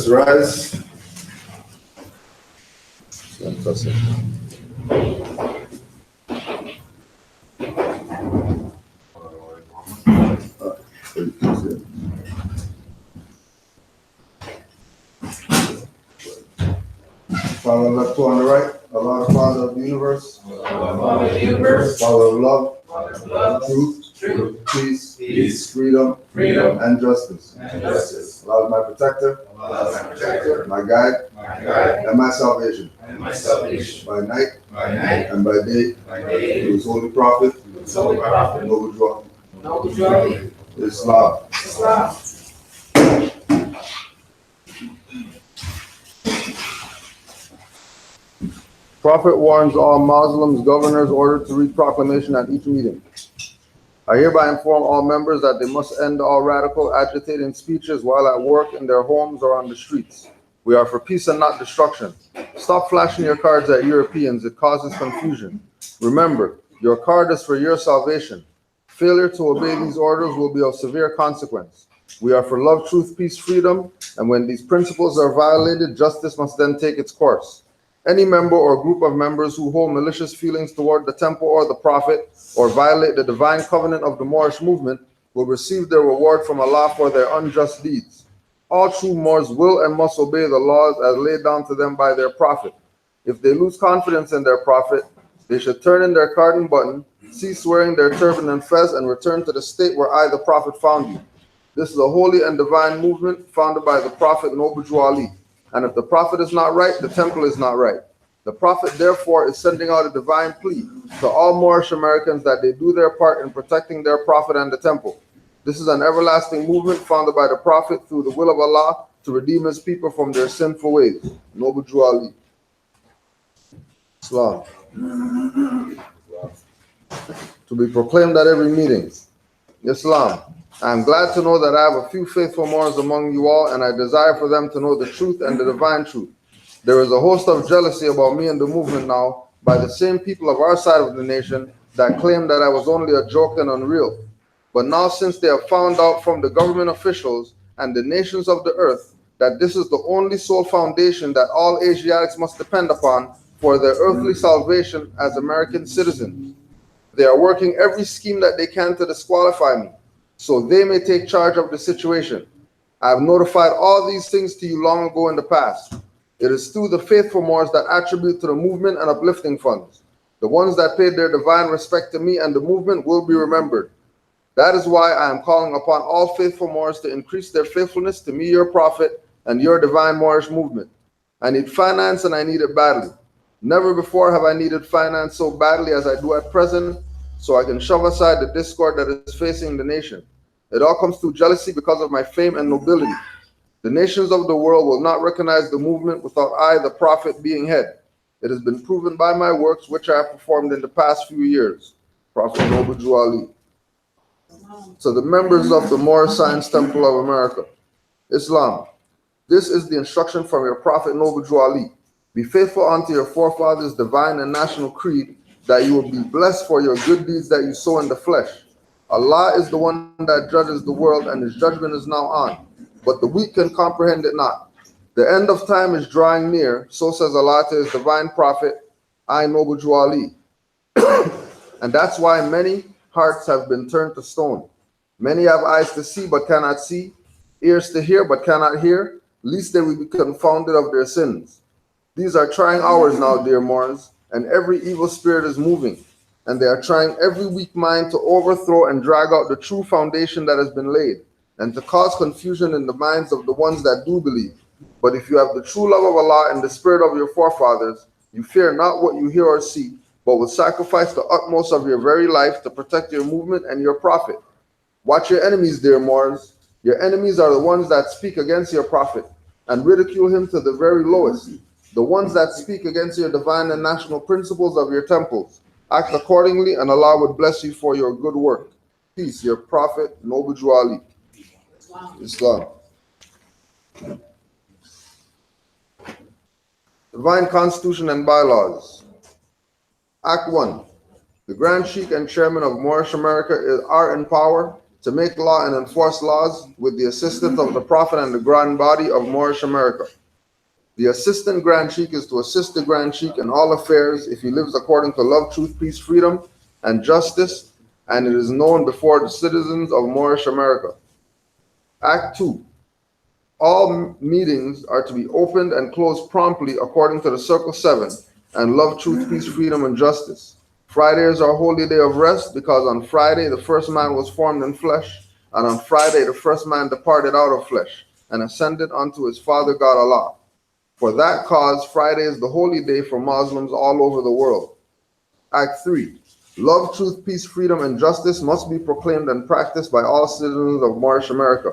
Let's rise. Father, left two on the right. Allah, the Father of the universe. Father of love. Truth. Peace. Freedom. And justice. Allah is my protector. My guide. And my salvation. By night. And by day. Through his holy prophet. Noble Dua. Islam. Prophet warns all Muslims governors ordered to read proclamation at each meeting. I hereby inform all members that they must end all radical, agitating speeches while at work, in their homes, or on the streets. We are for peace and not destruction. Stop flashing your cards at Europeans. It causes confusion. Remember, your card is for your salvation. Failure to obey these orders will be of severe consequence. We are for love, truth, peace, freedom, and when these principles are violated, justice must then take its course. Any member or group of members who hold malicious feelings toward the temple or the prophet, or violate the divine covenant of the Moorish movement, will receive their reward from Allah for their unjust deeds. All true Moors will and must obey the laws as laid down to them by their prophet. If they lose confidence in their prophet, they should turn in their carding button, cease wearing their turban and fez, and return to the state where I, the prophet, found you. This is a holy and divine movement founded by the prophet Noble Ali. And if the prophet is not right, the temple is not right. The prophet, therefore, is sending out a divine plea to all Moorish Americans that they do their part in protecting their prophet and the temple. This is an everlasting movement founded by the prophet through the will of Allah to redeem his people from their sinful ways. Noble Ali. Islam. To be proclaimed at every meeting. Islam. I am glad to know that I have a few faithful Moors among you all, and I desire for them to know the truth and the divine truth. There is a host of jealousy about me and the movement now by the same people of our side of the nation that claim that I was only a joke and unreal. But now, since they have found out from the government officials and the nations of the earth that this is the only sole foundation that all Asiatics must depend upon for their earthly salvation as American citizens, they are working every scheme that they can to disqualify me, so they may take charge of the situation. I have notified all these things to you long ago in the past. It is through the faithful Moors that attribute to the movement and uplifting funds. The ones that paid their divine respect to me and the movement will be remembered. That is why I am calling upon all faithful Moors to increase their faithfulness to me, your prophet, and your divine Moorish movement. I need finance, and I need it badly. Never before have I needed finance so badly as I do at present, so I can shove aside the discord that is facing the nation. It all comes through jealousy because of my fame and nobility. The nations of the world will not recognize the movement without I, the prophet, being head. It has been proven by my works, which I have performed in the past few years. Prophet Noble Ali. So the members of the Moorish Science Temple of America. Islam. This is the instruction from your prophet Noble Ali. Be faithful unto your forefathers' divine and national creed, that you will be blessed for your good deeds that you sow in the flesh. Allah is the one that judges the world, and his judgment is now on. But the weak can comprehend it not. The end of time is drawing near, so says Allah to his divine prophet, I, Noble Ali. And that's why many hearts have been turned to stone. Many have eyes to see but cannot see, ears to hear but cannot hear, lest they will be confounded of their sins. These are trying hours now, dear Moors, and every evil spirit is moving, and they are trying every weak mind to overthrow and drag out the true foundation that has been laid, and to cause confusion in the minds of the ones that do believe. But if you have the true love of Allah and the spirit of your forefathers, you fear not what you hear or see, but will sacrifice the utmost of your very life to protect your movement and your prophet. Watch your enemies, dear Moors. Your enemies are the ones that speak against your prophet and ridicule him to the very lowest. The ones that speak against your divine and national principles of your temples. Act accordingly, and Allah would bless you for your good work. Peace, your prophet, Noble Ali. Islam. Divine Constitution and Bylaws. Act 1. The Grand Sheikh and Chairman of Moorish America are in power to make law and enforce laws with the assistance of the Prophet and the Grand Body of Moorish America. The assistant Grand Sheikh is to assist the Grand Sheikh in all affairs if he lives according to love, truth, peace, freedom, and justice, and it is known before the citizens of Moorish America. Act 2. All meetings are to be opened and closed promptly according to the Circle 7 and love, truth, peace, freedom, and justice. Friday is our holy day of rest because on Friday the first man was formed in flesh, and on Friday the first man departed out of flesh and ascended unto his Father God Allah. For that cause, Friday is the holy day for Muslims all over the world. Act 3. Love, truth, peace, freedom, and justice must be proclaimed and practiced by all citizens of Moorish America.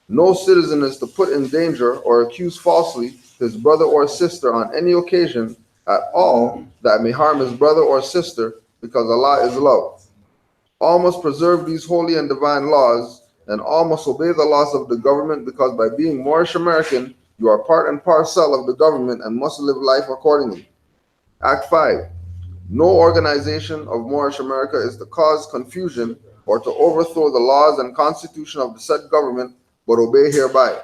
No citizen is to put in danger or accuse falsely his brother or sister on any occasion at all that may harm his brother or sister, because Allah is love. All must preserve these holy and divine laws, and all must obey the laws of the government, because by being Moorish American, you are part and parcel of the government and must live life accordingly. Act 5. No organization of Moorish America is to cause confusion or to overthrow the laws and constitution of the said government, but obey hereby.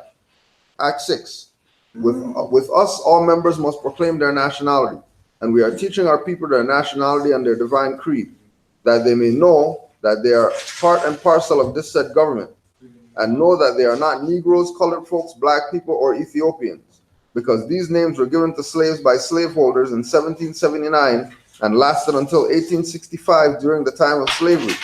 Act 6. With us, all members must proclaim their nationality, and we are teaching our people their nationality and their divine creed, that they may know that they are part and parcel of this said government, and know that they are not Negroes, colored folks, black people, or Ethiopians, because these names were given to slaves by slaveholders in 1779 and lasted until 1865 during the time of slavery.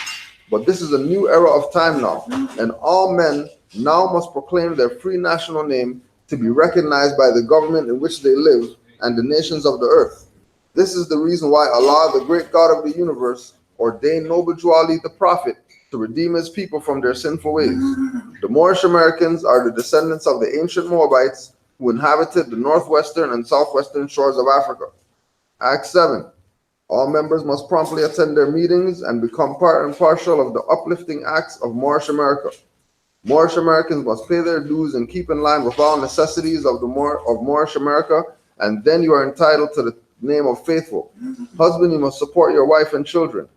But this is a new era of time now, and all men now must proclaim their free national name to be recognized by the government in which they live and the nations of the earth. This is the reason why Allah, the great God of the universe, ordained Noble Jew Ali the Prophet to redeem his people from their sinful ways. The Moorish Americans are the descendants of the ancient Moabites who inhabited the northwestern and southwestern shores of Africa. Act 7. All members must promptly attend their meetings and become part and parcel of the uplifting acts of Moorish America. Moorish Americans must pay their dues and keep in line with all necessities of Moorish America, and then you are entitled to the name of faithful. Husband, you must support your wife and children.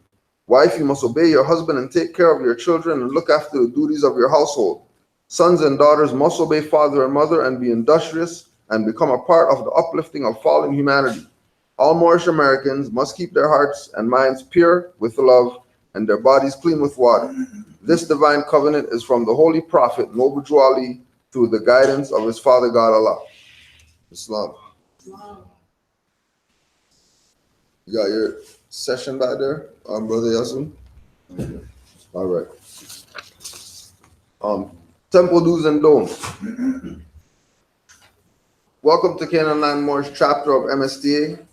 Wife, you must obey your husband and take care of your children and look after the duties of your household. Sons and daughters must obey father and mother and be industrious and become a part of the uplifting of fallen humanity. All Moorish Americans must keep their hearts and minds pure with love and their bodies clean with water. This divine covenant is from the Holy Prophet, Noble Jew Ali, through the guidance of his Father God Allah. Islam. You got your session back there, Brother Yasin? All right. Temple do's and don'ts. Welcome to Canaanland Moorish chapter of MSTA.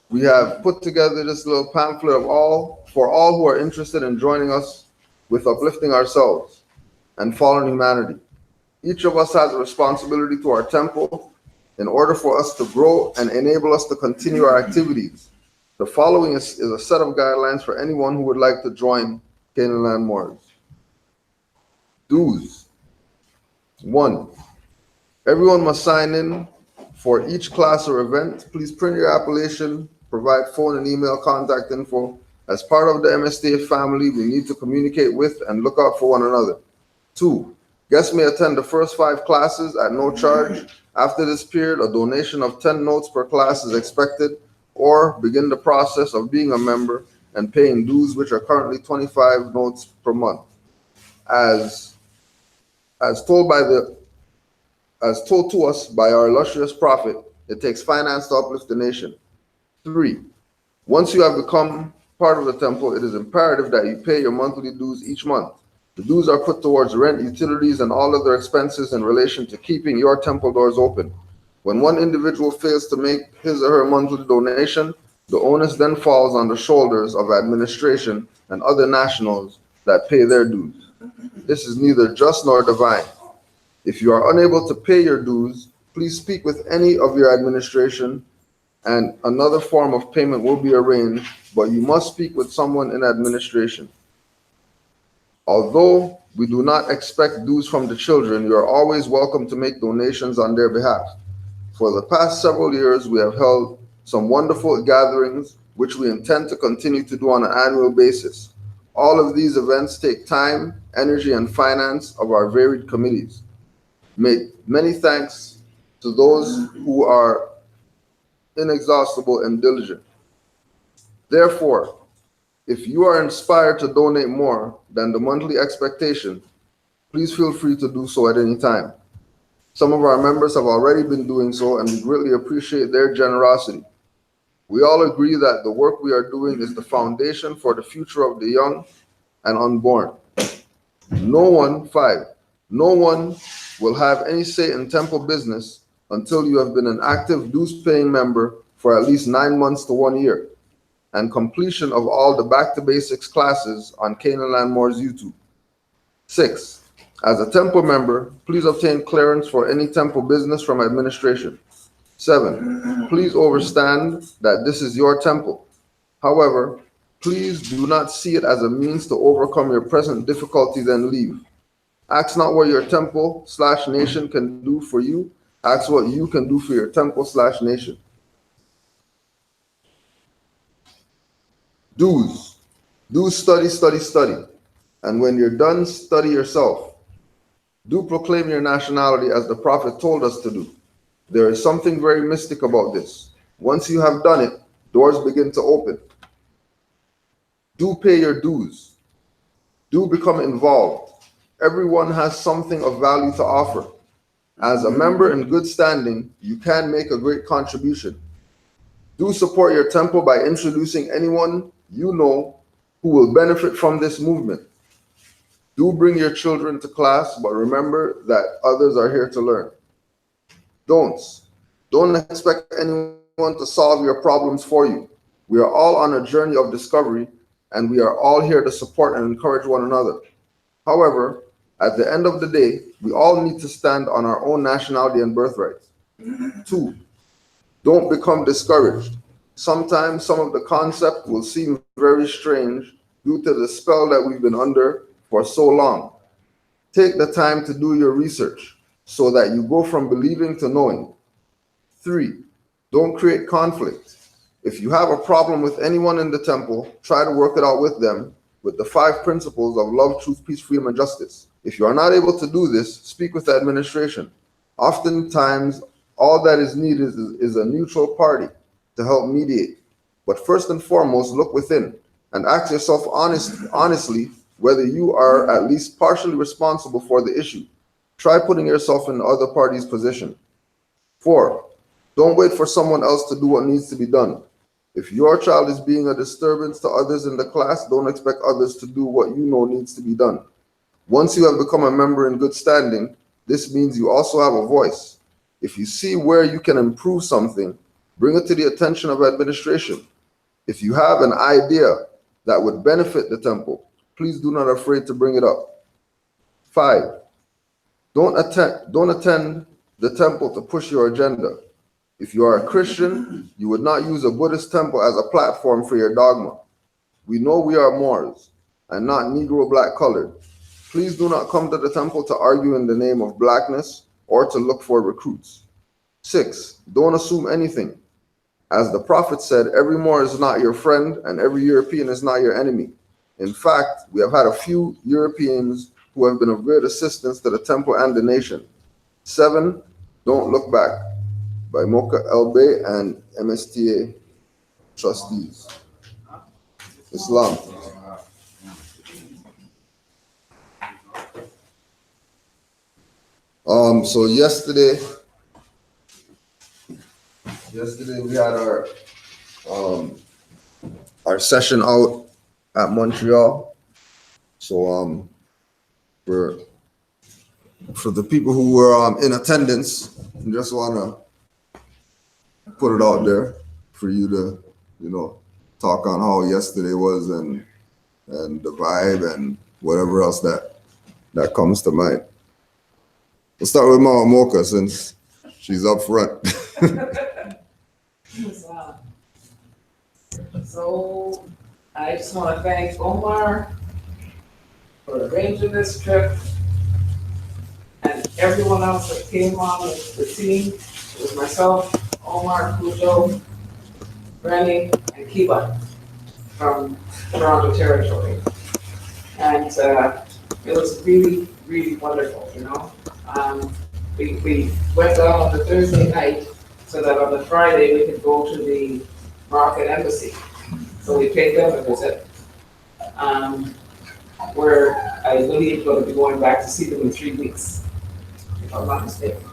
We have put together this little pamphlet for all who are interested in joining us with uplifting ourselves and fallen humanity. Each of us has a responsibility to our temple in order for us to grow and enable us to continue our activities. The following is a set of guidelines for anyone who would like to join Canaanland Moors. Dues. 1. Everyone must sign in for each class or event. Please print your application, provide phone and email contact info. As part of the MSTA family, we need to communicate with and look out for one another. 2. Guests may attend the first 5 classes at no charge. After this period, a donation of 10 notes per class is expected, or begin the process of being a member and paying dues, which are currently 25 notes per month. As told to us by our illustrious Prophet, it takes finance to uplift the nation. 3. Once you have become part of the temple, it is imperative that you pay your monthly dues each month. The dues are put towards rent, utilities, and all other expenses in relation to keeping your temple doors open. When one individual fails to make his or her monthly donation, the onus then falls on the shoulders of administration and other nationals that pay their dues. This is neither just nor divine. If you are unable to pay your dues, please speak with any of your administration and another form of payment will be arranged, but you must speak with someone in administration. Although we do not expect dues from the children, you are always welcome to make donations on their behalf. For the past several years, we have held some wonderful gatherings, which we intend to continue to do on an annual basis. All of these events take time, energy, and finance of our varied committees. Many thanks to those who are inexhaustible and diligent. Therefore, if you are inspired to donate more than the monthly expectation, please feel free to do so at any time. Some of our members have already been doing so, and we greatly appreciate their generosity. We all agree that the work we are doing is the foundation for the future of the young and unborn. No one will have any say in temple business until you have been an active dues-paying member for at least 9 months to 1 year, and completion of all the Back to Basics classes on Canaanland Moore's YouTube. 6. As a temple member, please obtain clearance for any temple business from administration. 7. Please understand that this is your temple. However, please do not see it as a means to overcome your present difficulties and leave. Ask not what your temple/nation can do for you. Ask what you can do for your temple/nation. Dues. Do study, study, study. And when you're done, study yourself. Do proclaim your nationality as the prophet told us to do. There is something very mystic about this. Once you have done it, doors begin to open. Do pay your dues. Do become involved. Everyone has something of value to offer. As a member in good standing, you can make a great contribution. Do support your temple by introducing anyone you know who will benefit from this movement. Do bring your children to class, but remember that others are here to learn. Don'ts. Don't expect anyone to solve your problems for you. We are all on a journey of discovery, and we are all here to support and encourage one another. However, at the end of the day, we all need to stand on our own nationality and birthright. 2. Don't become discouraged. Sometimes some of the concept will seem very strange due to the spell that we've been under for so long. Take the time to do your research so that you go from believing to knowing. 3. Don't create conflict. If you have a problem with anyone in the temple, try to work it out with them with the 5 principles of love, truth, peace, freedom, and justice. If you are not able to do this, speak with the administration. Oftentimes, all that is needed is a neutral party to help mediate. But first and foremost, look within and ask yourself honestly whether you are at least partially responsible for the issue. Try putting yourself in the other party's position. 4. Don't wait for someone else to do what needs to be done. If your child is being a disturbance to others in the class, don't expect others to do what you know needs to be done. Once you have become a member in good standing, this means you also have a voice. If you see where you can improve something, bring it to the attention of administration. If you have an idea that would benefit the temple, please do not afraid to bring it up. 5. Don't attend the temple to push your agenda. If you are a Christian, you would not use a Buddhist temple as a platform for your dogma. We know we are Moors and not Negro black colored. Please do not come to the temple to argue in the name of blackness or to look for recruits. 6. Don't assume anything. As the prophet said, every Moor is not your friend and every European is not your enemy. In fact, we have had a few Europeans who have been of great assistance to the temple and the nation. 7. Don't look back. By Mocha Elbe and MSTA trustees. Islam. So yesterday we had our session out at Montreal. So for the people who were in attendance, I just wanna put it out there for you to talk on how yesterday was and the vibe and whatever else that comes to mind. We'll start with Mama Mocha since she's up front. So I just want to thank Omar for arranging this trip and everyone else that came on with the team. It was myself, Omar, Cujo, Rennie, and Kiba from Toronto Territory. And it was really, really wonderful, you know. We went down on the Thursday night so that on the Friday we could go to the Moroccan embassy. So we paid them a visit. Where I believe going to be going back to see them in 3 weeks, if I'm not mistaken.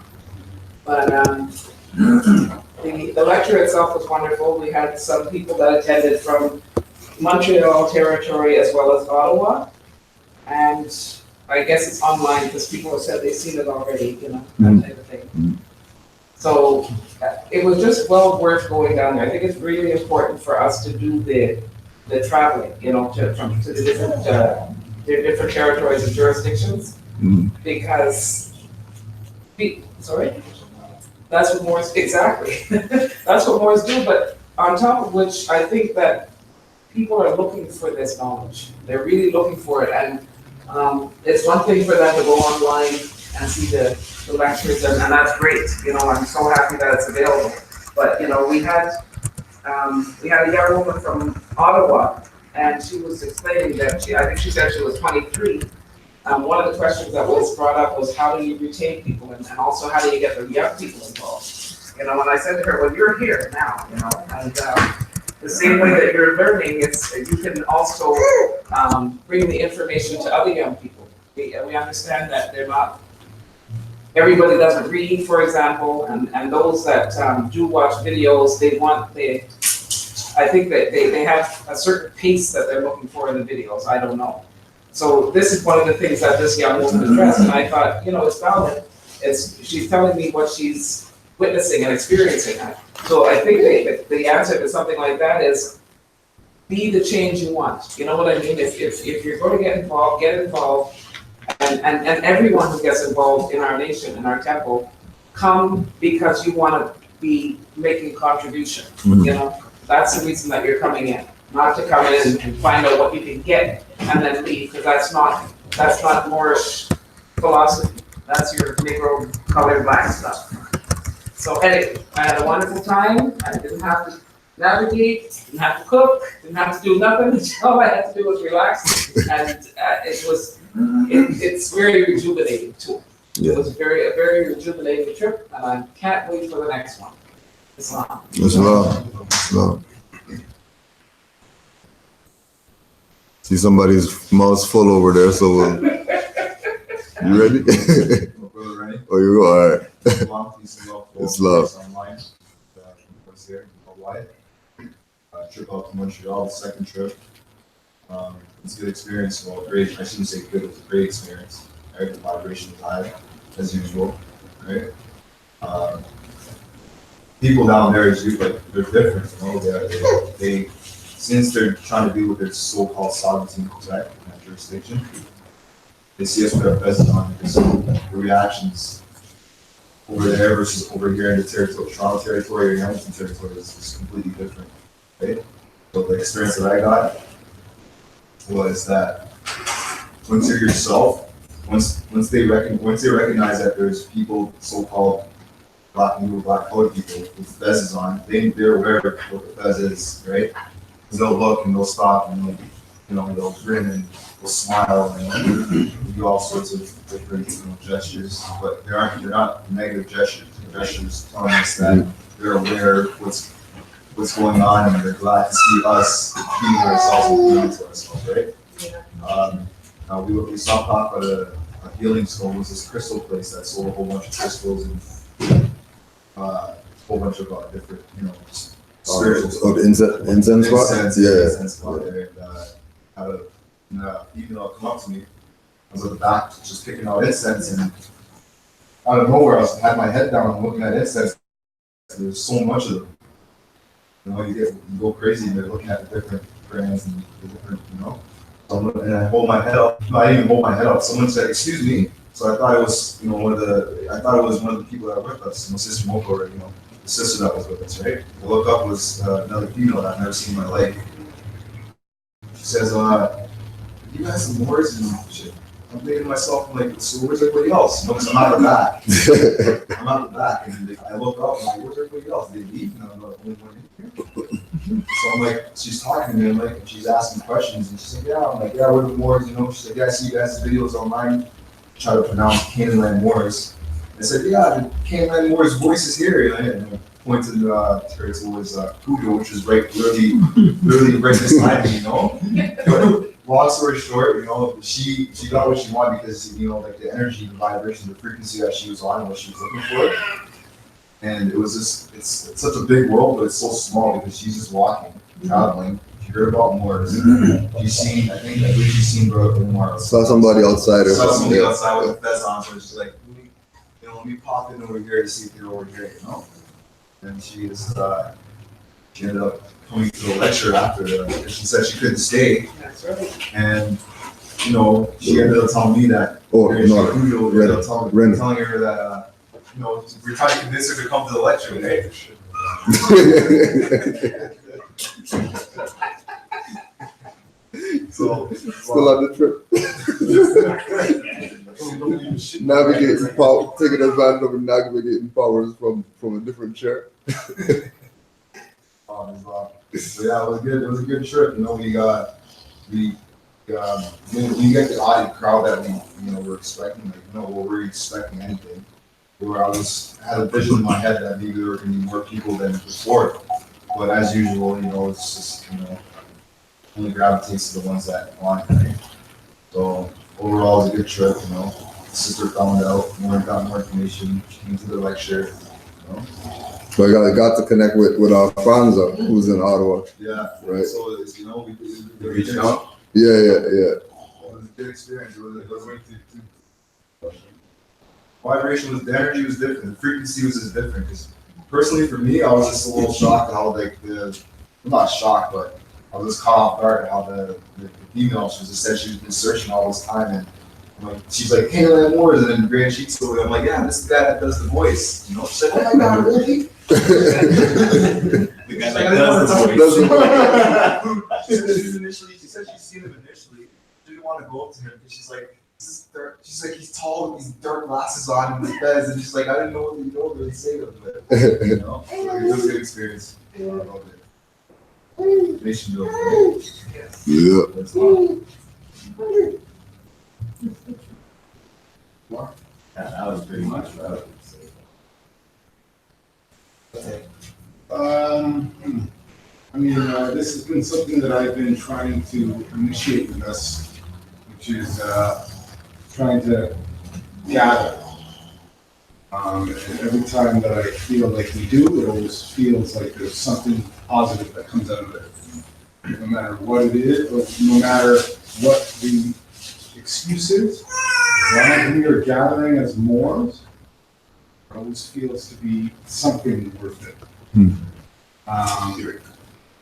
But the lecture itself was wonderful. We had some people that attended from Montreal territory as well as Ottawa. And I guess it's online because people have said they've seen it already, you know, that type of thing. So it was just well worth going down there. I think it's really important for us to do the traveling, you know, to the different territories and jurisdictions, because sorry, that's what Moors exactly. That's what Moors do. But on top of which, I think that people are looking for this knowledge. They're really looking for it, and it's one thing for them to go online and see the lectures, and that's great. You know, I'm so happy that it's available. But you know, we had a young woman from Ottawa, and she was explaining that I think she said she was 23. One of the questions that was brought up was how do you retain people, and also how do you get the young people involved? You know, and I said to her, well, you're here now, you know, and the same way that you're learning, you can also bring the information to other young people. We understand that everybody doesn't read, for example, and those that do watch videos, I think that they have a certain pace that they're looking for in the videos. I don't know. So this is one of the things that this young woman addressed, and I thought, you know, it's valid. She's telling me what she's witnessing and experiencing. So I think the answer to something like that is be the change you want. You know what I mean? If you're going to get involved, and everyone who gets involved in our nation, in our temple, come because you want to be making a contribution. You know, that's the reason that you're coming in, not to come in and find out what you can get and then leave, because that's not Moorish philosophy. That's your Negro colored black stuff. So anyway, I had a wonderful time. I didn't have to navigate, didn't have to cook, didn't have to do nothing. All I had to do was relax, and it's very rejuvenating too. Yeah. It was a very rejuvenating trip, and I can't wait for the next one. Islam. Islam. See somebody's mouth's full over there, so you ready? Ready? Oh, you go, all right. It's love. Online. Was here in Hawaii. Trip out to Montreal, the second trip. It's a good experience. Well, great. I shouldn't say good. It was a great experience. Right? The vibration was high, as usual. Right? People down there, they're different. You know? They since they're trying to deal with their so-called sovereignty in Quebec, in that jurisdiction, they see us with our vests on. So the reactions over there versus over here in the territory, Toronto territory or Hamilton territory is completely different. Right? So the experience that I got was that once you're yourself, once they recognize that there's people, so-called black colored people with fezzes on, they're aware of what the fez is, right? Because they'll look and they'll stop and they'll grin and they'll smile and do all sorts of different gestures, but they're not negative gestures. They're gestures telling us that they're aware of what's going on, and they're glad to see us treating ourselves and doing to ourselves, right? Yeah. We stopped off at a healing stone. It was this crystal place that sold a whole bunch of crystals and a whole bunch of different, spiritual stuff. The incense spot? Yeah. Incense spot there. And had a female come up to me. I was at the back just picking out incense, and out of nowhere, I had my head down and looking at incense. There's so much of them. You go crazy and you're looking at the different brands and the different, and I hold my head up. No, I didn't even hold my head up. Someone said, "Excuse me." So I thought it was, one of the people that were with us, my sister Moko, or, the sister that was with us, right? I look up, was another female that I've never seen in my life. She says, "You guys some Moors and shit." I'm thinking to myself, I'm like, "So where's everybody else?" Because I'm out the back. I'm out the back, and I look up, and I'm like, "Where's everybody else? They leave?" And I'm like, "Only one in here." So I'm like, she's talking to me, I'm like, and she's asking questions, and she's like, yeah, I'm like, yeah, we're the Moors, you know. She's like, yeah, I see you guys' videos online, try to pronounce Canaanland Moors. I said, yeah, the Canaanland Moors voice is here, and I pointed to her towards Cujo, which is right, literally right beside me, you know. But long story short, you know, she got what she wanted because, you know, like the energy, the vibration, the frequency that she was on, what she was looking for. And it was just, it's such a big world, but it's so small because she's just walking, traveling. She heard about Moors. She's seen, I believe she's seen Brother Omar. Saw somebody outside or Saw something. somebody outside with a vest on, so she's like, let me pop in over here to see if you're over here, you know? And she ended up coming to the lecture after, because she said she couldn't stay. That's right. And, you know, she ended up telling me that. Oh, Cujo no, ended up Ren. telling her that, you know, we're trying to convince her to come to the lecture, right? So, Still on the trip. Navigating power, taking advantage of navigating powers from a different chair. So yeah, it was good. It was a good trip. You know, we get the audience crowd that we were expecting. Like, you know, we were expecting anything. Where I had a vision in my head that maybe there were going to be more people than before. But as usual, you know, it's just, you know, only gravitates to the ones that want, right? So overall, it was a good trip, you know. The sister found out, got more information, she came to the lecture, you know. So I got to connect with Alfonso, who's in Ottawa. Yeah, right. So it's, you know, we reached out. Yeah. It was a good experience. It was way too. Vibration was, the energy was different. The frequency was just different. Because personally, for me, I was just a little shocked how I'm not shocked, but I was just caught off guard at how the female, she was just said she's been searching all this time, and I'm like, she's like, Canaanland Moors, and then Grand Sheets over. I'm like, yeah, this is the guy that does the voice. You know, she's like, oh my god, really? The guy that does the voice. She said she's seen him initially. She didn't want to go up to him because she's like, she's like, he's tall with these dark glasses on and his beds, and she's like, I didn't know what to really say to him. But, you know, it was a good experience. I loved it. Nation building. Right? Yeah. That's fun. Yeah, that was pretty much what I would say. I mean, this has been something that I've been trying to initiate with us, which is trying to gather. And every time that I feel like we do, it always feels like there's something positive that comes out of it. No matter what it is, or no matter what the excuse is, as long as we are gathering as Moors, it always feels to be something worth it.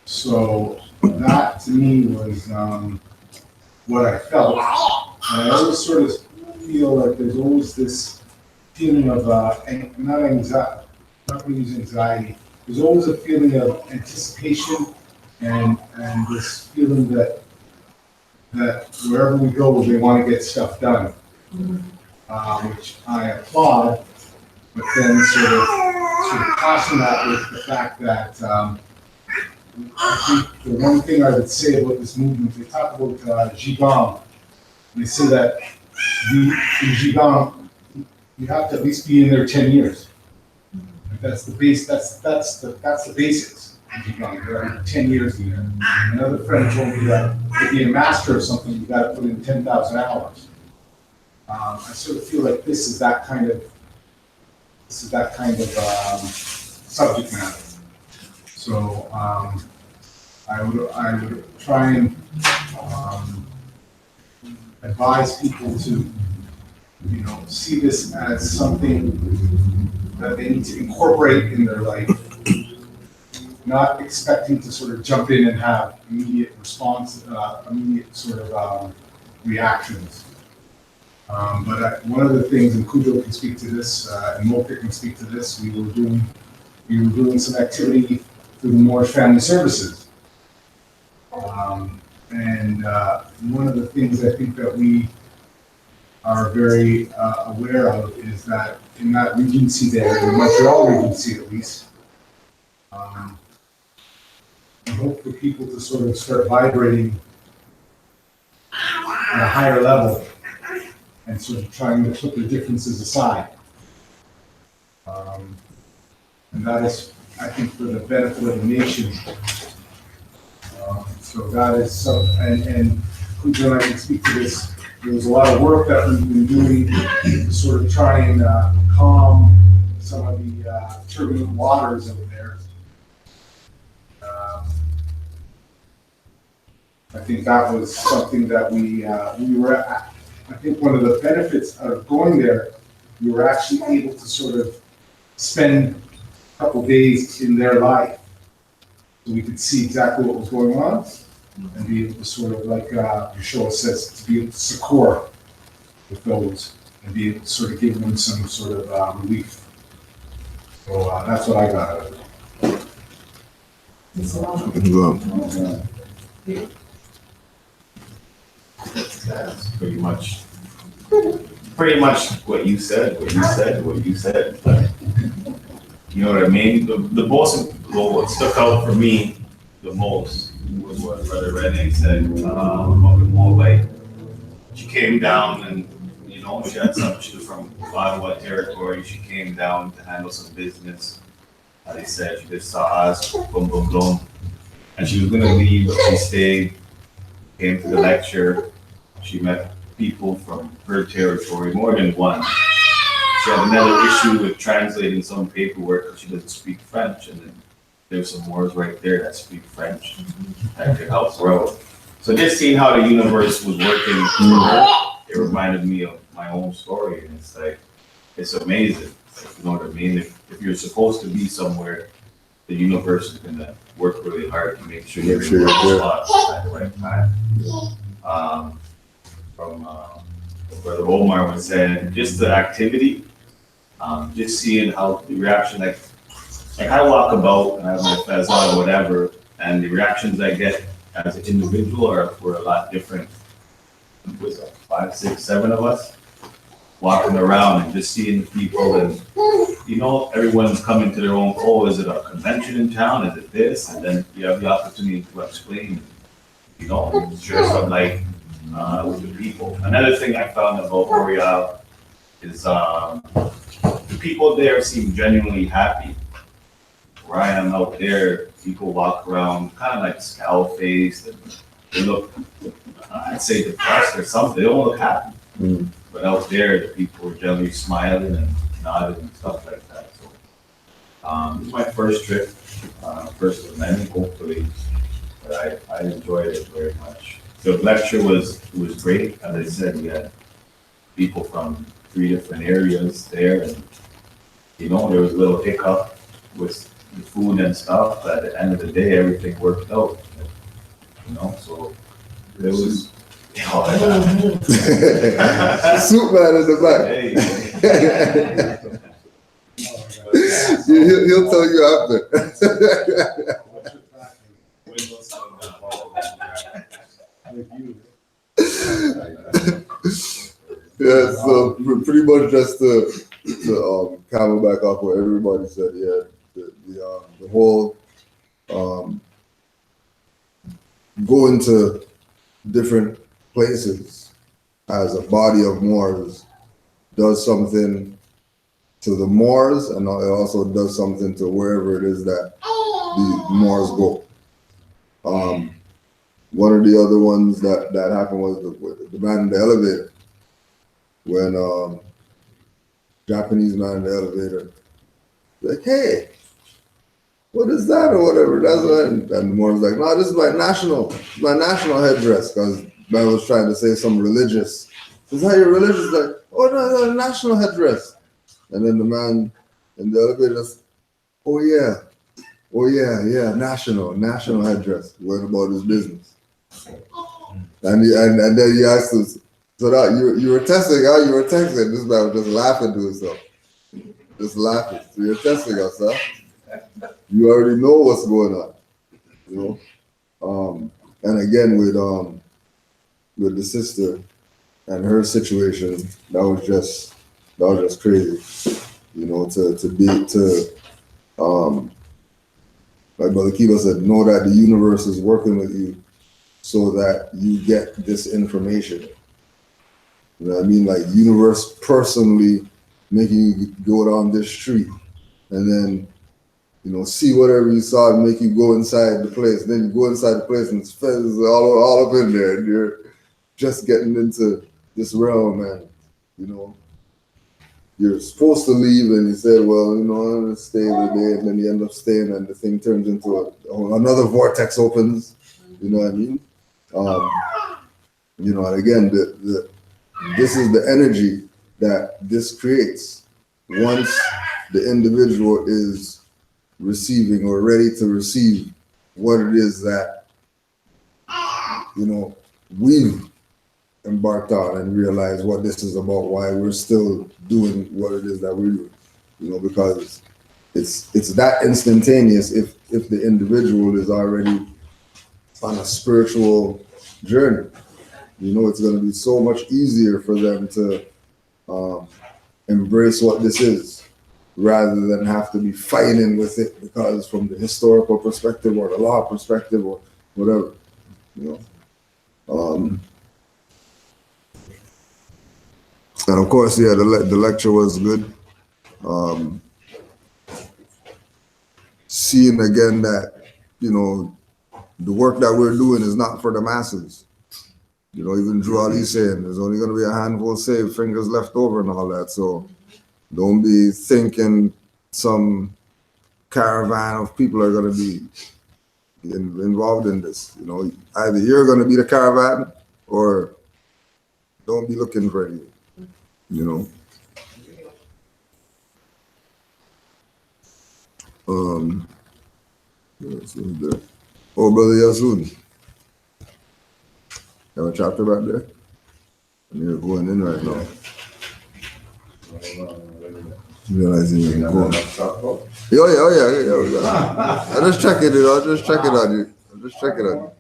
So that to me was what I felt. And I always sort of feel like there's always this feeling of, not anxiety, not going to use anxiety, there's always a feeling of anticipation and this feeling that wherever we go, they want to get stuff done, which I applaud, but then sort of caution that with the fact that I think the one thing I would say about this movement, they talk about Qigong. They say that in Qigong, you have to at least be in there 10 years. That's the base. That's the basics of Qigong. You're 10 years in there. Another friend told me that to be a master of something, you got to put in 10,000 hours. I sort of feel like this is that kind of subject matter. So I would try and advise people to, see this as something that they need to incorporate in their life, not expecting to sort of jump in and have immediate response, immediate sort of reactions. But one of the things, and Cujo can speak to this, and Mocha can speak to this, we were doing some activity through the Moorish Family Services. And one of the things I think that we are very aware of is that in that Regency there, in the Montreal Regency at least, and hope for people to sort of start vibrating at a higher level and sort of trying to put their differences aside. And that is, I think, for the benefit of the nation. So that is some, and Cleveland, I can speak to this. There was a lot of work that we've been doing to sort of try and calm some of the turbulent waters out there. I think that was something that we were at. I think one of the benefits of going there, we were actually able to sort of spend a couple days in their life. So we could see exactly what was going on and be able to sort of, like your show says, to be able to succor with those and be able to sort of give them some sort of relief. So that's what I got out of it. That's pretty much what you said. You know what I mean? The most, what stuck out for me the most was what Brother Rene said about the more like she came down and she had some, she was from Ottawa territory. She came down to handle some business. They said she just saw us, boom, boom, boom, and she was gonna leave. But she stayed, came to the lecture. She met people from her territory, more than one. She had another issue with translating some paperwork because she doesn't speak French, and then there's some words right there that speak French that could help her out. So just seeing how the universe was working for her, it reminded me of my own story, and it's like, it's amazing. Like, you know what I mean? If you're supposed to be somewhere, the universe is gonna work really hard to make sure you're in the right spot at the right time. From what Brother Omar was saying, just the activity, just seeing how the reaction, like I walk about and I have my fez on or whatever, and the reactions I get as an individual were a lot different. It was like 5, 6, 7 of us walking around and just seeing the people, and everyone's coming to their own. Oh, is it a convention in town? Is it this? And then you have the opportunity to explain, share some light with the people. Another thing I found about L'Oreal is the people there seem genuinely happy. Where I am out there, people walk around kind of like scowl-faced, and they look, I'd say, depressed or something. They don't look happy. Mm. But out there, the people were generally smiling and nodding and stuff like that. So this is my first trip, first of many, hopefully. But I enjoyed it very much. The lecture was great. As I said, we had people from 3 different areas there, and there was a little hiccup with the food and stuff, but at the end of the day, everything worked out. So it was. Soup man in the back. He'll tell you after. Yeah, so pretty much just to comment back off what everybody said. Yeah, the whole going to different places as a body of Moors does something to the Moors, and it also does something to wherever it is that the Moors go. One of the other ones that happened was the man in the elevator. When Japanese man in the elevator, like, hey, what is that or whatever? That's what, and the Moors like, no, this is my national headdress, because man was trying to say some religious. Is that your religious? Like, oh no, national headdress. And then the man in the elevator says, oh yeah, national headdress. Went about his business. And then he asked us, so that you were testing, huh? You were texting. This man was just laughing to himself. Just laughing. So you're testing us, huh? You already know what's going on. And again with the sister and her situation, that was just crazy. like Brother Kiva said, know that the universe is working with you so that you get this information. You know what I mean? Like universe personally making you go down this street and then, you know, see whatever you saw and make you go inside the place. Then you go inside the place and it's feathers all up in there and you're just getting into this realm and, you know, you're supposed to leave and you said, well, you know, I'm gonna stay the day, and then you end up staying and the thing turns into another vortex opens, you know what I mean? You know, and again, this is the energy that this creates once the individual is receiving or ready to receive what it is that, you know, we've embarked on and realize what this is about, why we're still doing what it is that we're doing, you know, because it's that instantaneous if the individual is already on a spiritual journey. You know, it's going to be so much easier for them to embrace what this is rather than have to be fighting with it because from the historical perspective or the law perspective or whatever, you know. And of course, yeah, the lecture was good. Seeing again that, you know, the work that we're doing is not for the masses. You know, even Drew Ali saying there's only going to be a handful saved, fingers left over and all that. So don't be thinking some caravan of people are going to be involved in this. You know, either you're going to be the caravan or don't be looking for anything, you know. Let's see there. Oh, Brother Yasun. Have a chapter back there? You're going in right now. Realizing you're going. Oh yeah. I'm just checking it. I'll just check it on you. I'm just checking on you.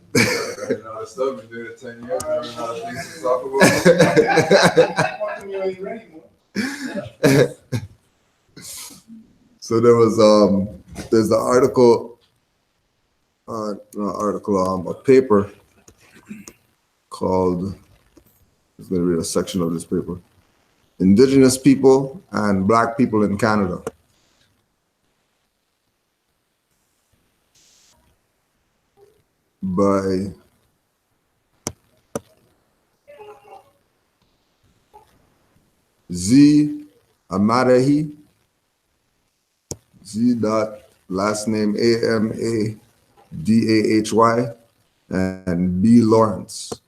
You know, the stuff been doing it 10 years. I don't know how things to talk about. So there was there's the article, a paper called, I'm going to read a section of this paper, Indigenous People and Black People in Canada. By Z. Amadehi, Z. Last name Amadehy, and B. Lawrence.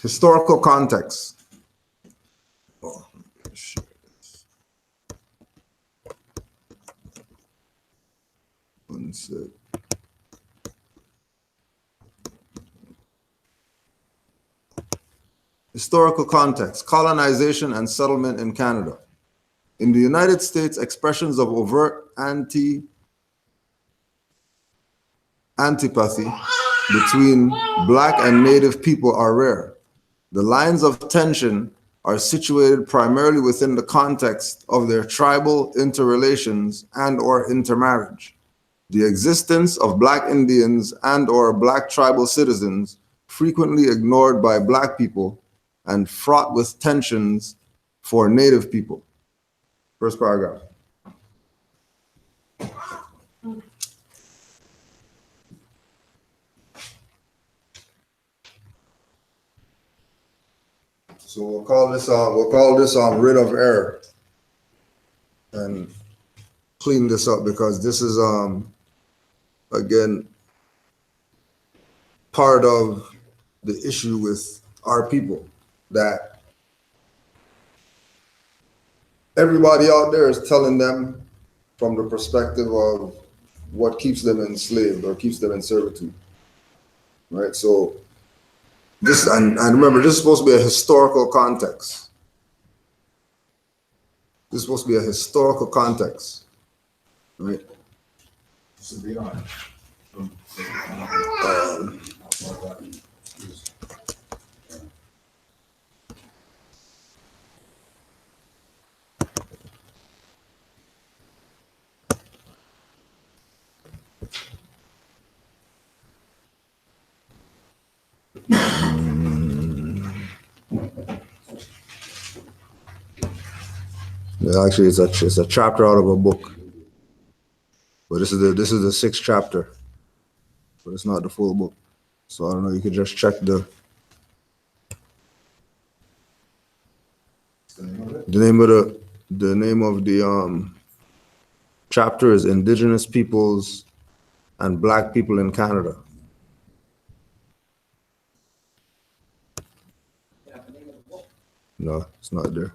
Historical context. Oh, shit. One sec. Historical context, colonization and settlement in Canada. In the United States, expressions of overt antipathy between Black and Native people are rare. The lines of tension are situated primarily within the context of their tribal interrelations and/or intermarriage. The existence of Black Indians and/or Black tribal citizens frequently ignored by Black people and fraught with tensions for Native people. First paragraph. So we'll call this writ of error and clean this up because this is again part of the issue with our people, that everybody out there is telling them from the perspective of what keeps them enslaved or keeps them in servitude, right? So this, and remember, this is supposed to be a historical context. This is supposed to be a historical context, right? So be on. Yeah, actually, it's a chapter out of a book, but this is the sixth chapter, but it's not the full book. So I don't know. You could just check the name of the chapter is Indigenous Peoples and Black People in Canada. No, it's not there.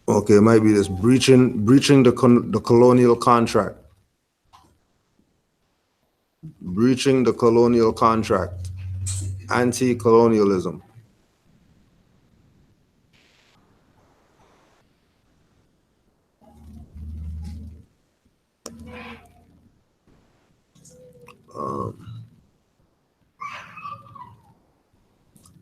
Okay, it might be this breaching the colonial contract. Breaching the colonial contract. Anti-colonialism.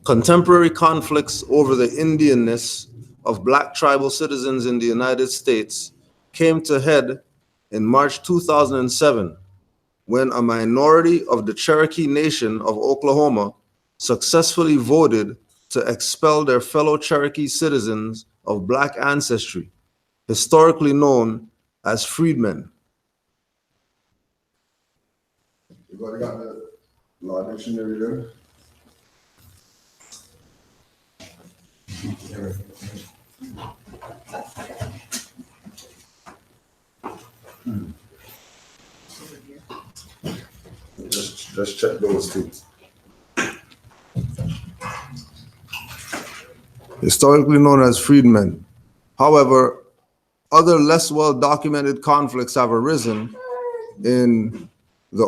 Contemporary conflicts over the Indianness of Black tribal citizens in the United States came to head in March 2007 when a minority of the Cherokee Nation of Oklahoma successfully voted to expel their fellow Cherokee citizens of Black ancestry, historically known as freedmen. You got the law dictionary there? Just check those two. Historically known as freedmen. However, other less well-documented conflicts have arisen in the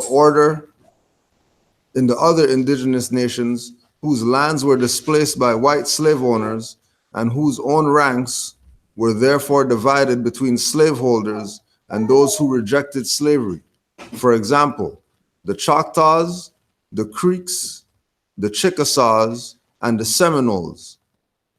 other indigenous nations whose lands were displaced by white slave owners and whose own ranks were therefore divided between slaveholders and those who rejected slavery. For example, the Choctaws, the Creeks, the Chickasaws, and the Seminoles.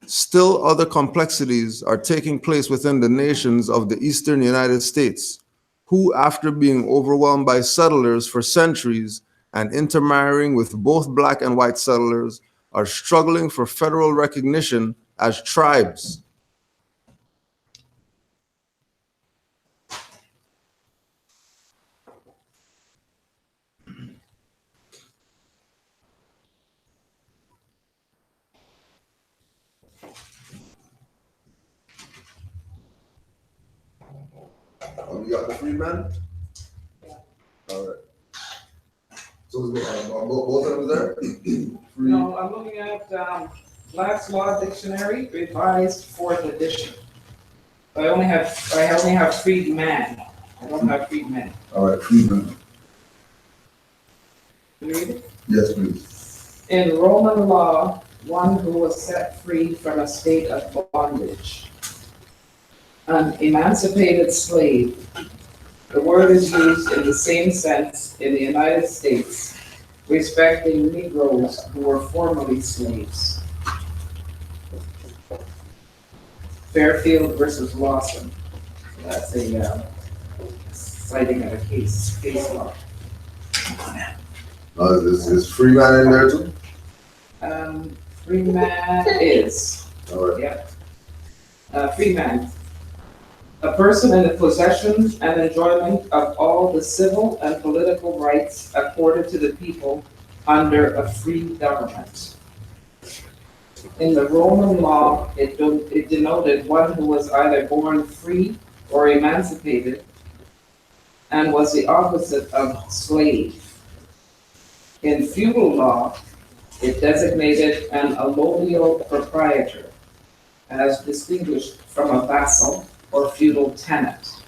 Still, other complexities are taking place within the nations of the eastern United States, who, after being overwhelmed by settlers for centuries and intermarrying with both Black and white settlers, are struggling for federal recognition as tribes. You got the freedmen? Yeah. All right. So both of them there? No, I'm looking at Black's Law Dictionary, revised 4th edition. I only have freedman. I don't have freedmen. All right, freedmen. Can you read it? Yes, please. In Roman law, one who was set free from a state of bondage. An emancipated slave. The word is used in the same sense in the United States, respecting Negroes who were formerly slaves. Fairfield versus Lawson. That's a citing of a case law. Is freeman in there too? Freeman is. All right. Yeah. Freeman. A person in the possession and enjoyment of all the civil and political rights accorded to the people under a free government. In the Roman law, it denoted one who was either born free or emancipated and was the opposite of slave. In feudal law, it designated an allodial proprietor as distinguished from a vassal or feudal tenant.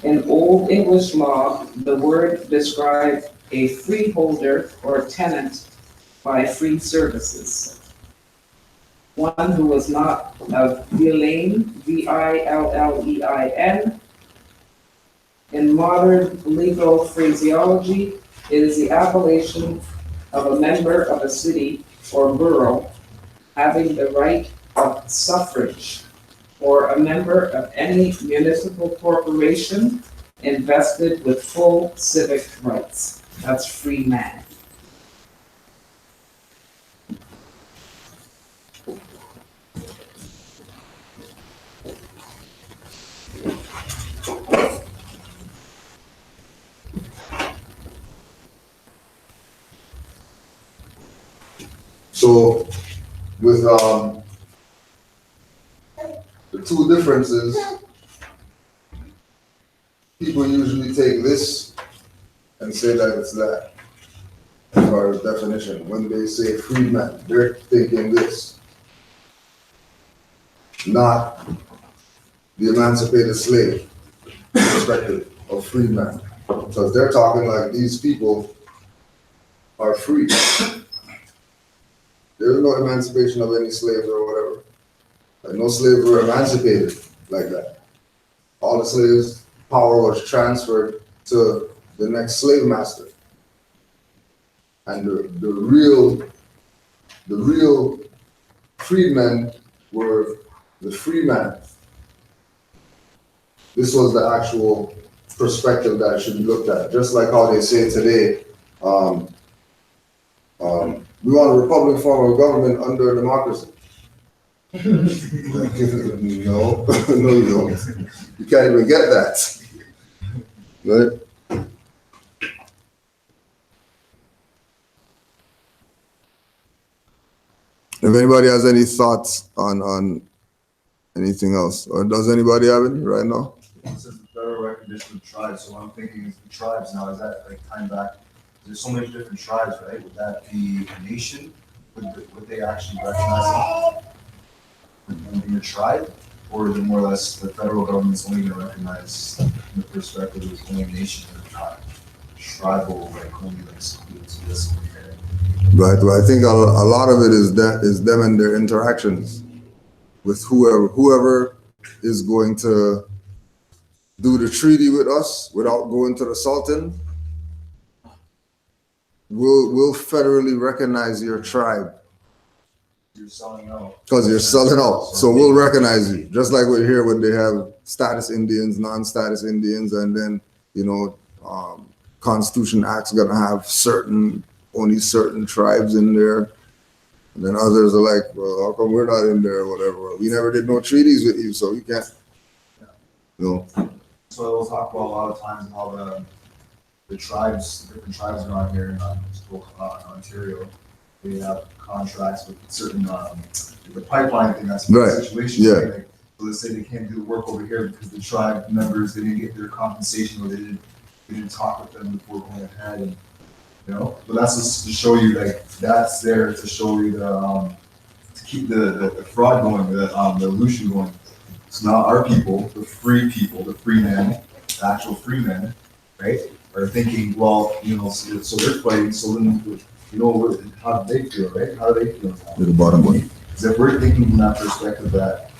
In Old English law, the word described a freeholder or tenant by free services. One who was not of villein, V-I-L-L-E-I-N. In modern legal phraseology, it is the appellation of a member of a city or borough having the right of suffrage, or a member of any municipal corporation invested with full civic rights. That's free man. So with the two differences, people usually take this and say that it's that as far as definition. When they say freedman, they're thinking this, not the emancipated slave perspective of freedman. Because they're talking like these people are free. There's no emancipation of any slaves or whatever. Like no slaves were emancipated like that. All the slaves' power was transferred to the next slave master. And the real freedmen were the free man. This was the actual perspective that should be looked at. Just like how they say today, we want a republic form of government under democracy. No, no, you don't. You can't even get that. Right? If anybody has any thoughts on anything else, or does anybody have any right now? This is the federal recognition of tribes, so what I'm thinking is the tribes now, is that like time back? There's so many different tribes, right? Would that be a nation? Would they actually recognize them being a tribe? Or is it more or less the federal government's only gonna recognize the perspective of its own nation or tribe? Tribal, like only like schools, this one here. Right. Well, I think a lot of it is them and their interactions with whoever is going to do the treaty with us without going to the Sultan. Will federally recognize your tribe. You're selling out. Because you're selling out. So we'll recognize you. Just like we're here when they have status Indians, non-status Indians, and then, Constitution Act's gonna have only certain tribes in there. And then others are like, well, how come we're not in there or whatever? Well, we never did no treaties with you, so you can't. No. So we'll talk about a lot of times how the tribes, different tribes around here in Ontario, they have contracts with certain, the pipeline thing, that's Right. a situation. Yeah. Like, so let's say they can't do the work over here because the tribe members, they didn't get their compensation, or they didn't talk with them before going ahead, and, but that's just to show you, like, that's there to show you to keep the fraud going, the illusion going. So now our people, the free men, the actual free men, right, are thinking, well, so they're fighting, so then, how do they feel, right? How do they feel now? The bottom one. Because if we're thinking from that perspective that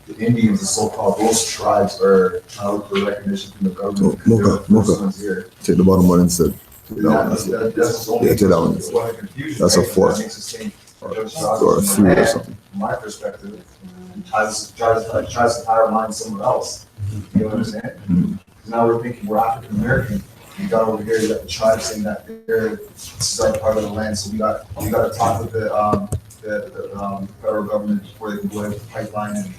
the Indians, the so-called, those tribes are trying to look for recognition from the government, because they're the first ones here. Take the bottom one instead. That's only Yeah, take that one. one confusion, That's a right? four. That makes us think, Or a three or something. from my perspective, tries to tie our mind somewhere else. You know what I'm saying? Now we're thinking we're African American. You got over here, you got the tribe saying that this is our part of the land, so we got to talk with the federal government before they can go ahead with the pipeline, and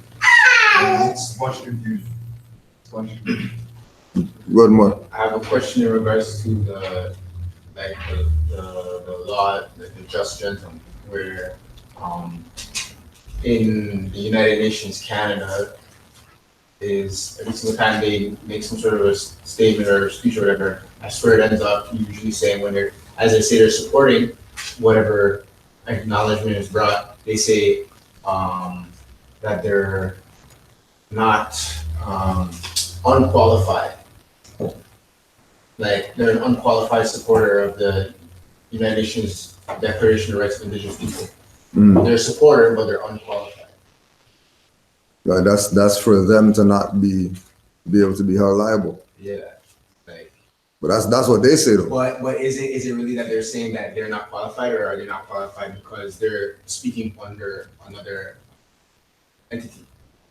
it's a bunch of confusion. Good more. I have a question in regards to the law, the just gentleman, where in the United Nations, Canada is every single time they make some sort of a statement or speech or whatever, I swear it ends up usually saying when they're, as they say, they're supporting whatever acknowledgement is brought, they say that they're not unqualified. Like they're an unqualified supporter of the United Nations Declaration of Rights of Indigenous People. They're a supporter, but they're unqualified. Right, that's for them to not be able to be held liable. Yeah, like. But that's what they say though. But is it really that they're saying that they're not qualified, or are they not qualified because they're speaking under another entity?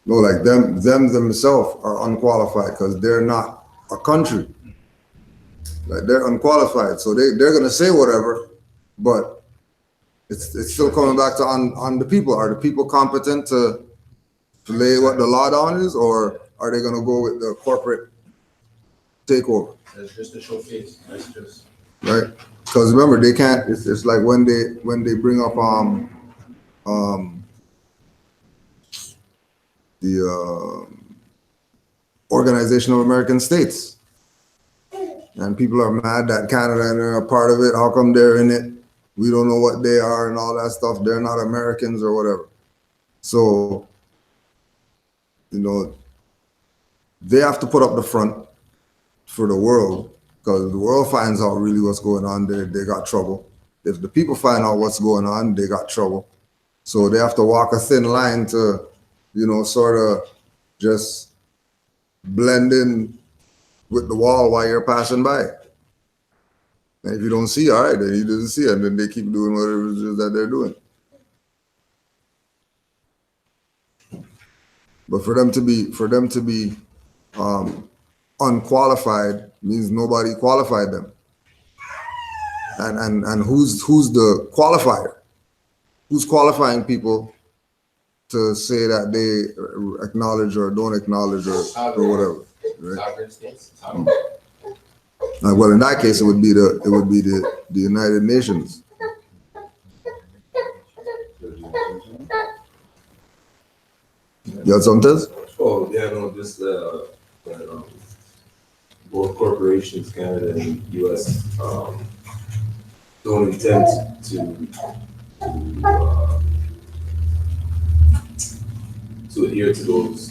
No, like them themselves are unqualified because they're not a country. Like they're unqualified, so they're gonna say whatever, but it's still coming back to on the people. Are the people competent to lay what the law down is, or are they gonna go with the corporate takeover? That's just a showcase. That's just. Right? Because remember, they can't. It's like when they bring up the Organization of American States, and people are mad that Canada and they're a part of it. How come they're in it? We don't know what they are and all that stuff. They're not Americans or whatever. So, you know, they have to put up the front for the world, because the world finds out really what's going on, they got trouble. If the people find out what's going on, they got trouble. So they have to walk a thin line to, you know, sort of just blend in with the wall while you're passing by. And if you don't see, all right, then you didn't see it, and then they keep doing whatever it is that they're doing. But for them to be unqualified means nobody qualified them. And who's the qualifier? Who's qualifying people to say that they acknowledge or don't acknowledge or whatever? Right? Sovereign states. Well, in that case, it would be the United Nations. You had something? Oh, yeah, no, just both corporations, Canada and US, don't intend to adhere to those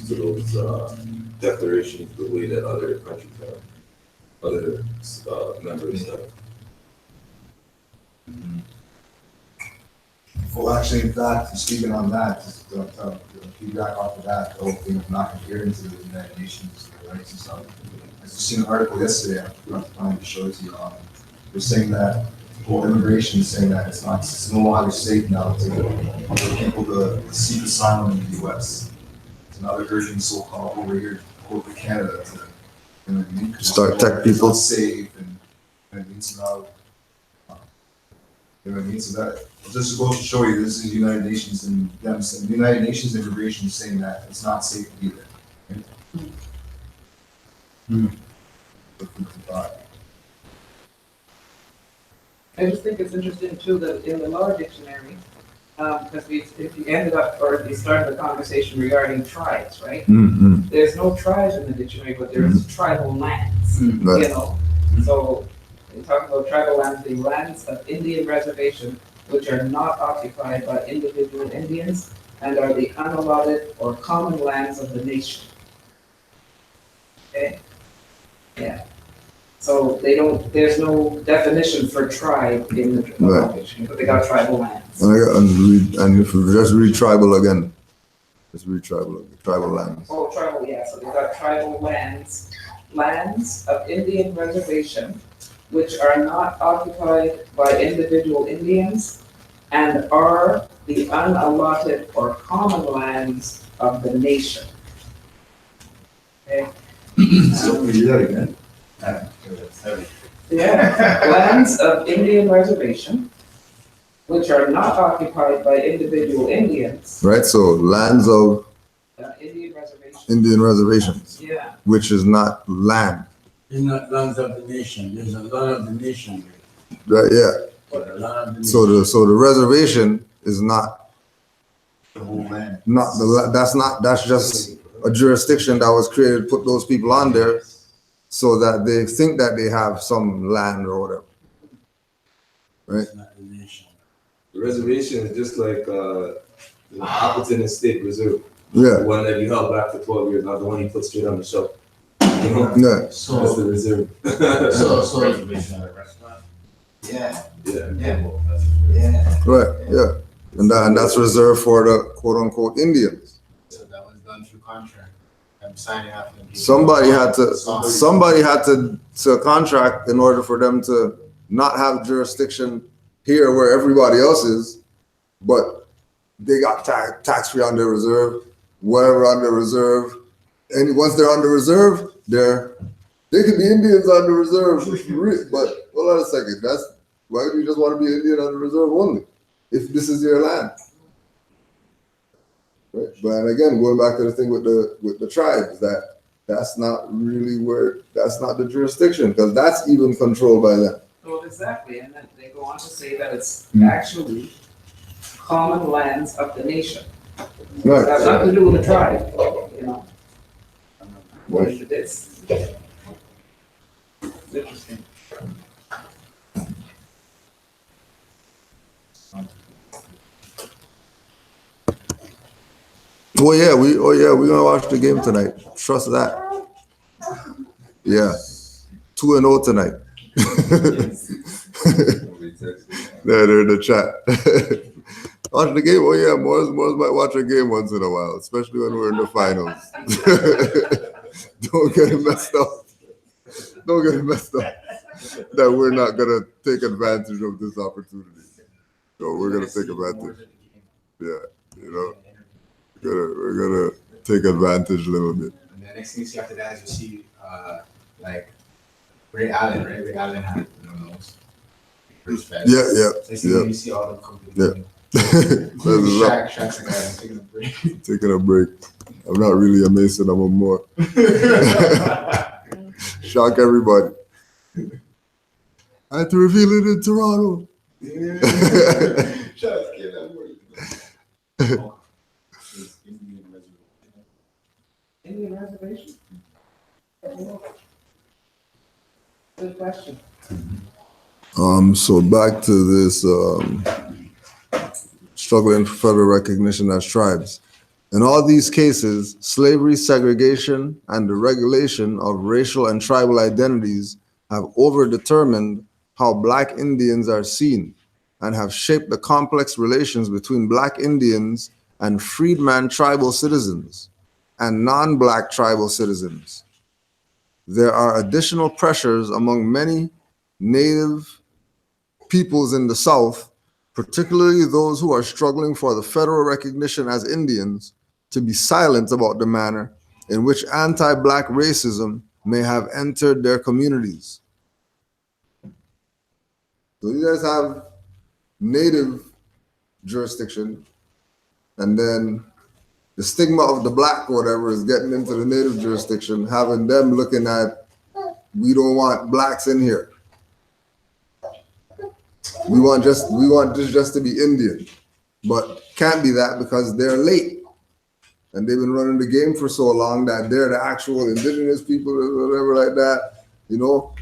declarations the way that other countries have, other members have. Well, actually, speaking on that, just to feedback off of that, the whole thing of not adhering to the United Nations rights and stuff. I just seen an article yesterday, I forgot to find to show it to you. They're saying that, well, immigration is saying that it's no longer safe now for people to seek asylum in the US. It's another urging so-called over here, corporate Canada to, you know what I mean? Start tech It's people. not safe and, you know what I mean? So now, you know what I mean? So that just goes to show you this is United Nations and them saying United Nations immigration is saying that it's not safe to be there. Right? Food for thought. I just think it's interesting too that in the law dictionary, because if you ended up, or if you started the conversation regarding tribes, right? Mm-hmm. There's no tribes in the dictionary, but there's tribal lands, Right. you know? So, we talk about tribal lands, the lands of Indian reservation, which are not occupied by individual Indians and are the unallotted or common lands of the nation. Okay? Yeah. So there's no definition for tribe in the law dictionary, but they got tribal lands. And if you just read tribal again, just read tribal lands. Oh, tribal, yeah, so they got tribal lands, lands of Indian reservation, which are not occupied by individual Indians and are the unallotted or common lands of the nation. Okay? So we do that again. Yeah, lands of Indian reservation, which are not occupied by individual Indians, Right? So lands of Indian reservation. Indian reservations, Yeah, which is not land. It's not lands of the nation, there's a lot of the nation. Right? Yeah. But a lot of the So the reservation is not The whole land. that's just a jurisdiction that was created to put those people on there so that they think that they have some land or whatever. Right? It's not the nation. The reservation is just like the Appleton Estate Reserve, Yeah. the one that you held back for 12 years, not the one you put straight on the shelf. You know, Yeah. that's the reserve. So, Reservation at a restaurant. yeah, Yeah. yeah. Right. Yeah. And that's reserved for the quote unquote Indians. So that was done through contract. I'm signing off. on people. Somebody had to contract in order for them to not have jurisdiction here where everybody else is, but they got tax free on their reserve, whatever on their reserve. And once they're on the reserve, they're They could be Indians on the reserve, but hold on a second. Why do you just want to be Indian on the reserve only if this is your land? Right? But again, going back to the thing with the tribes, that's not the jurisdiction, because that's even controlled by them. Well, exactly, and then they go on to say that it's actually common lands of the nation. It Right. has nothing to do with the tribe, you know. Right. It is. Interesting. We're gonna watch the game tonight. Trust that. Yeah. 2-0 tonight. They're in the chat. Watch the game. Oh yeah, Morris might watch a game once in a while, especially when we're in the finals. Don't get it messed up. Don't get it messed up. That we're not gonna take advantage of this opportunity. So we're gonna take advantage. Yeah, you know, we're gonna take advantage a little bit. And the next thing you see after that is you see like Ray Allen, right? Ray Allen had those first bets. Yeah. Next thing you see all them come Yeah. together. Shaq's the guy taking a break. Taking a break. I'm not really a Mason, I'm a Moore. Shock everybody. I had to reveal it in Toronto. Shaq's getting that word. Indian reservation? Good question. So back to this struggling for federal recognition as tribes. In all these cases, slavery, segregation, and the regulation of racial and tribal identities have overdetermined how Black Indians are seen and have shaped the complex relations between Black Indians and freedman tribal citizens and non-Black tribal citizens. There are additional pressures among many Native peoples in the South, particularly those who are struggling for the federal recognition as Indians, to be silent about the manner in which anti-Black racism may have entered their communities. So you guys have Native jurisdiction, and then the stigma of the Black or whatever is getting into the Native jurisdiction, having them looking at, we don't want Blacks in here. We want this just to be Indian, but can't be that because they're late. And they've been running the game for so long that they're the actual indigenous people or whatever like that. You know,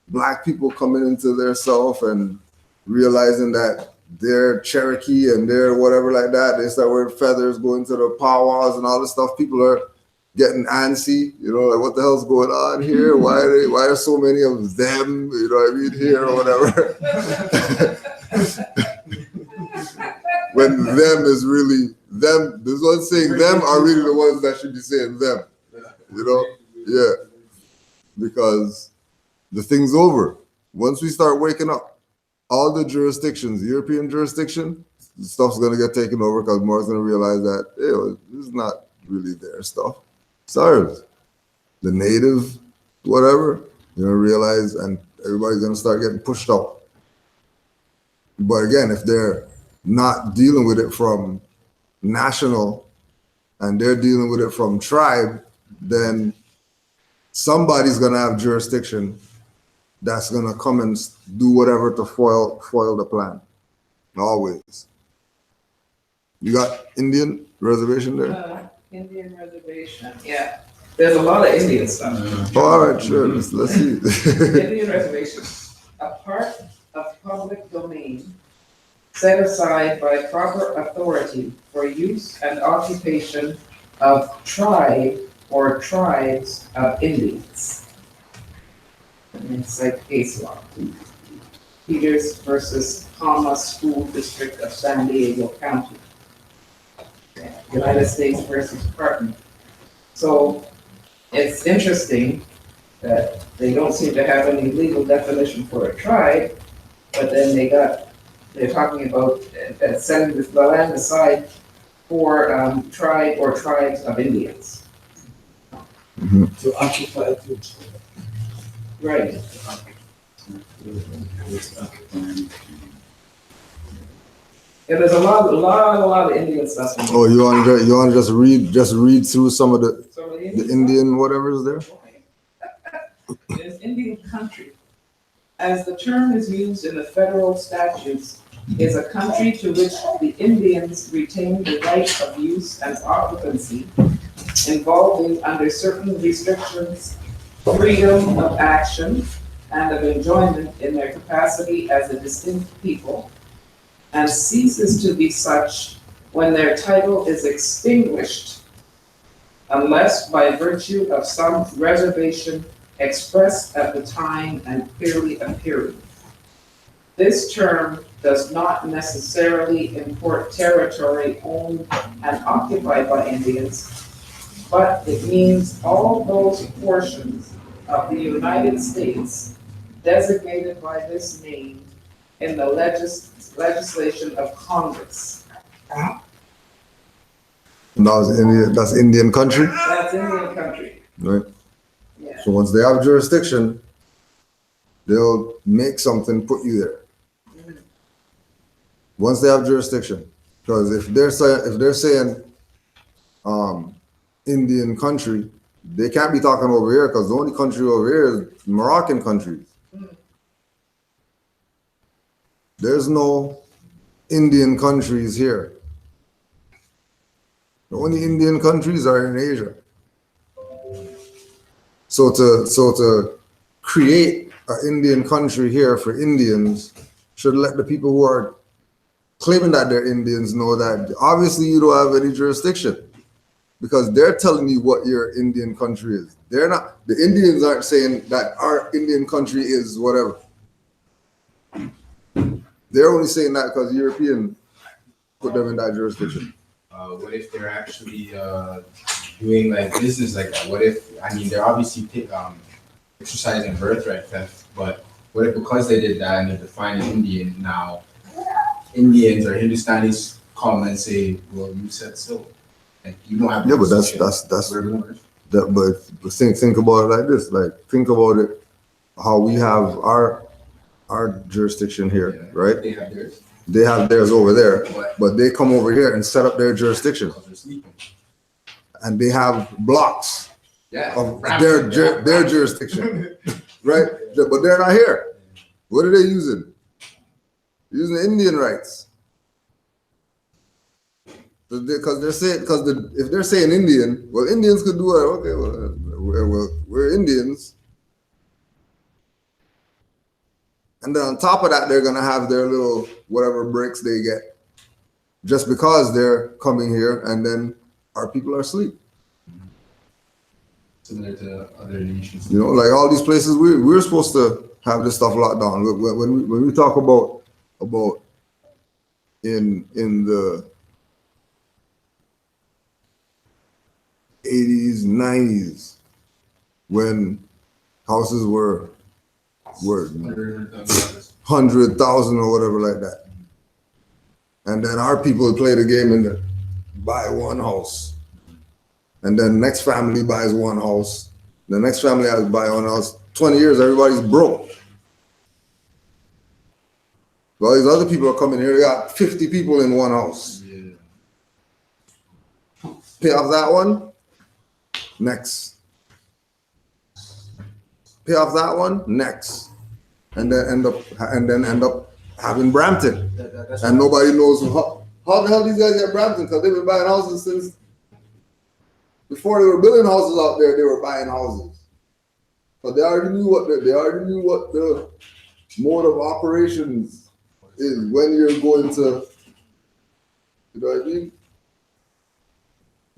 Black people coming into their self and realizing that they're Cherokee and they're whatever like that. They start wearing feathers, going to the powwows and all this stuff. People are getting antsy, you know, like what the hell's going on here? Why are so many of them, you know what I mean, here or whatever? When them is really them, there's one saying them are really the ones that should be saying them, you know? Yeah, because the thing's over. Once we start waking up, all the jurisdictions, European jurisdiction, stuff's gonna get taken over because more is gonna realize that, hey, this is not really their stuff. It's ours. The native, whatever, you're gonna realize, and everybody's gonna start getting pushed out. But again, if they're not dealing with it from national and they're dealing with it from tribe, then somebody's gonna have jurisdiction that's gonna come and do whatever to foil the plan. Always. You got Indian reservation there? Indian reservation, yeah. There's a lot of Indian stuff. All right, sure. Let's see. Indian reservation, a part of public domain set aside by proper authority for use and occupation of tribe or tribes of Indians. And it's like case law. Peters versus Palma School District of San Diego County. United States versus Department. So it's interesting that they don't seem to have any legal definition for a tribe, but then they're talking about setting the land aside for tribe or tribes of Indians. To occupy it. Right. Yeah, there's a lot of Indian stuff in Oh, you want to just read through some of the some of the Indian whatever is there? There's Indian country. As the term is used in the federal statutes, is a country to which the Indians retain the right of use and occupancy, involving under certain restrictions, freedom of action and of enjoyment in their capacity as a distinct people, and ceases to be such when their title is extinguished, unless by virtue of some reservation expressed at the time and clearly appearing. This term does not necessarily import territory owned and occupied by Indians, but it means all those portions of the United States designated by this name in the legislation of Congress. That's Indian country, That's Indian country. right? Yeah. So once they have jurisdiction, they'll make something, put you there. Once they have jurisdiction, because if they're saying Indian country, they can't be talking over here because the only country over here is Moroccan countries. There's no Indian countries here. The only Indian countries are in Asia. So to create an Indian country here for Indians should let the people who are claiming that they're Indians know that obviously you don't have any jurisdiction, because they're telling you what your Indian country is. They're not, the Indians aren't saying that our Indian country is whatever. They're only saying that because European put them in that jurisdiction. What if they're actually doing like business like that? What if, I mean, they're obviously exercising birthright theft, but what if because they did that and they're defined as Indian now, Indians or Hindustanis come and say, well, you said so. And you don't have. Yeah, but that's but think about it like this. Like think about it, how we have our jurisdiction here, Yeah, right? They have theirs. They have theirs over there, but they come over here and set up their jurisdiction, Because they're sleeping. and they have blocks Yeah. of their jurisdiction, right? But they're not here. What are they using? Using Indian rights. Because if they're saying Indian, well, Indians could do it. Okay, well, we're Indians. And then on top of that, they're gonna have their little whatever breaks they get, just because they're coming here, and then our people are asleep. Similar to other nations. You know, like all these places, we're supposed to have this stuff locked down. When we talk about in the 80s, 90s, when houses were 100,000 or whatever like that. And then our people would play the game and buy one house. And then next family buys one house. The next family has to buy one house. 20 years, everybody's broke. All these other people are coming here, they got 50 people in one house. Yeah. Pay off that one, next. Pay off that one, next. And then end up having Brampton. That's And nobody knows how the hell these guys get Brampton, because they've been buying houses since before they were building houses out there. They were buying houses, but they already knew what the mode of operations is when you're going to, you know what I mean?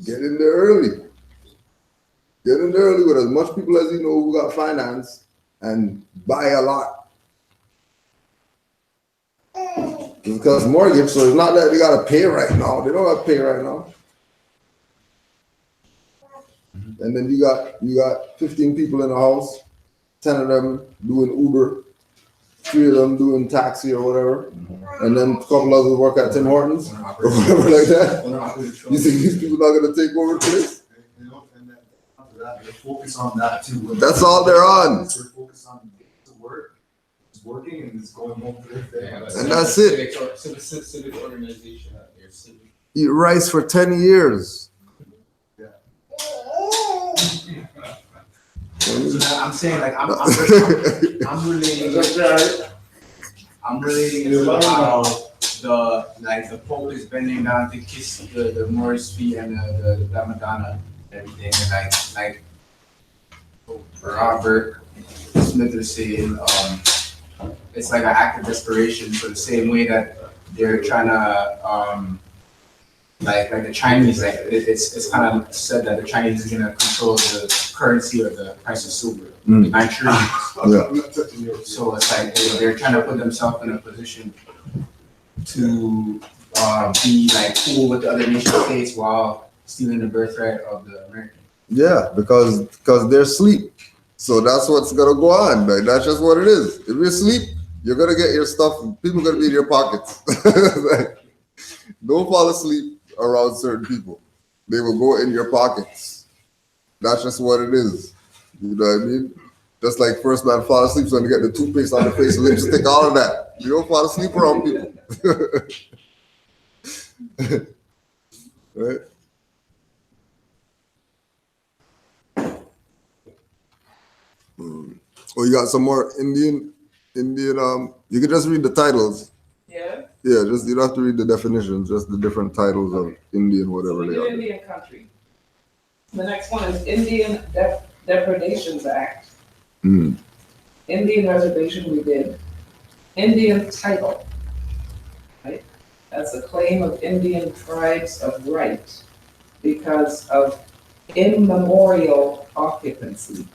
Get in there early. Get in there early with as much people as you know who got finance and buy a lot. Because mortgage, so it's not that they gotta pay right now. They don't gotta pay right now. And then you got 15 people in the house, 10 of them doing Uber, 3 of them doing taxi or whatever, and then a couple others work at Tim Hortons or whatever like that. You think these people not gonna take over the place? that. They're focused on that too. That's all they're on. They're focused on the work, it's working and it's going home to their family. And that's it. Civic organization out there, civic. Eat rice for 10 years. So now I'm saying like I'm relating it to how the Pope is bending down to kiss the Moorish feet and the Madonna and everything, and like Robert Smith is saying, it's like an act of desperation for the same way that they're trying to like the Chinese, like it's kind of said that the Chinese is gonna control the currency or the price of silver. Manchurian. So it's like they're trying to put themselves in a position to be like cool with the other nation states while stealing the birthright of the American. Yeah, because they're asleep. So that's what's gonna go on. Like, that's just what it is. If you're asleep, you're gonna get your stuff. People are gonna be in your pockets. Like, don't fall asleep around certain people. They will go in your pockets. That's just what it is. You know what I mean? Just like first man fall asleep, so when you get the toothpaste on the face, lipstick, all of that. You don't fall asleep around people. Right? Oh, you got some more Indian, you can just read the titles. Yeah. Yeah, just you don't have to read the definitions, just the different titles of Indian, whatever they So are. Indian country. The next one is Indian Depredations Act. Indian reservation we did. Indian title. Right? That's a claim of Indian tribes of right because of immemorial occupancy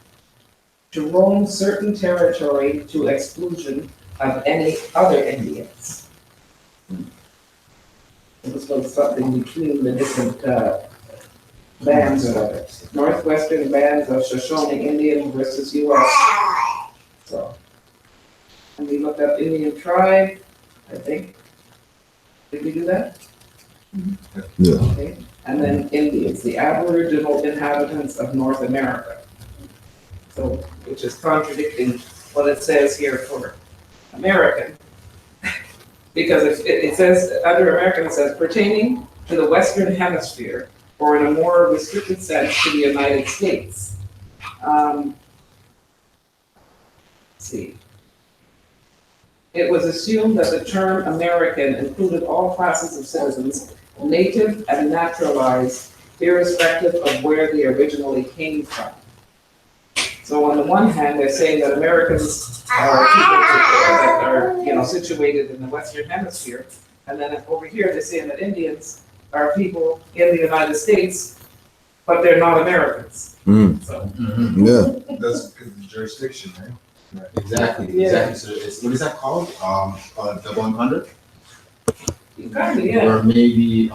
to roam certain territory to exclusion of any other Indians. It was something between the different bands of Northwestern bands of Shoshone Indian versus US. So, and we looked up Indian tribe, I think. Did we do that? Yeah. Okay. And then Indians, the Aboriginal inhabitants of North America. So, which is contradicting what it says here for American. Because it says, under American, it says pertaining to the Western Hemisphere, or in a more restricted sense, to the United States. Let's see. It was assumed that the term American included all classes of citizens, native and naturalized, irrespective of where they originally came from. So on the one hand, they're saying that Americans are people that are, situated in the Western Hemisphere, and then over here they're saying that Indians are people in the United States, but they're not Americans. So, Yeah. That's because of the jurisdiction, right? Exactly. So it's, what is that called? Double entendre? yeah. Or maybe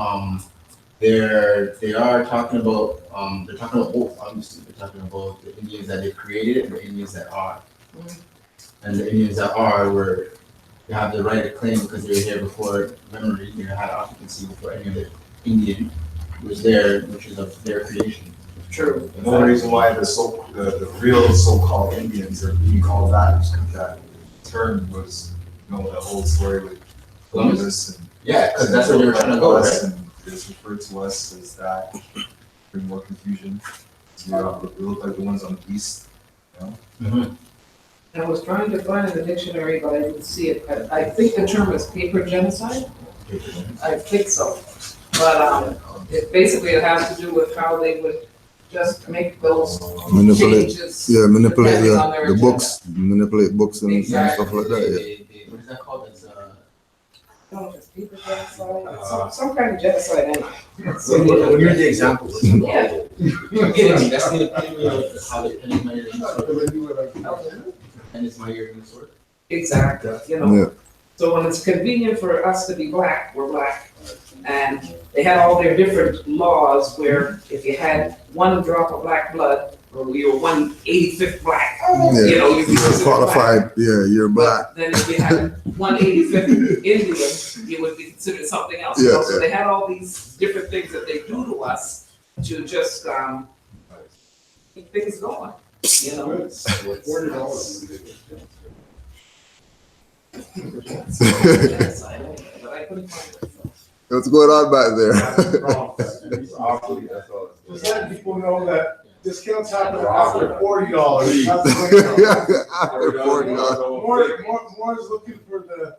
they are talking about they're talking about both. Obviously, they're talking about the Indians that they created and the Indians that are. And the Indians that are were they have the right to claim because they were here before memory. They had occupancy before any other Indian was there, which is of their creation. True. The only reason why the real so-called Indians are being called that is because that term was, the whole story with Columbus and. Yeah, because that's where they were trying to go, right? And it's referred to us as that, bring more confusion. We look like the ones on the east, I was trying to find in the dictionary, but I didn't see it. I think the term is paper genocide. I think so. But it has to do with how they would just make those changes. Yeah, manipulate depending on their the agenda. books, manipulate books and Exactly. stuff like that. What is that called? It's I don't know if it's paper genocide, some kind of genocide anyway. when you're the example. Yeah. You're getting me. That's the epitome of how the pen is my sword. And it's my ear and sword. Exactly, Yeah. So when it's convenient for us to be black, we're black. And they had all their different laws where if you had one drop of black blood, or you were 1/85th black, Yeah. you'd be You're considered black. qualified. Yeah, you're black. But then if you had 1/85th Indian, you would be considered something else. Yeah, So they had all these different things that they do to us to just keep things going, you know? $40. Yes, I know, but I couldn't find it. What's going on back there? Just letting people know that discounts happen after $40. After $40. More is looking for the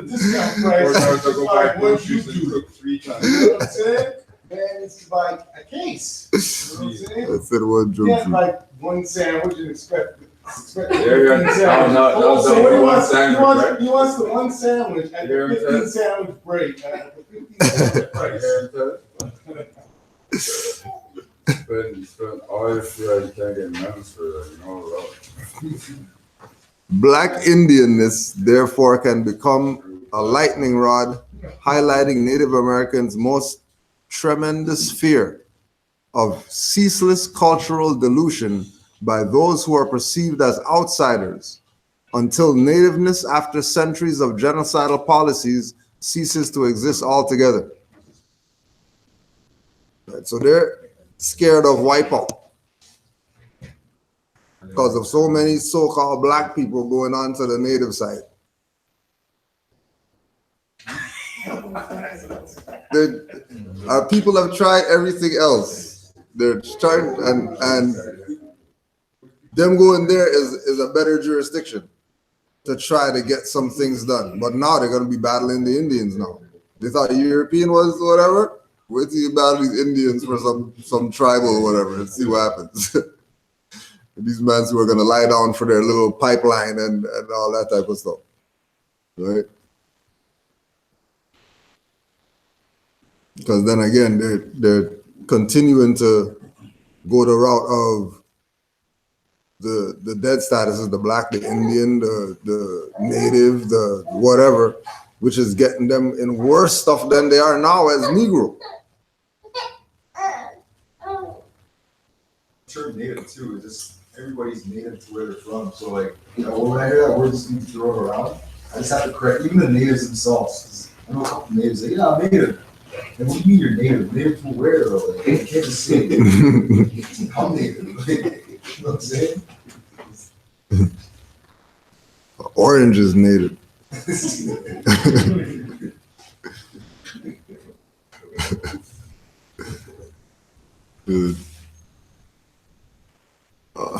discount price. $4 to go buy What groceries you and do. cook 3 times. You know what I'm saying? Man, it's to buy a case. You know what I'm saying? I said one You joke. can't buy one sandwich and expect. Yeah, no, So what he wants, sandwich, right? he wants the one sandwich at Yeah, the 15 sandwich break, at the 15 sandwich price. Spend all your food, you can't get none for that, you know. Black Indianness, therefore, can become a lightning rod, highlighting Native Americans' most tremendous fear of ceaseless cultural dilution by those who are perceived as outsiders, until nativeness, after centuries of genocidal policies, ceases to exist altogether. Right, so they're scared of wipeout because of so many so-called black people going on to the native side. People have tried everything else. They're trying, and them going there is a better jurisdiction to try to get some things done. But now they're going to be battling the Indians now. They thought the European was whatever. Wait till you battle these Indians for some tribal whatever and see what happens. These men who are going to lie down for their little pipeline and all that type of stuff. Right? Because then again, they're continuing to go the route of the dead statuses, the black, the Indian, the native, the whatever, which is getting them in worse stuff than they are now as Negro. Term native too is just everybody's native to where they're from. So like, you know, when I hear that word just being thrown around, I just have to correct even the natives themselves. 'Cause I know a couple natives say, yeah, I'm native. And what do you mean you're native? Native to where though? Like, you can't just say I'm native. You know what I'm saying? Orange is native.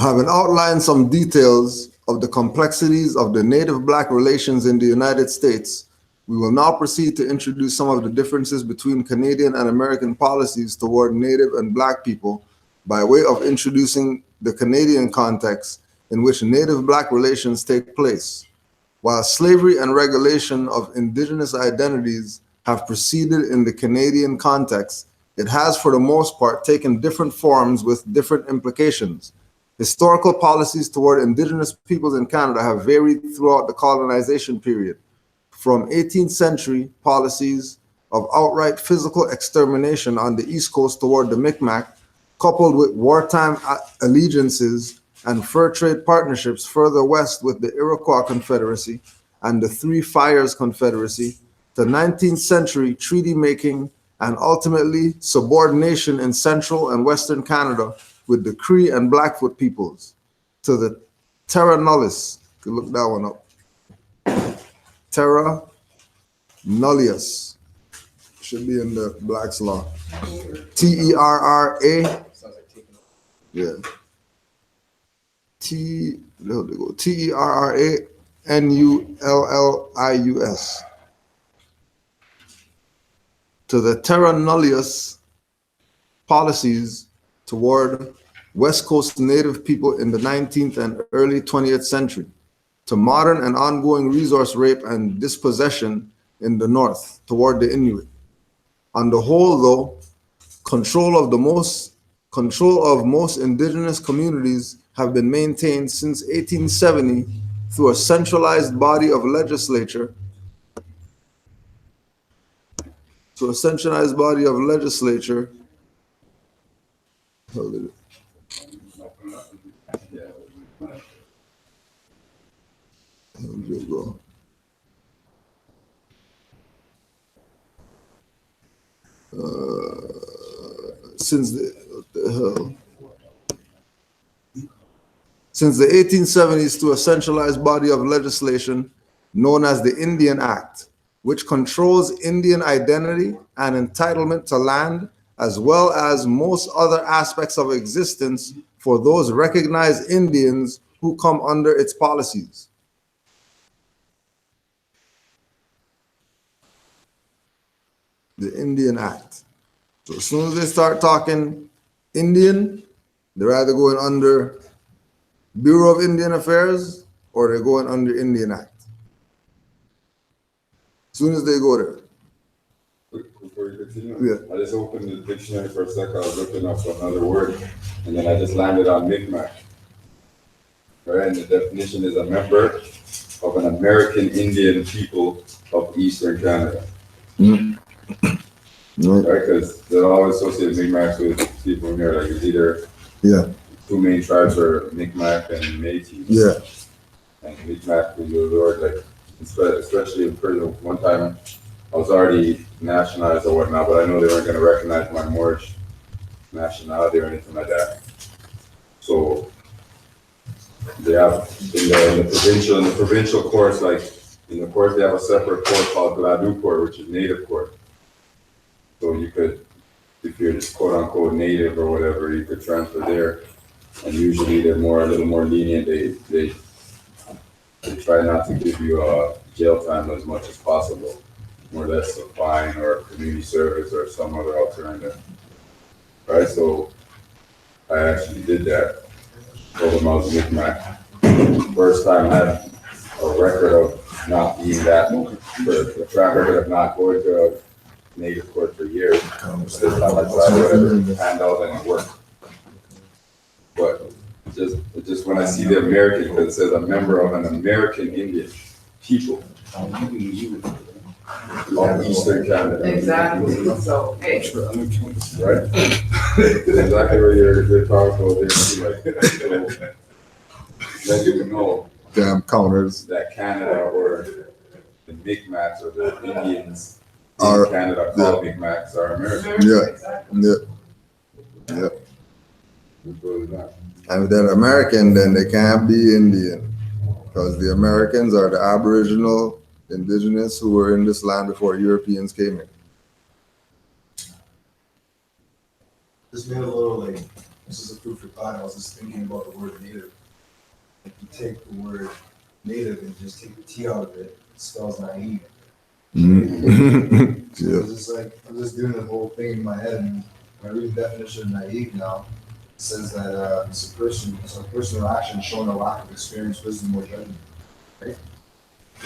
Having outlined some details of the complexities of the native-black relations in the United States, we will now proceed to introduce some of the differences between Canadian and American policies toward Native and Black people by way of introducing the Canadian context in which Native-Black relations take place. While slavery and regulation of indigenous identities have proceeded in the Canadian context, it has for the most part taken different forms with different implications. Historical policies toward indigenous peoples in Canada have varied throughout the colonization period, from 18th century policies of outright physical extermination on the East Coast toward the Mi'kmaq, coupled with wartime allegiances and fur trade partnerships further west with the Iroquois Confederacy and the Three Fires Confederacy, to 19th century treaty making and ultimately subordination in central and western Canada with the Cree and Blackfoot peoples, to the Terra Nullius. You can look that one up. Terra Nullius. Should be in the Black's Law. Terra. Yeah. Terranullius. To the Terra Nullius policies toward West Coast Native people in the 19th and early 20th century, to modern and ongoing resource rape and dispossession in the North toward the Inuit. On the whole, though, control of most indigenous communities have been maintained since 1870 through a centralized body of legislature. Hold it. Where'd you go? Since what the hell? since the 1870s to a centralized body of legislation known as the Indian Act, which controls Indian identity and entitlement to land, as well as most other aspects of existence for those recognized Indians who come under its policies. The Indian Act. So as soon as they start talking Indian, they're either going under Bureau of Indian Affairs or they're going under Indian Act. As soon as they go there. Before you continue, Yeah. I just opened the dictionary for a second. I was looking up another word, and then I just landed on Mi'kmaq. Right, and the definition is a member of an American Indian people of Eastern Canada. Mm. Right, because they're always associated Mi'kmaq with people in here. Like it's either two main tribes are Mi'kmaq and Métis. Yeah. And Mi'kmaq was the word like, especially in prison. One time, I was already nationalized or whatnot, but I know they weren't going to recognize my Moorish nationality or anything like that. So they have in the provincial courts, like in the courts, they have a separate court called Gladu Court, which is native court. So you could, if you're just quote unquote native or whatever, you could transfer there. And usually they're a little more lenient. They try not to give you a jail time as much as possible, more or less a fine or community service or some other alternative. Right, so I actually did that. Told them I was Mi'kmaq. First time I had a record of not being that, a track record of not going to a native court for years. This time I tried whatever handout and it worked. But just when I see the American, because it says a member of an American Indian people of Eastern Canada. Exactly, so, hey. Right? Exactly where you're talking about there too, like, so then you know Damn counters. that Canada or the Mi'kmaq or the Indians Are- in Canada called Mi'kmaq are American. Yeah. Yeah. And if they're American, then they can't be Indian. Because the Americans are the Aboriginal indigenous who were in this land before Europeans came in. This made a little like, this is a food for thought. I was just thinking about the word native. If you take the word native and just take the T out of it, it spells naive. Mm-hmm. So it's just like, I'm just doing the whole thing in my head, and when I read the definition of naive now, it says that it's a personal action showing a lack of experience, wisdom, or judgment. Right?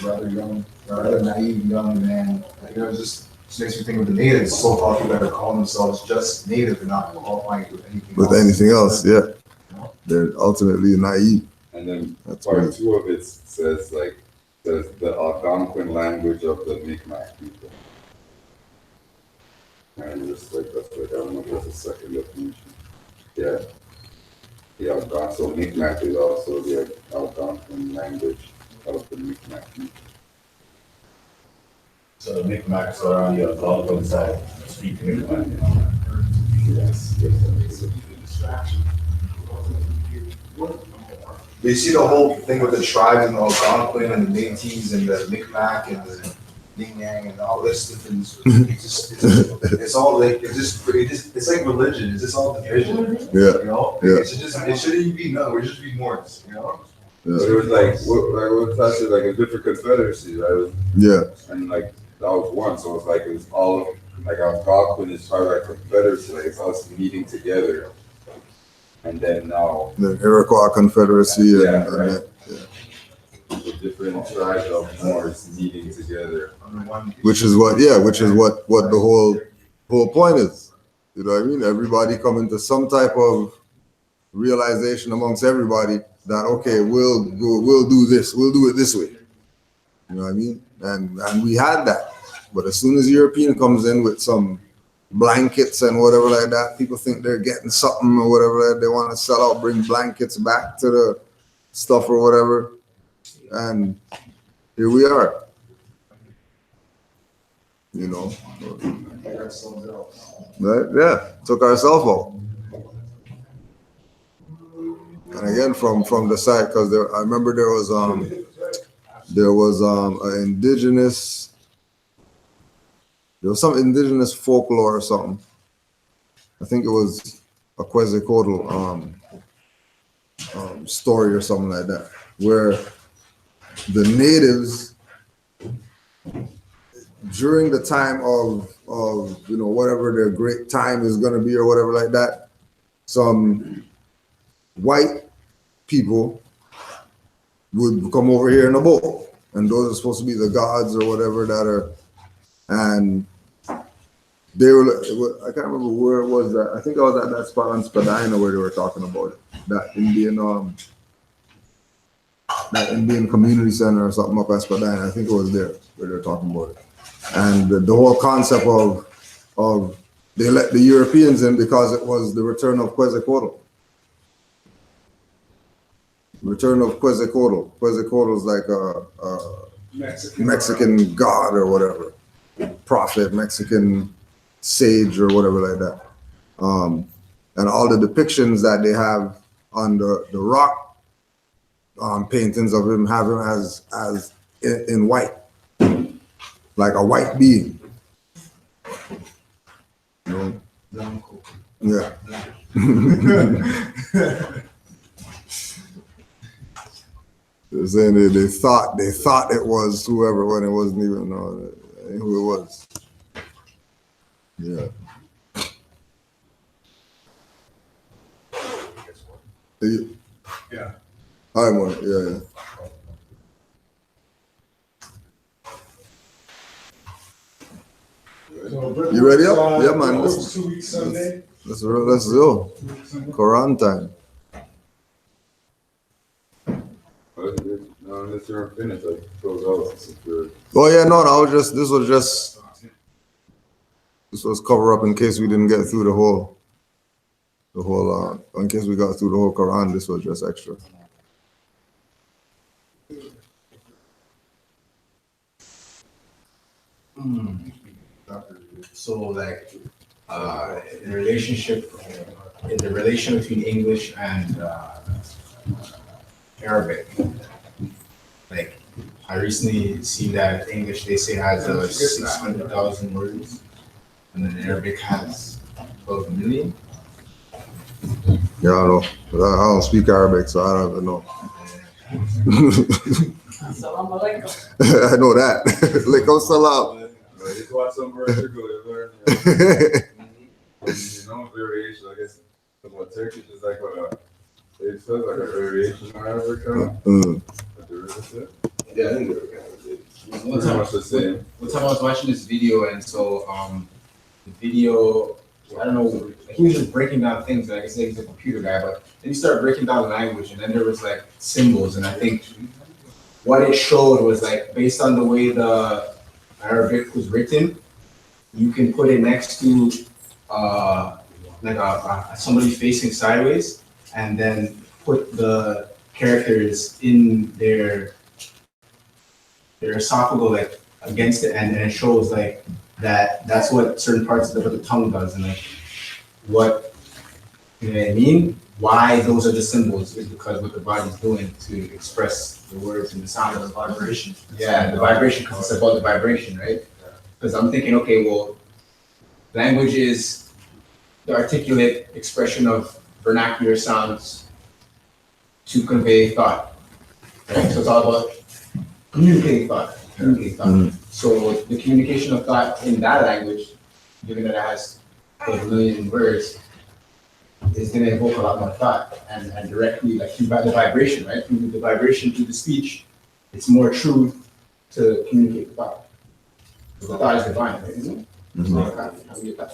Rather naive young man. Like, it just makes me think of the natives, so-called people that are calling themselves just native and not qualifying with anything else. With anything else, yeah. They're ultimately naive. And then That's part weird. 2 of it says the Algonquin language of the Mi'kmaq people. And just like that's like I don't know if that's a second definition. Yeah. The Algonquin, so Mi'kmaq is also the Algonquin language of the Mi'kmaq people. So the Mi'kmaq are on the Algonquin side, speaking Mi'kmaq. Yes. You see the whole thing with the tribes and the Algonquin and the Métis and the Mi'kmaq and the Ning Yang and all this different. It's all like it's like religion. It's just all division. Yeah. You know. Yeah. It shouldn't even be none. We're just be Mormons. You know. But it was like what touched it like a different confederacy, right? Yeah. And like that was one, so it's like it was all of, like Algonquin is part of like confederacy, like it's us meeting together. And then now The Iroquois Confederacy and, Yeah, and right. that, the different tribes of Moors meeting together. Under one. which is what the whole point is. You know what I mean? Everybody coming to some type of realization amongst everybody that okay, we'll do this, we'll do it this way. You know what I mean? And we had that. But as soon as the European comes in with some blankets and whatever like that, people think they're getting something or whatever that they want to sell out, bring blankets back to the stuff or whatever. And here we are. You know. Right? Yeah. Took ourselves out. And again, from the site, because I remember there was an indigenous, there was some indigenous folklore or something. I think it was a Quetzalcoatl story or something like that, where the natives, during the time of whatever their great time is going to be or whatever like that, some white people would come over here in a boat, and those are supposed to be the gods or whatever that are, and they were, I can't remember where it was that, I think I was at that spot on Spadina where they were talking about it, that Indian community center or something up at Spadina. I think it was there where they were talking about it. And the whole concept of they let the Europeans in because it was the return of Quetzalcoatl. Return of Quetzalcoatl. Quetzalcoatl is like a Mexican god or whatever, prophet, Mexican sage or whatever like that. And all the depictions that they have on the rock paintings of him have him as in white, like a white being. You know? Yeah. They're saying they thought it was whoever when it wasn't even who it was. Yeah. Yeah. I want it. Yeah. So, You ready up? Yeah, man. Brooklyn's 2 weeks Sunday. Let's go. Quran time. No, unless you're finished, like close out. Oh yeah, no, this was cover up in case we didn't get through the whole in case we got through the whole Quran. This was just extra. So like in the relation between English and Arabic, like I recently seen that English they say has 600,000 words, and then Arabic has 12 million. Yeah, I know. But I don't speak Arabic, so I don't even know. Assalamu alaikum. I know that. Alaikum salam. Just watch some version go to learn. Variation, I guess. What Turkish is like it feels like a variation of Arabic. Yeah, I think Pretty much the same. one time I was watching this video, and so the video, I don't know, he was just breaking down things. Like I said, he's a computer guy, but then he started breaking down the language, and then there was like symbols, and I think what it showed was like based on the way the Arabic was written, you can put it next to like somebody facing sideways, and then put the characters in their esophagus like against it, and it shows like that's what certain parts of the tongue does, and like what you know what I mean. Why those are the symbols is because what the body's doing to express the words and the sound of the vibration. Yeah, the vibration, because it's about the vibration, right? Because I'm thinking, okay, well, language is the articulate expression of vernacular sounds to convey thought, right? So it's all about communicating thought. Mm-hmm. So the communication of thought in that language, given that it has 12 million words, is going to evoke a lot more thought and directly, like through the vibration, right? Through the vibration, through the speech, it's more true to communicate the thought. The thought is divine, right? Isn't it? Mm-hmm. So how do you get that?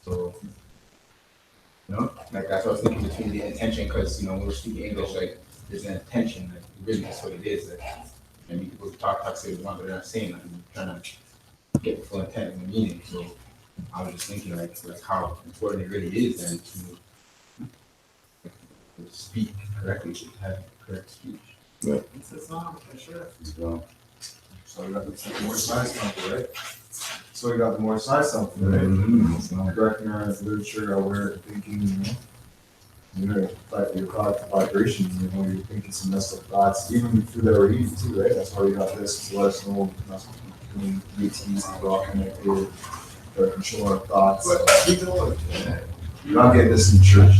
So, you know, like that's what I was thinking between the intention, because, you know, when we're speaking English, like there's an intention, like really that's what it is. Like, maybe people talk, say what they're not saying, like trying to get the full intent and the meaning. So I was just thinking like how important it really is then to speak correctly, to have correct speech. Yeah. It's Islam, for sure. So we got the more science something, right? So we got the more science something, right? Mm-hmm. It's not correcting our literature, our way of thinking, you know? your thought vibrations, you're thinking some messed up thoughts, even through that already too, right? That's why we got this, to let us know, doing ETs, how we're all connected, to control our thoughts. You're not getting this in church.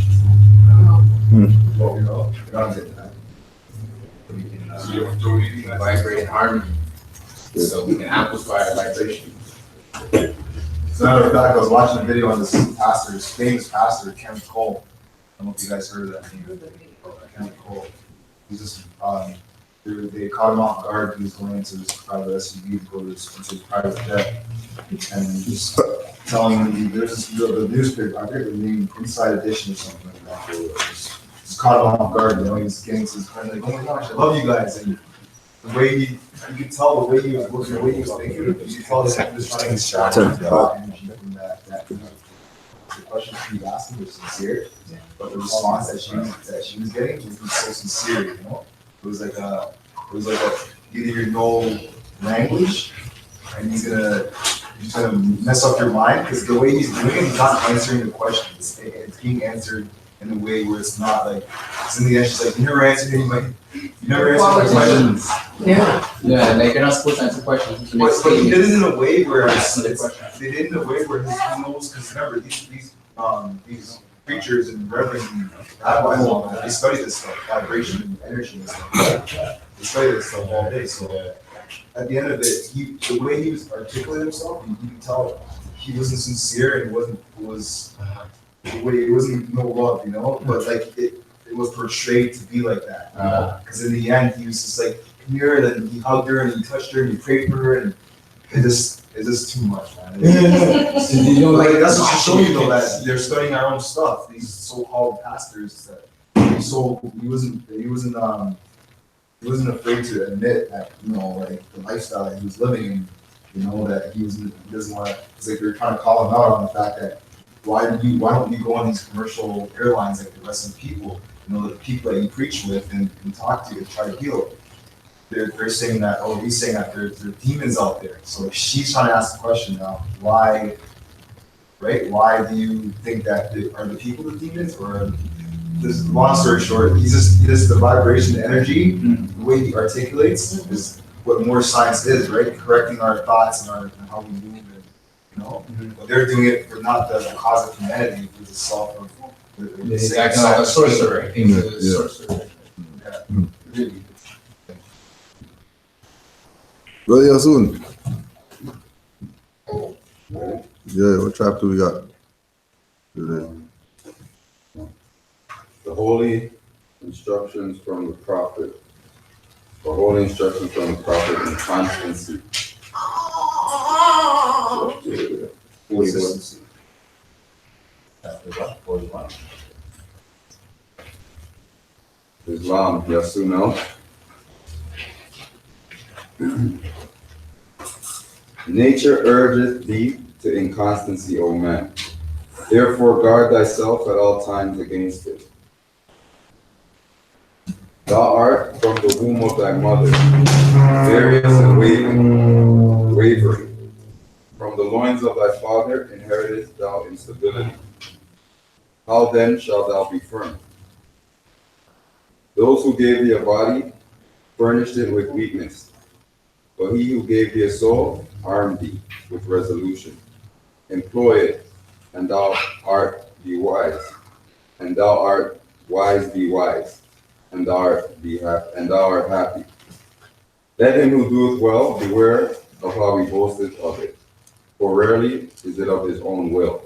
Well, you're not getting that. We can vibrate in harmony, so we can amplify our vibration. As a matter of fact, I was watching a video on this pastor, this famous pastor, Ken Cole. I don't know if you guys heard of that name. Ken Cole. He's just, they caught him off guard. He was going into his private SUV to go to into his private jet. And just telling him, there's this, the newspaper, I forget the name, Inside Edition or something like that. Just caught him off guard, he's getting to his friend, like, oh my gosh, I love you guys. And the way you could tell the way he was looking, the way he was thinking, you could tell that he was trying to extract energy from that. The questions he was asking was sincere, but the response that she was getting was so sincere, It was like either you know language and he's gonna mess up your mind, because the way he's doing it, he's not answering the questions. It's being answered in a way where it's not like, it's in the end, she's like, you never answered anybody. You never answered my questions. Yeah. Yeah, like you're not supposed to answer questions. But he did it in a way where they did it in a way where he knows, because remember, these preachers and reverends and rabbis, they study this stuff, vibration and energy and stuff. They study this stuff all day, so at the end of it, the way he was articulating himself, you can tell he wasn't sincere, and it wasn't no love, but like it was portrayed to be like that. Because in the end, he was just like, come here, and then he hugged her and he touched her and he prayed for her, and it's just too much, man. That's what should show you though, that they're studying our own stuff. These so-called pastors he wasn't afraid to admit that, like the lifestyle that he was living in, that he doesn't want to. It's like they're trying to call him out on the fact that why don't you go on these commercial airlines like the rest of the people, the people that you preach with and talk to and try to heal. They're saying that, he's saying that there are demons out there. So she's trying to ask the question now, why, right? Why do you think that are the people the demons, or this long story short, he's just the vibration, the energy, the way he articulates is what more science is, right? Correcting our thoughts and how we move, but they're doing it for not the cause of humanity, for the self of He's acting like a sorcerer. He's a sorcerer. Really. Brother Yasun. Yeah, what chapter we got today? The holy instructions from the prophet. The holy instructions from the prophet in constancy. Consistency. Islam, yes or no? Nature urgeth thee to inconstancy, O man. Therefore guard thyself at all times against it. Thou art from the womb of thy mother, various and wavering. From the loins of thy father inheritest thou instability. How then shalt thou be firm? Those who gave thee a body furnished it with weakness, but he who gave thee a soul armed thee with resolution. Employ it, and thou art be wise, and thou art wise be wise, and thou art happy. Let him who doeth well beware of how he boasteth of it, for rarely is it of his own will.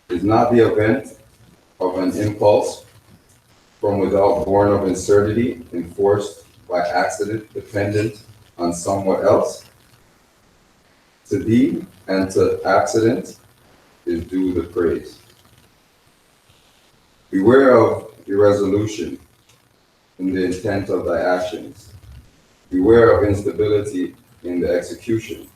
Is not the event of an impulse from without born of absurdity, enforced by accident, dependent on somewhat else? To thee and to accident is due the praise. Beware of irresolution in the intent of thy actions. Beware of instability in the execution.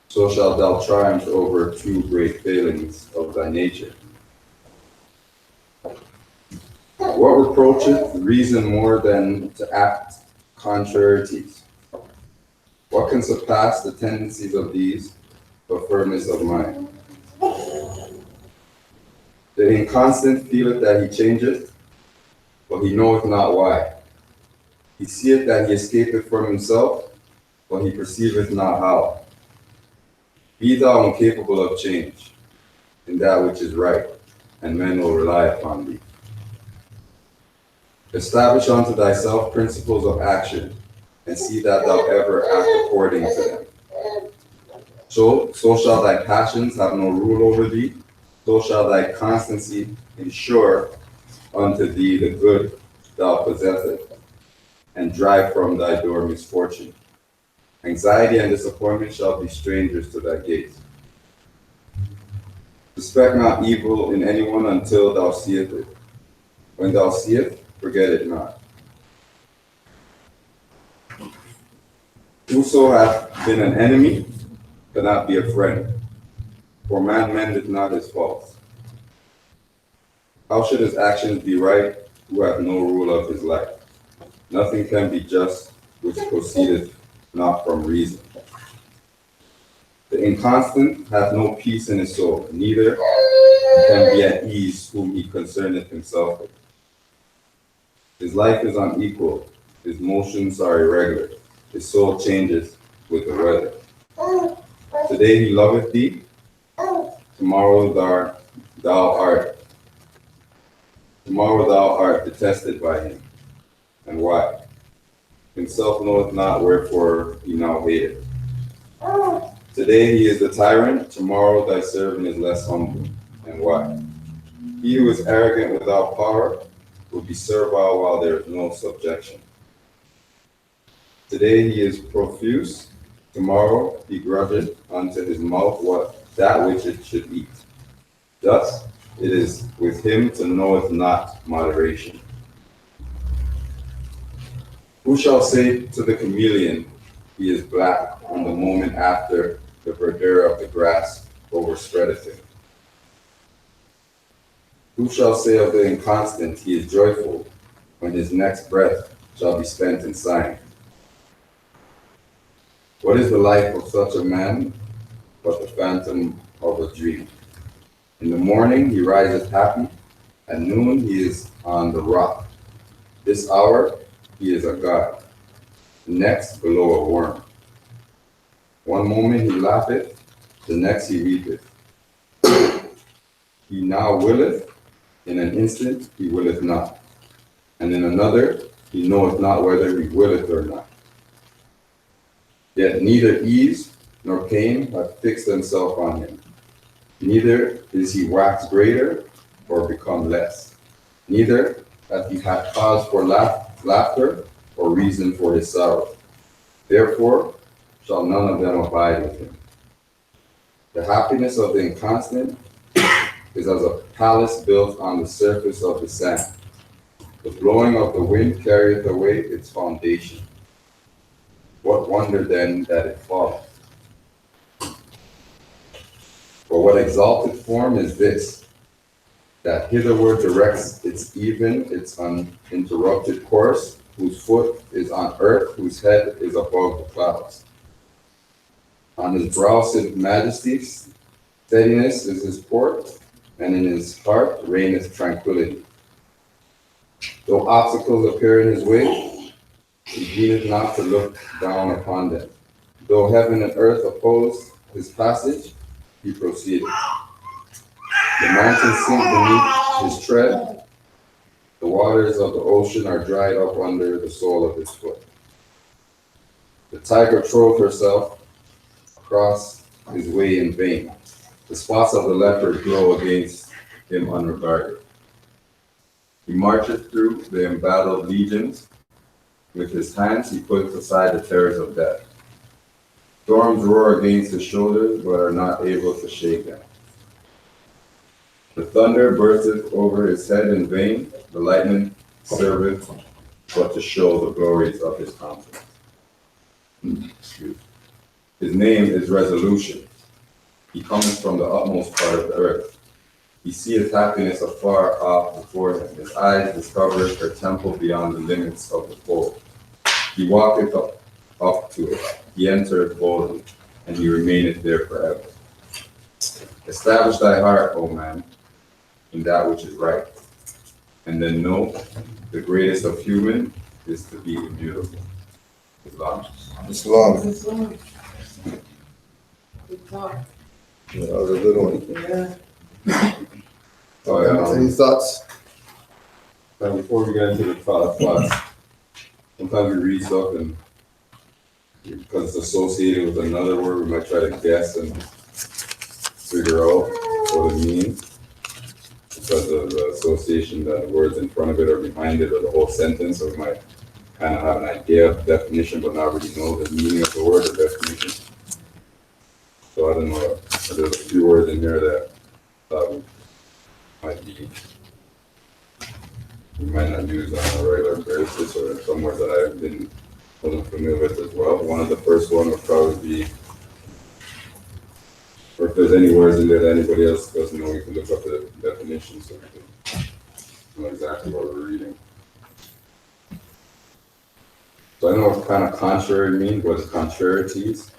So shalt thou triumph over two great failings of thy nature. What reproacheth reason more than to act contrarieties? What can surpass the tendencies of these, but firmness of mind? The inconstant feeleth that he changeth, but he knoweth not why. He seeth that he escapeth from himself, but he perceiveth not how. Be thou incapable of change in that which is right, and men will rely upon thee. Establish unto thyself principles of action, and see that thou ever act according to them. So shall thy passions have no rule over thee, so shall thy constancy ensure unto thee the good thou possessest, and drive from thy door misfortune. Anxiety and disappointment shall be strangers to thy gates. Suspect not evil in anyone until thou seest it. When thou seest, forget it not. Whoso hath been an enemy cannot be a friend, for man mendeth not his faults. How should his actions be right who hath no rule of his life? Nothing can be just which proceedeth not from reason. The inconstant hath no peace in his soul, neither can be at ease whom he concerneth himself with. His life is unequal, his motions are irregular, his soul changes with the weather. Today he loveth thee, tomorrow thou art detested by him. And why? Himself knoweth not wherefore he now hateth. Today he is the tyrant, tomorrow thy servant is less humble. And why? He who is arrogant without power will be servile while there is no subjection. Today he is profuse, tomorrow he grudgeth unto his mouth that which it should eat. Thus it is with him to knoweth not moderation. Who shall say to the chameleon, he is black, on the moment after the verdure of the grass overspreadeth him? Who shall say of the inconstant, he is joyful, when his next breath shall be spent in sighing? What is the life of such a man but the phantom of a dream? In the morning he rises happy, at noon he is on the rock. This hour he is a god, next below a worm. One moment he laugheth, the next he weepeth. He now willeth, in an instant he willeth not, and in another he knoweth not whether he willeth or not. Yet neither ease nor pain have fixed themselves on him. Neither is he waxed greater or become less. Neither hath he had cause for laughter or reason for his sorrow. Therefore shall none of them abide with him. The happiness of the inconstant is as a palace built on the surface of the sand. The blowing of the wind carrieth away its foundation. What wonder then that it falleth? For what exalted form is this, that hitherward directs its uninterrupted course, whose foot is on earth, whose head is above the clouds? On his brow sitteth majesty, steadiness is his port, and in his heart reigneth tranquility. Though obstacles appear in his way, he deemeth not to look down upon them. Though heaven and earth oppose his passage, he proceedeth. The mountains sink beneath his tread, the waters of the ocean are dried up under the sole of his foot. The tiger trove herself across his way in vain. The spots of the leopard glow against him unregarded. He marcheth through the embattled legions. With his hands he puts aside the terrors of death. Storms roar against his shoulders, but are not able to shake them. The thunder bursteth over his head in vain. The lightning serveth but to show the glories of his countenance. His name is resolution. He cometh from the utmost part of the earth. He seeth happiness afar off before him. His eyes discovereth her temple beyond the limits of the fold. He walketh up to it. He entereth boldly, and he remaineth there forever. Establish thy heart, O man. in that which is right. And then no, the greatest of human is to be immutable. Islam. Islam. This one. Good talk. Yeah, that was a good one. Yeah. Oh, yeah. Any thoughts? Now, before we get into the thoughts, sometimes we read stuff and because it's associated with another word, we might try to guess and figure out what it means because of the association that the words in front of it or behind it or the whole sentence. So we might kind of have an idea of the definition, but not really know the meaning of the word or definition. So I don't know. There's a few words in here that might be we might not use on a regular basis, or some words that wasn't familiar with as well. One of the first one would probably be, or if there's any words in there that anybody else doesn't know, we can look up the definition so we can know exactly what we're reading. So I know what kind of contrary means, but it's contrarieties.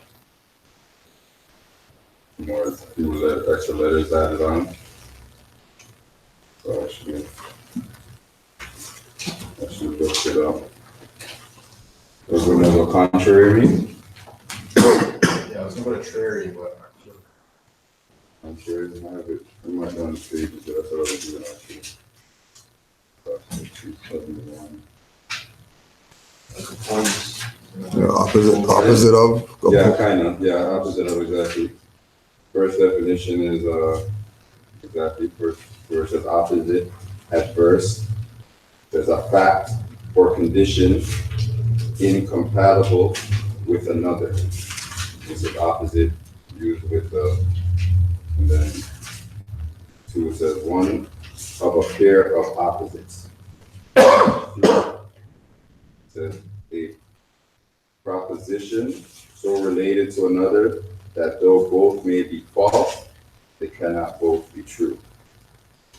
More a few extra letters added on. So I should look it up. Does we know what contrary means? Yeah, I was gonna go to Trary, but. Contrary doesn't have it. We might go on the page, but that's what I was doing actually. That's 271. Yeah, opposite of. Yeah, kind of. Yeah, opposite of exactly. First definition is exactly first where it says opposite, adverse. There's a fact or condition incompatible with another. This is opposite used with and then two it says one of a pair of opposites. It says a proposition so related to another that though both may be false, they cannot both be true.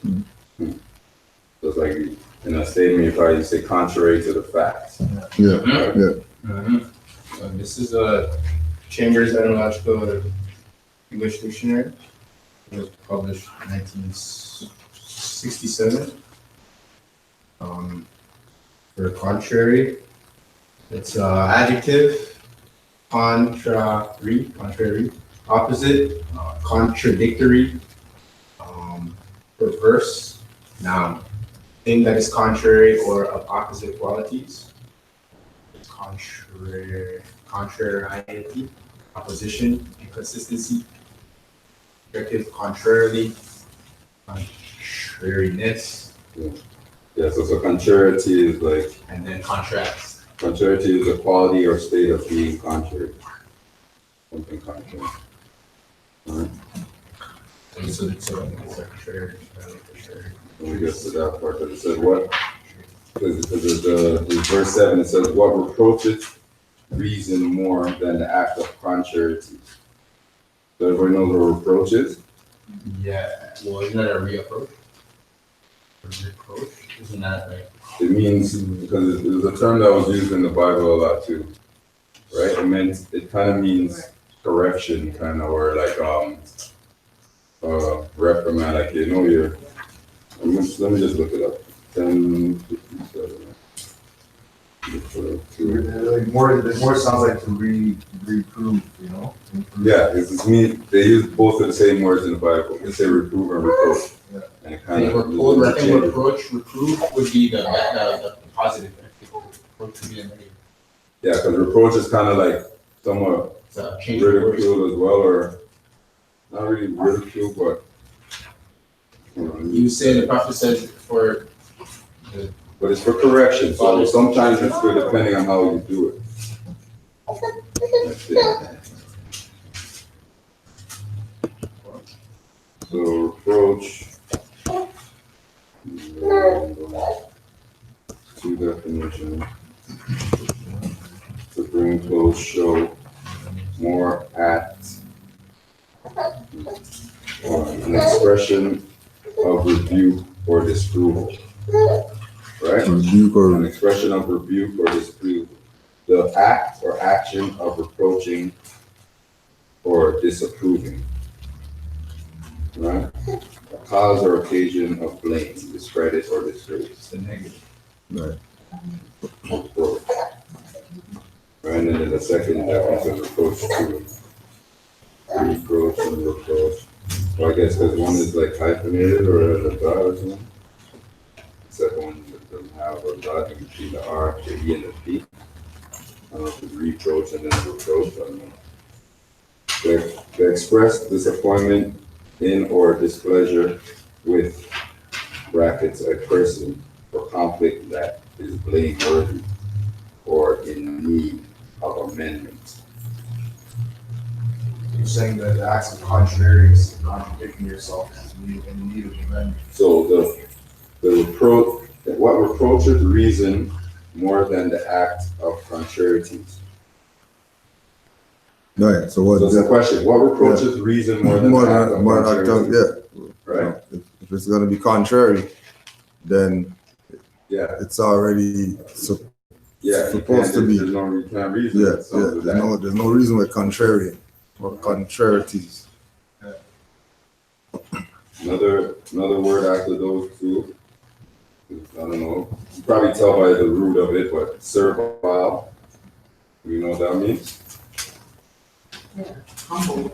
So it's like in a statement, you probably say contrary to the facts. Yeah, Right? yeah. This is a Chambers Etymological English Dictionary. It was published in 1967. For contrary, it's adjective, contrary, opposite, contradictory, perverse, noun. Thing that is contrary or of opposite qualities. Contrariety, opposition, inconsistency. Adjective, contrarily, contrariness. Yeah, so contrariety is like, And then contrast. contrariety is a quality or state of being contrary. Something contrary. Alright, So it's contrary. when we get to that part, that it says what? Because in verse 7, it says, what reproacheth reason more than the act of contrariety. So everybody knows what reproach is? Yeah, well, isn't that a reapproach? Reproach? Isn't that like? It means, because it was a term that was used in the Bible a lot too, right? It kind of means correction, kind of, or like, reprimand, like, you know, let me just look it up. 10:57. Like more, it more sounds like to reprove, you know? Improve. Yeah, it's me. They use both of the same words in the Bible. They say reprove and reproach. Yeah. And it I kind think of reproach would be the positive. Reproach would be the negative. yeah, because reproach is kind of like somewhat It's a change of words. ridicule as well, or not really ridicule, but You say the prophet says for the but it's for correction. So sometimes it's good depending on how you do it. That's it. So reproach. Two definitions. To bring close, show, more act, or an expression of rebuke or disapproval. Right? Rebuke or An expression of rebuke or disapproval. The act or action of reproaching or disapproving. Right? a cause or occasion of blame, discredit, or disgrace. It's the negative. Right. Reproach. Right, and then the second definition of reproach to reproach and reproach. So I guess because one is like hyphenated or as a dot or something. The second one doesn't have a dot in between the R, the E, and the P. I don't know if it's reproach and then reproach, I don't know. The express disappointment in or displeasure with brackets a person or conflict that is blameworthy or in need of amendment. You're saying that the acts of contrarious, contradicting yourself is in need of amendment. So the reproach, what reproaches reason more than the act of contrarieties? Right. So what? So it's a question. What reproaches reason more than the act of contrarieties? Yeah. Right. If it's going to be contrary, then Yeah. it's already supposed to be. There's no, you can't reason. Yeah. There's no reason with contrarian or contrarieties. Another word after those two. I don't know. You probably tell by the root of it, but servile. You know what that means? Humble.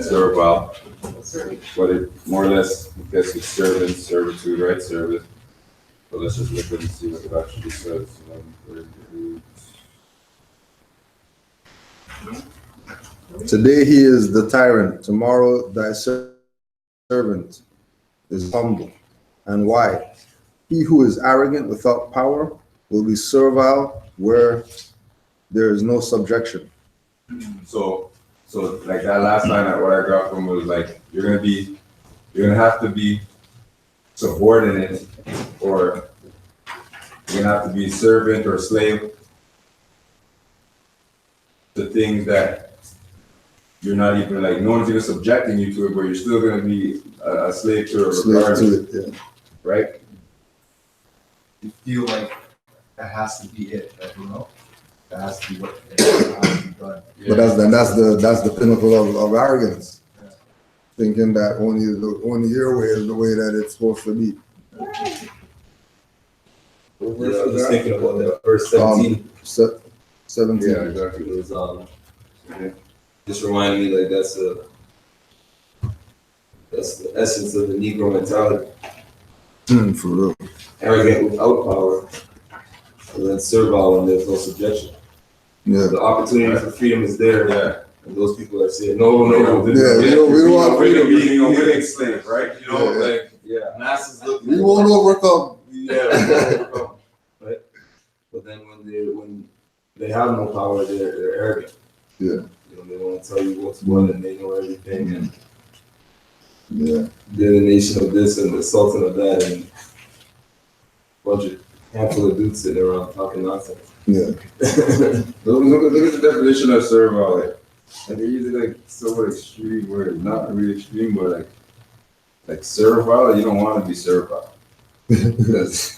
Servile. Service. But it more or less, I guess it's servant, servitude, right? Service. But let's just look at it and see what it actually says. Today he is the tyrant. Tomorrow thy servant is humble. And why? He who is arrogant without power will be servile where there is no subjection. So like that last line, what I got from was like, you're gonna have to be subordinate, or you're gonna have to be servant or slave to things that you're not even like, no one's even subjecting you to it, but you're still gonna be a slave to it regardless, right? You feel like that has to be it, that, you know? That has to be what it has to be done. But that's the pinnacle of arrogance. Yeah. Thinking that only your way is the way that it's supposed to be. Yeah, I was just thinking about that verse 17. 17. Yeah, exactly. It was just reminded me like that's the essence of the Negro mentality. For real. Arrogant without power, and then servile when there's no subjection. Yeah. The opportunity for freedom is there. Yeah. And those people are saying, no. We don't want freedom. Being a willing slave, right? You know, Yeah. like, masses looking. We won't overcome. Yeah, we won't overcome. Right? But then when they have no power, they're arrogant. Yeah. You know, they want to tell you what's what, and they know everything, and Yeah. they're the nation of this and the sultan of that, and a bunch of handful of dudes sitting around talking nonsense. Yeah. Look at the definition of servile. Like they're using like somewhat extreme words, not really extreme, but like servile. You don't want to be servile. Because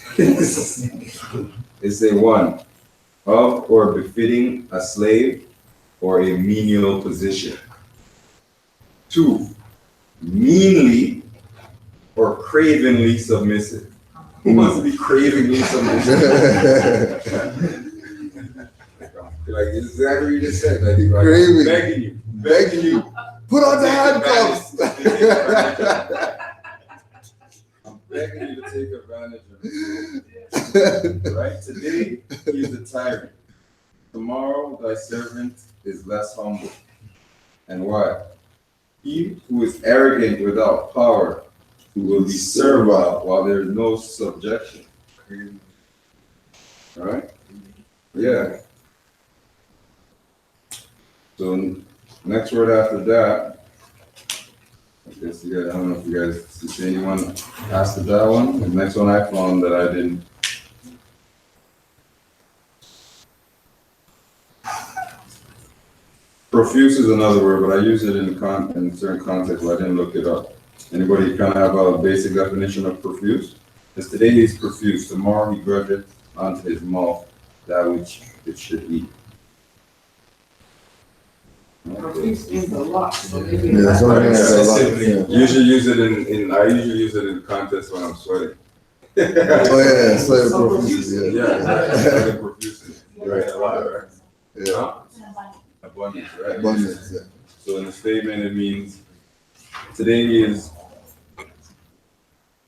it's a one of or befitting a slave or a menial position. Two, meanly or cravenly submissive. Who wants to be cravenly submissive? Like exactly what you just said. Like, Craving. begging you. Put on the handcuffs. I'm begging you to take advantage of it. Right? Today, he is the tyrant. Tomorrow, thy servant is less humble. And why? He who is arrogant without power will be servile while there is no subjection. All right? Yeah. So next word after that, I guess I don't know if you guys see anyone asked that one. The next one I found that I didn't. Profuse is another word, but I use it in certain contexts, but I didn't look it up. Anybody kind of have a basic definition of profuse? Because today he's profuse, tomorrow he grudgeth unto his mouth that which it should eat. Profuse means a lot, so maybe. Yeah, that's something what like it that. is. Yeah. Usually use it I usually use it in contests when I'm sweating. Oh, yeah, slightly So profuse, Yeah, yeah. slightly profusely. Right. Yeah, Huh? Abundance, right? abundance, yeah. So in the statement, it means today he is,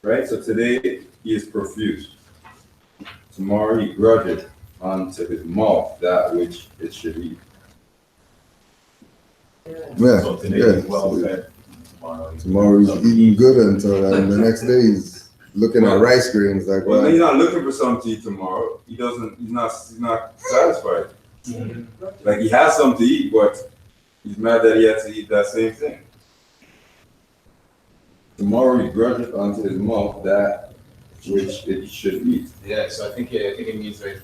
right? So today he is profuse. Tomorrow he grudgeth unto his mouth that which it should eat. Yeah, So today yeah. is well fed. Tomorrow he's eating good until the next day he's looking at rice grains like, Well, well, he's not looking for something to eat tomorrow. He's not satisfied. Like he has something to eat, but he's mad that he has to eat that same thing. Tomorrow he grudgeth unto his mouth that which it should eat. Yeah, so I think it means like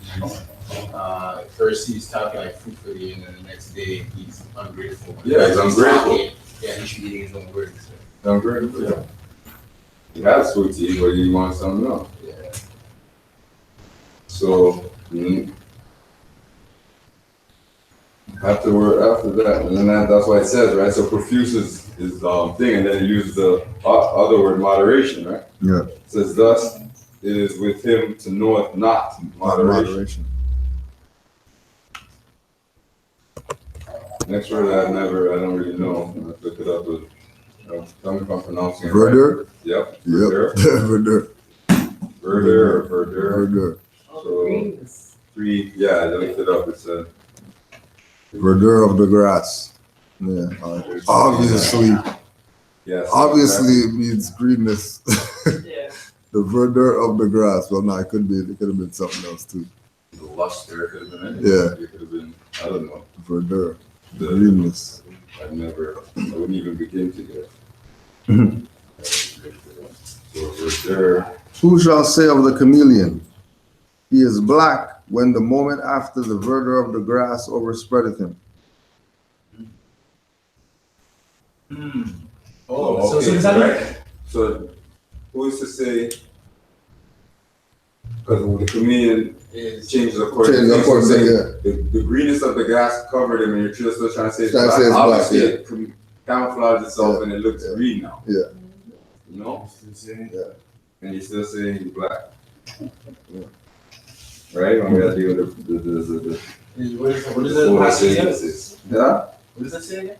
first he's talking like fruitfully, and then the next day he's ungrateful. Yeah, he's ungrateful. Talking, yeah, he should be eating his own words. Ungrateful, yeah. He has food to eat, but he wants something else. Yeah. So after that, and then that's why it says, right? So profuse is thing, and then it uses the other word, moderation, right? yeah, It says, thus it is with him to knoweth not moderation. Next word I don't really know. I look it up. Tell me if I'm pronouncing it right. verdure, Yep. yep, verdure, Verdure or verdure. verdure, Oh, the greens. Three, yeah, I looked it up. It said. verdure of the grass. Yeah, obviously, Yes. obviously it means greenness. Yeah. The verdure of the grass. Well, no, it could have been something else too. The luster, it could have been anything. Yeah. It could have been, I don't know. Verdure, The, greenness. I wouldn't even begin to get. So verdure. Who shall say of the chameleon, he is black when the moment after the verdure of the grass overspreadeth him? Oh, so okay, is that right. So who is to say? Because the chameleon is changes according Changes to according to, the greenness of the grass covered him, and you're still trying to say it's Trying to black. say it's black, Obviously, yeah. it camouflages itself Yeah. and it looks Yeah. green now. Yeah. You know? Yeah. And you're still saying he's black. Right? When we gotta deal with the what is the it? photosynthesis. Yeah? What does that say again?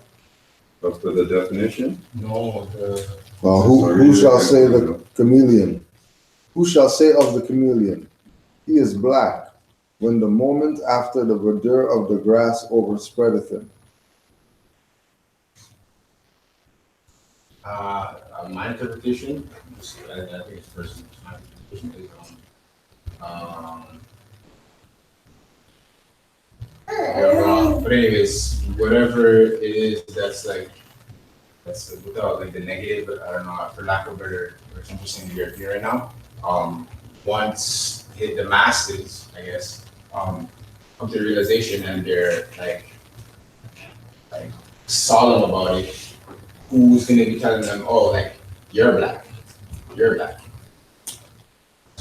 But for the definition? No, Well, who shall say the chameleon? Who shall say of the chameleon, he is black when the moment after the verdure of the grass overspreadeth him? My interpretation, I think it's first. My interpretation is but anyways, whatever it is that's without like the negative, but I don't know, for lack of a better or something saying you're right now. Once hit the masses, I guess, come to the realization and they're like solemn about it. Who's gonna be telling them, oh, like, you're black. That's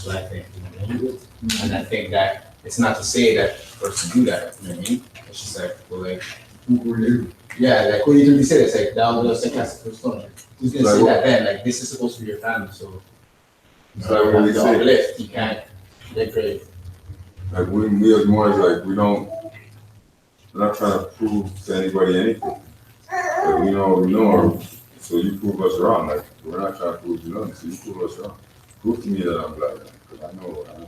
what I think. You know what I mean? And I think that it's not to say that for us to do that, you know what I mean? It's just like, well, like, yeah, like, who you say it's like, that was a sarcastic response. Who's gonna say that then? Like, this is supposed to be your family, so. It's like what we the say. uplift, you can't, they're great. Like we as more like we're not trying to prove to anybody anything. Like we know, so you prove us wrong. Like we're not trying to prove you nothing, so you prove us wrong. Prove to me that I'm black, because I know I am.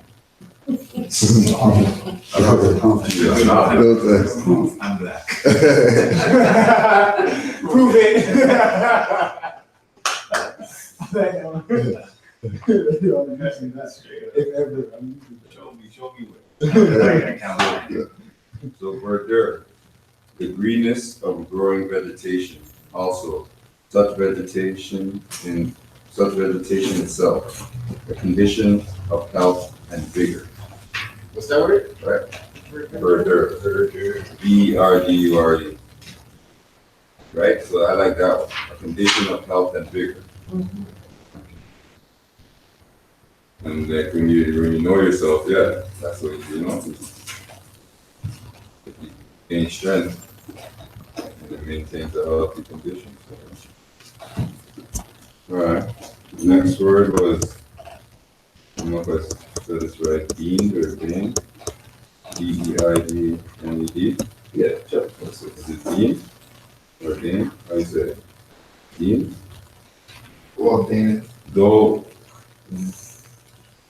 I don't have to prove to you I'm not. Proof I'm black. Prove it. Show me what. I can't lie. So verdure, the greenness of growing vegetation. Also, such vegetation itself, a condition of health and vigor. What's that word? Right. Verdure. VERDURE. Right? So I like that one. A condition of health and vigor. And like when you know yourself, yeah, that's what you know. You gain strength. And maintains a healthy condition. All right. Next word was, I don't know if I said this right, deemed or deemed. D-E-I-D-N-E-D. Yeah, sure. Is it deemed or deemed? How you say it? Deemed? Well, Dana, Though,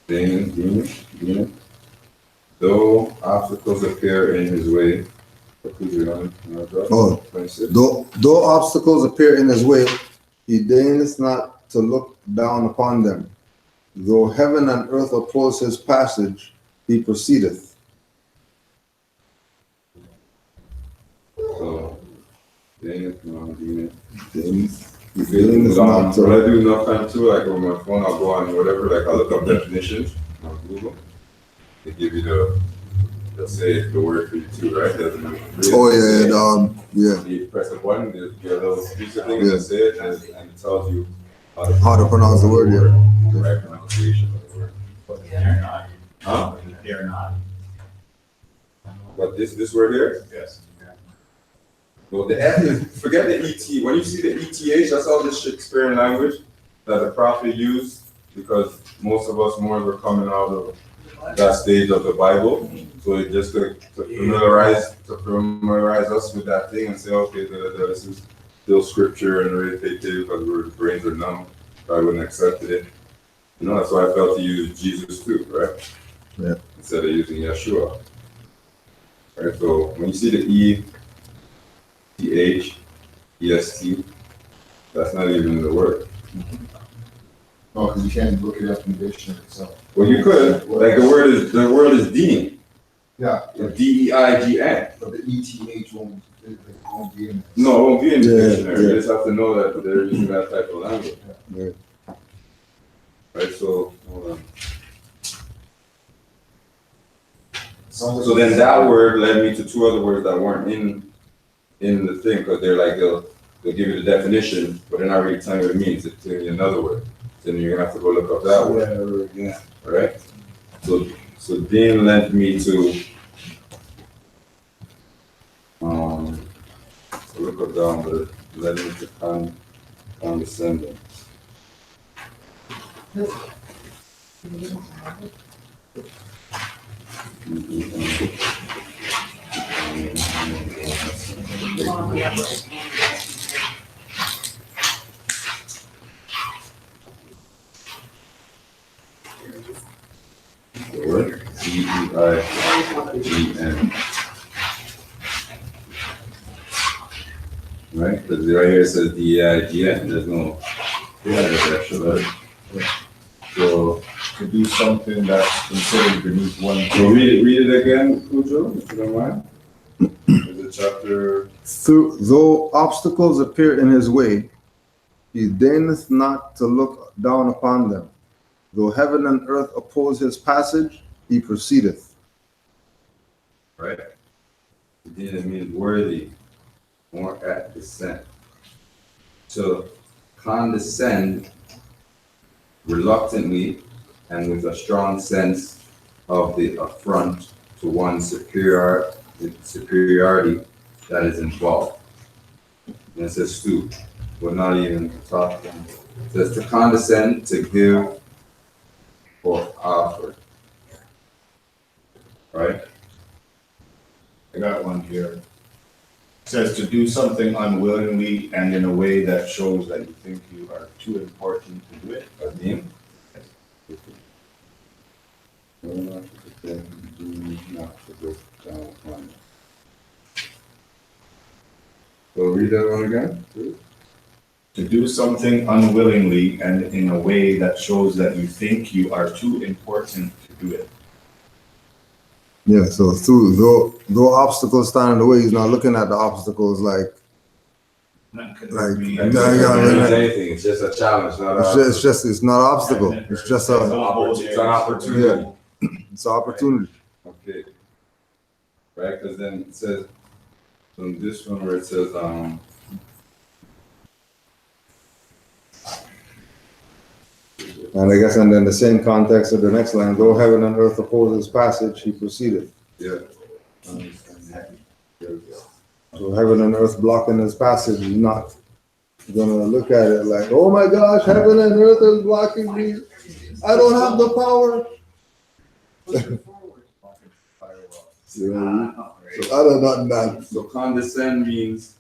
deemed. Though obstacles appear in his way. Oh, though obstacles appear in his way, he deigneth not to look down upon them. Though heaven and earth oppose his passage, he proceedeth. So, deigneth not. He deigneth not When I to. do enough time too, like on my phone, I'll go on whatever, like I'll look up definitions on Google. They give you they'll say the word for you too, right? Oh yeah. You press a button, there's a little piece of thing, and say it, and it tells you How to pronounce the word, yeah. the right pronunciation of the word. But they're not. Huh? They're not. But this word here? Yes. Well, the F is, forget the ET. When you see the ETH, that's all this Shakespearean language that the prophet used, because most of us Moors were coming out of that stage of the Bible. So it just to familiarize us with that thing and say, okay, this is still scripture and really take it because our brains are numb. I wouldn't accept it. You know, that's why I felt to use Jesus too, right? Yeah. Instead of using Yeshua. Right, so when you see the E, TH, EST, that's not even the word. oh, because you can't look it up in the dictionary itself. Well, you could, like the word is dean. Yeah, D-E-I-G-N. but the ETH won't be in it. No, it won't be in the Yeah, dictionary. yeah. You just have to know that they're using that type of language. Yeah. Right, so, hold on. Sounds So like- then that word led me to two other words that weren't in the thing, because they'll give you the definition, but they're not really telling you what it means. It's telling you another word. Then you're gonna have to go look up that word. Yeah. Right? So Dean led me to look up down, but it led me to condescending. The word D-E-I-G-N. Right? Because right here it says D-E-I-G-N. There's no extra letter. So To do something that's considered beneath one. read it again, Cujo, if you don't mind. Is it chapter? Though obstacles appear in his way, he deigneth not to look down upon them. Though heaven and earth oppose his passage, he proceedeth. Right? It means worthy, or at descent. To condescend reluctantly and with a strong sense of the affront to one's superiority that is involved. And it says stoop, but not even talking. It says to condescend, to give or offer. Right? I got one here. It says to do something unwillingly and in a way that shows that you think you are too important to do it. Adim? So read that one again, please. To do something unwillingly and in a way that shows that you think you are too important to do it. Yeah, so though obstacles stand in the way, he's not looking at the obstacles like Not Like, consider me- yeah, It yeah, doesn't mean yeah. anything, it's just a challenge, not it's not an obstacle. It's just It's an opportunity. it's an opportunity. Okay. Right, because then it says, from this one where it says, And I guess, and then the same context of the next line, though heaven and earth oppose his passage, he proceeded. yeah. So heaven and earth blocking his passage, he's not gonna look at it like, oh my gosh, heaven and earth is blocking me. I don't have the power. You know, so other than that, So condescend means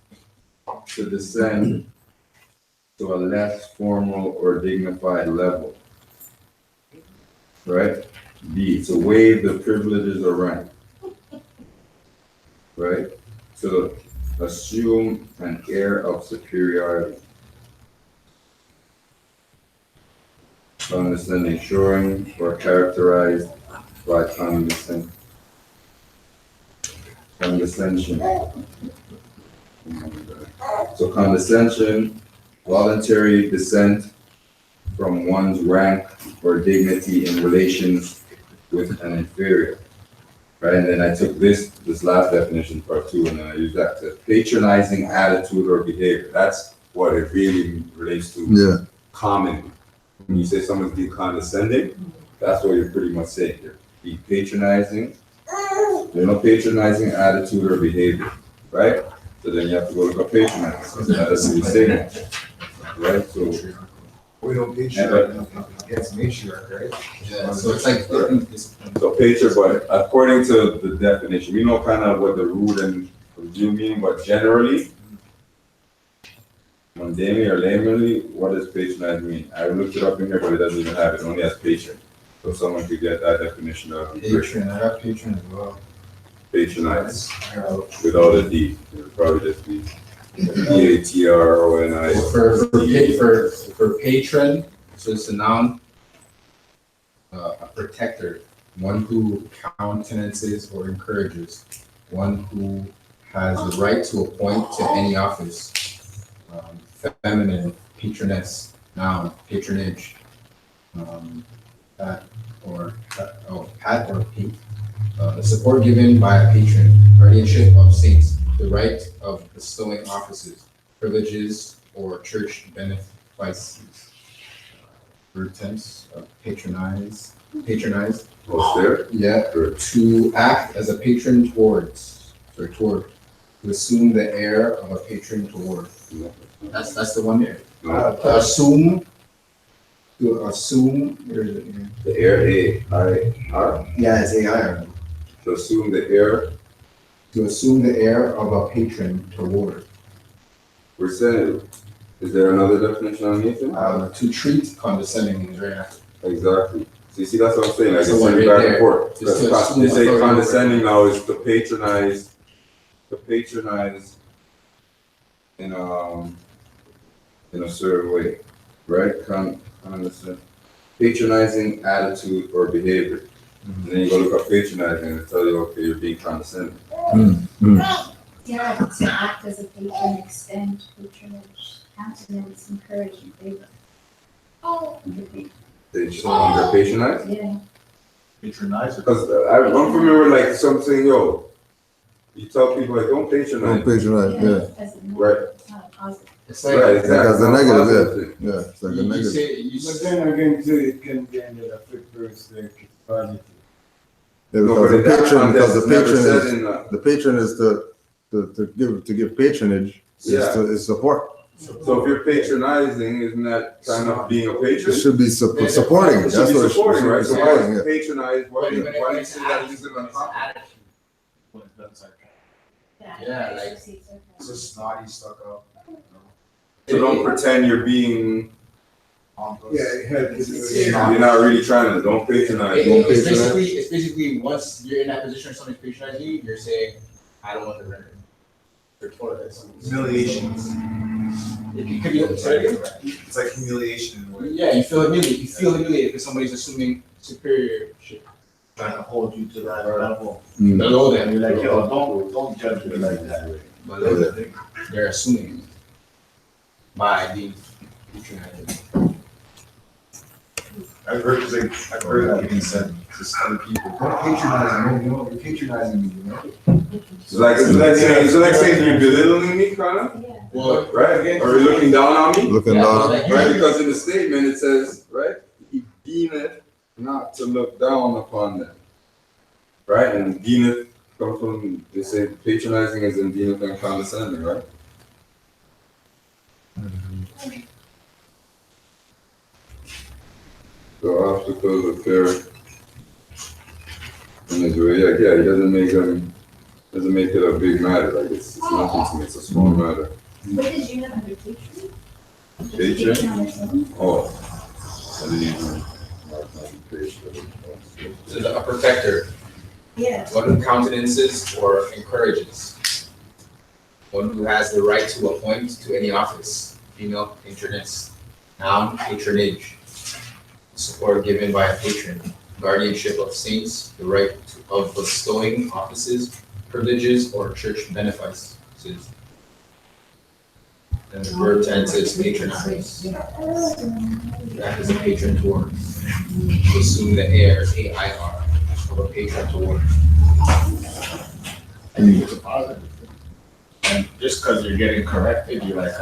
to descend to a less formal or dignified level. Right? B, to waive the privileges or rank. Right? To assume an air of superiority. Condescending, showing or characterized by condescension. So condescension, voluntary descent from one's rank or dignity in relations with an inferior. Right, and then I took this last definition, part 2, and then I used that to patronizing attitude or behavior. That's what it really relates to. yeah. Commonly. When you say someone's being condescending, that's what you're pretty much saying. You're being patronizing. There's no patronizing attitude or behavior, right? So then you have to go look up patronizing. That doesn't really say that, right? So We don't patriarch against matriarch, right? Yeah, so it's like, so patron, but according to the definition, we know kind of what the root and do mean, but generally, mundanely or laymanly, what does patronize mean? I looked it up in here, but it doesn't even have it. It only has patron. So someone could get that definition of patron, I got patron as well. patronize without a D. It would probably just be Patron. For patron, so it's a noun, a protector, one who countenances or encourages, one who has the right to appoint to any office. Feminine, patroness, noun, patronage. Pat or pate. The support given by a patron, guardianship of saints, the right of bestowing offices, privileges, or church benefices. Verb tense, patronize. What's there? Yeah, to act as a patron towards, to assume the air of a patron toward. That's the one there. To assume, where is it here? The air, A-I-R. Yeah, it's AIR. To assume the air. To assume the air of a patron toward. We're saying, is there another definition on anything? To treat condescending is right after. Exactly. So you see, that's what I'm saying. Like, That's it's the one like right back there. and forth. Just to That's assume they say authority condescending now is to patronize in a certain way, right? Condescend. Patronizing attitude or behavior. And then you go look up patronizing and it tell you, okay, you're being condescending. Yeah, to act as a patron, extend patronage, countenance, encourage, and favor. They just under patronize? Yeah. Patronize. Because I'm familiar with like something, yo, you tell people like, don't patronize. Don't patronize, yeah. As a Right. not a positive. It's Right, like, exactly. That's the Not negative, positive. yeah. It's like a you negative. say, But then again, too, it can be under the fifth verse, like, positive. Yeah, No, because but in that context, it's never said is in the patron is to give patronage Yeah. is support. So if you're patronizing, isn't that kind of being a It patron? should be supporting. It That's should be what it supporting, should right? be So supporting, why yeah. patronize, why do you When say that using on top? Yeah, like- It's just snotty, stuck up. So don't pretend you're being, Yeah, it had you're not really trying to, don't patronize. Don't It's patronize. basically once you're in that position, somebody's patronizing you, you're saying, I don't want to render. You're totally. Humiliation. It could be, sorry, again? It's like humiliation in a way. Yeah, you feel humiliated. You feel humiliated because somebody's assuming superiorship. Trying to hold you to that level. Below them, And you're like, yo, don't judge me like that. below them, they're assuming by being patronized. I've heard that being said to other people. Don't patronize me, you're patronizing me, you know? It's like saying you're belittling me, kind of, Yeah. Well, right? Or you're looking down on me, Looking Yeah, down. like- right? Because in the statement it says, right? He deemeth not to look down upon them, right? And deemeth Come from, they say patronizing is indeed and condescending, right? So obstacles appear in his way. Yeah, he doesn't make it a big matter. Like it's nothing to me. It's a small matter. What did you have under patron? Patron? On its own? Oh, I didn't even mark my patron. So a protector, Yeah. one who countenances or encourages, one who has the right to appoint to any office, female patroness, noun patronage, support given by a patron, guardianship of saints, the right of bestowing offices, privileges, or church benefits. And the verb tense is patronize. That is a patron toward. To assume the air, A-I-R, of a patron toward. I think it's a positive thing. And just because you're getting corrected, you're like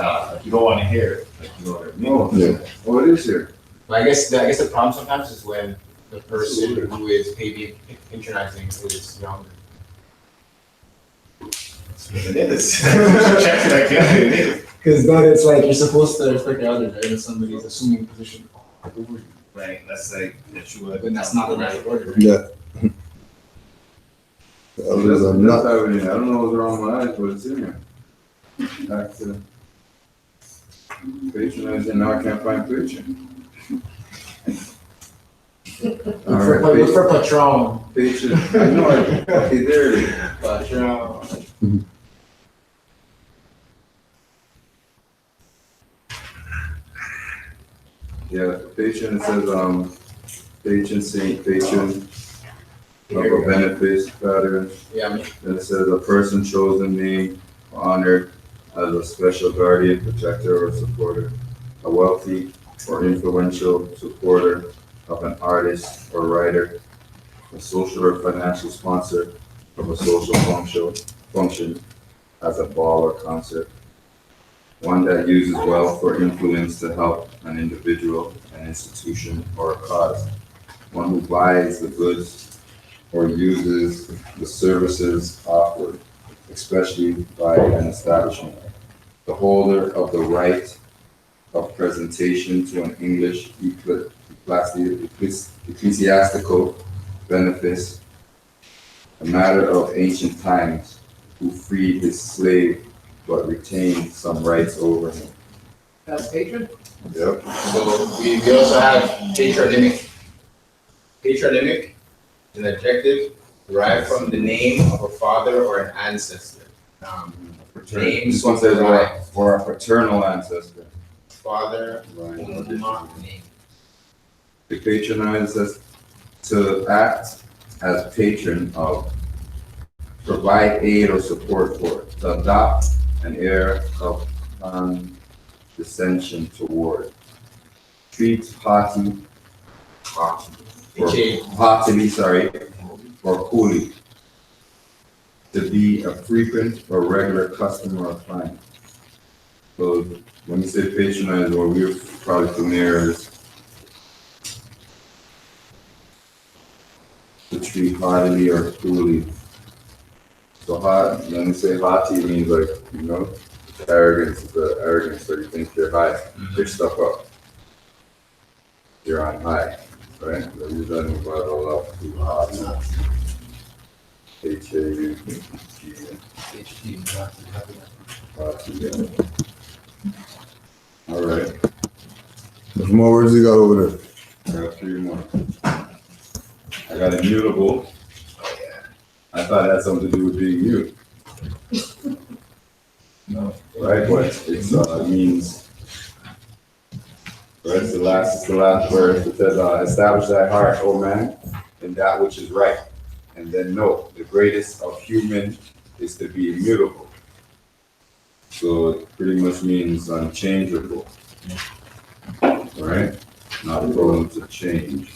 you don't want to hear it. Like, you know what I mean? Yeah. Oh, it is here. But I guess the problem sometimes is when the person who is maybe patronizing is younger. It is. Check it again. It is. Because then it's like you're supposed to respect the others, right? If somebody's assuming a position over you. Right. Let's say that you would. But that's not the right order. Right? Yeah. The elders are not. That's happening. I don't know what's wrong with my eyes, but it's in here. Back to patronizing. Now I can't find patron. All right, Look for Patron. patron. I know. Okay, there it is. Patron. Yeah, patron, it says, patron saint, patron of a benefit pattern. Yeah, I mean, Then it says a person chosen, named, honored as a special guardian, protector, or supporter, a wealthy or influential supporter of an artist or writer, a social or financial sponsor of a social function as a ball or concert, one that uses wealth or influence to help an individual, an institution, or a cause, one who buys the goods or uses the services offered, especially by an establishment, the holder of the right of presentation to an English ecclesiastical benefice, a matter of ancient times, who freed his slave but retained some rights over him. That's patron? Yep. so we also have patronymic. Patronymic is an adjective derived from the name of a father or an ancestor. Name This one says or a paternal ancestor. Father, Right. name. To patronize us, to act as patron of, provide aid or support for, to adopt an air of condescension toward, treat haughtily, or coolly, to be a frequent or regular customer or client. So when you say patronize, what we're probably familiar is to treat haughtily or coolly. So hot, when we say haughty, it means like, you know, arrogance, the arrogance that you think you're high, you're stuck up. You're on high, right? So you're done with all up to haughty. All right, There's more words you got over there. I got 3 more. I got immutable. I thought it had something to do with being mute. No, right, but it's, it means, right, it's the last verse. It says, establish thy heart, O man, in that which is right. And then know, the greatest of human is to be immutable. So it pretty much means unchangeable. All right? Not prone to change.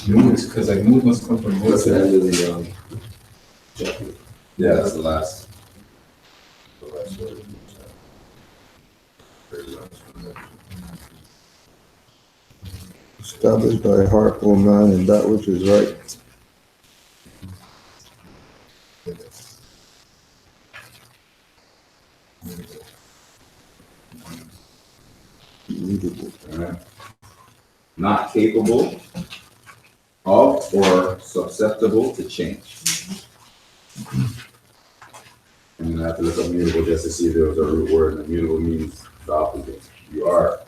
Because like mood must come from That's the end of the, Yeah, that's the last. word. Establish thy heart, O man, in that which is right. Alright. Not capable of or susceptible to change. And I have to look up mutable just to see if there was a root word, and mutable means the opposite. You are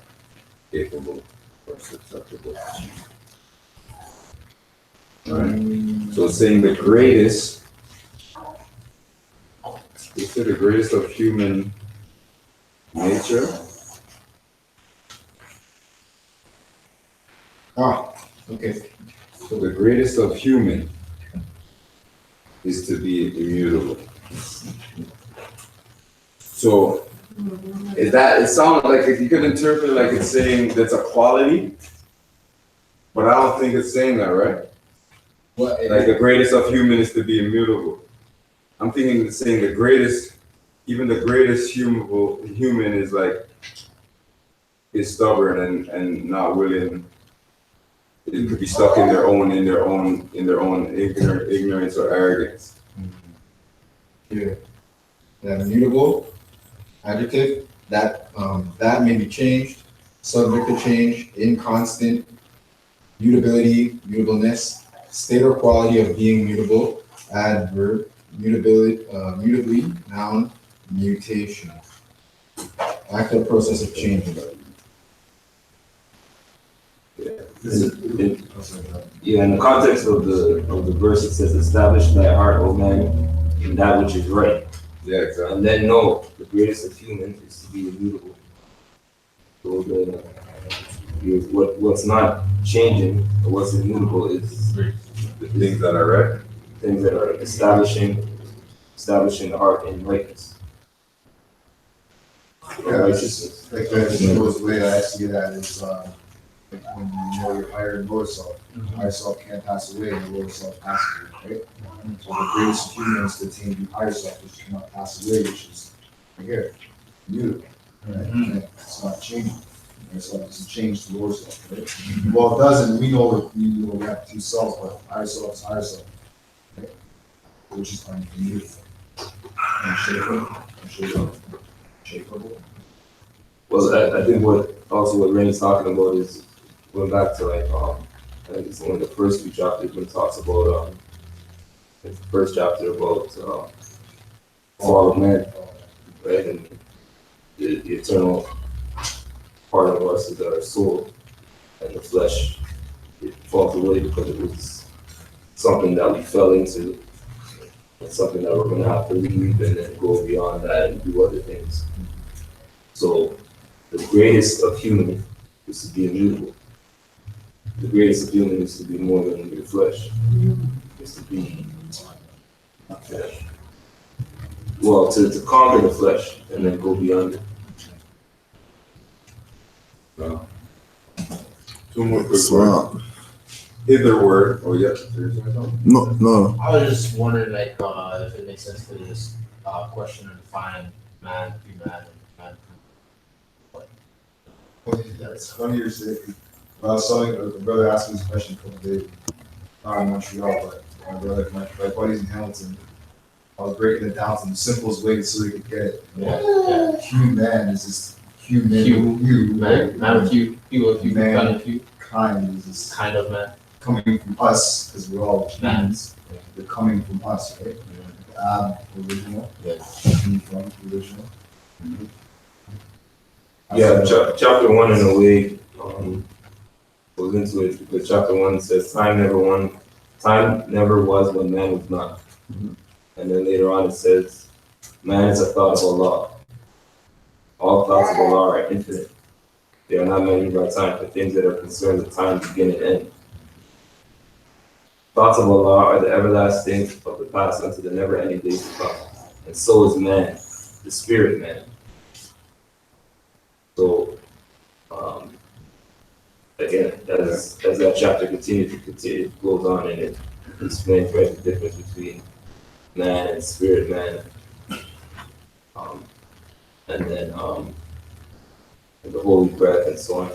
capable or susceptible to change. Alright, so it's saying the greatest, you said the greatest of human nature. Okay. So the greatest of human is to be immutable. So is that, it sounds like if you could interpret it like it's saying that's a quality, but I don't think it's saying that, right? What? Like the greatest of human is to be immutable. I'm thinking it's saying the greatest, even the greatest human is like, is stubborn and not willing. It could be stuck in their own ignorance or arrogance. Yeah. That immutable adjective, that may be changed, subject to change, inconstant, mutability, mutableness, state or quality of being mutable, adverb, mutability, mutably, noun, mutation. Active process of change. Yeah, in the context of the verse, it says, "Establish thy heart, O man, in that which is right." Yeah, exactly. And then no, the greatest of humans is to be immutable. So what's not changing or what's immutable is The things that are right. things that are establishing the heart in rightness. Yeah, it's just like the way that I see that is like when you know your higher and lower self. Higher self can't pass away, and the lower self passes away, right? So the greatest human is to attain the higher self, which cannot pass away, which is right here, immutable. Right? And it's not changing. Higher self doesn't change the lower self, right? Well, it doesn't. We know we have two selves, but higher self is higher self, right? Which is immutable. Shapeable. Well, I think what Rain's talking about is going back to like I think it's one of the first few chapters when it talks about the first chapter about fall of man, right? And the eternal part of us is our soul, and the flesh it falls away because it was something that we fell into. It's something that we're gonna have to leave and then go beyond that and do other things. So the greatest of human is to be immutable. The greatest of human is to be more than your flesh. Is to be well, to conquer the flesh and then go beyond it. No. Two more quick words. Hither word. Oh yeah. No. I was just wondering, like, if it makes sense to just question and define man, human, and Yeah, it's funny you're saying. I was telling a brother asked me this question a couple days, not in Montreal, but my buddies in Hamilton. I was breaking it down to the simplest way so they could get it. Yeah. Human is just human. man with you, people with you, Man. kind of you, Kind is just kind of man. coming from us, because we're all humans. They're coming from us, right? Original. Yes. Coming from original. Yeah, chapter 1 in a way goes into it because chapter 1 says time never was when man was not. And then later on it says man is a thought of Allah. All thoughts of Allah are infinite. They are not measured by time for things that are concerned with time begin and end. Thoughts of Allah are the everlasting of the past unto the never-ending days to come. And so is man, the spirit man. So, again, as that chapter continues, it goes on and it explains right the difference between man and spirit man. And then the holy breath and so on.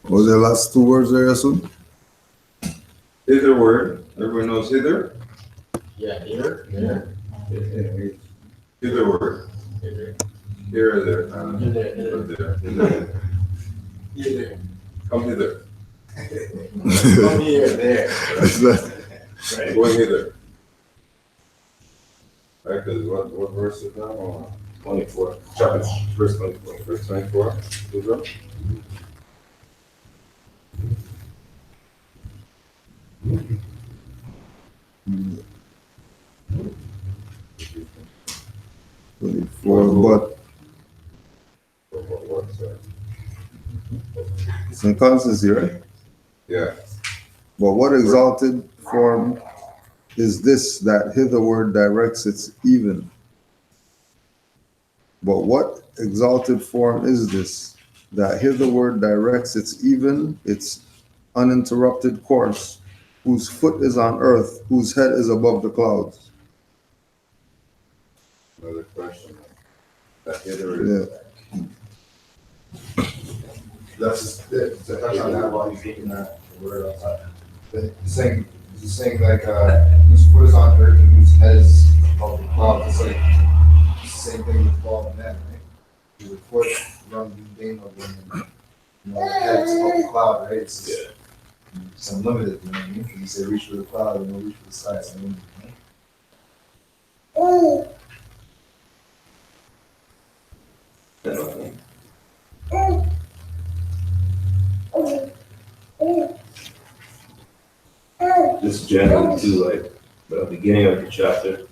Was the last two words there, Yasun? Hither word, everyone knows hither? Yeah, here, there, Hither word, here, here or there, here, there, or there, hither. here, Come hither, come here, there. I'm going hither. Right, cause what verse is that? Oh, 24, chapter, verse 24. verse 24, Israel? But it's inconsistency, right? Yeah, But what exalted form is this that hitherward directs its even? But what exalted form is this that hitherward directs its even, its uninterrupted course, whose foot is on earth, whose head is above the clouds? another question. That hither is. Yeah. That's just it, to touch on that while he's looking at the word outside. It's saying like, whose foot is on earth and whose head is above the clouds, it's like, it's the same thing with fall and men, right? Your foot runs the game of when, you know, the head's above the cloud, right? It's unlimited, you know what I mean? When you say reach for the cloud, and reach for the sky, it's unlimited, right? Just generally too, like, the beginning of the chapter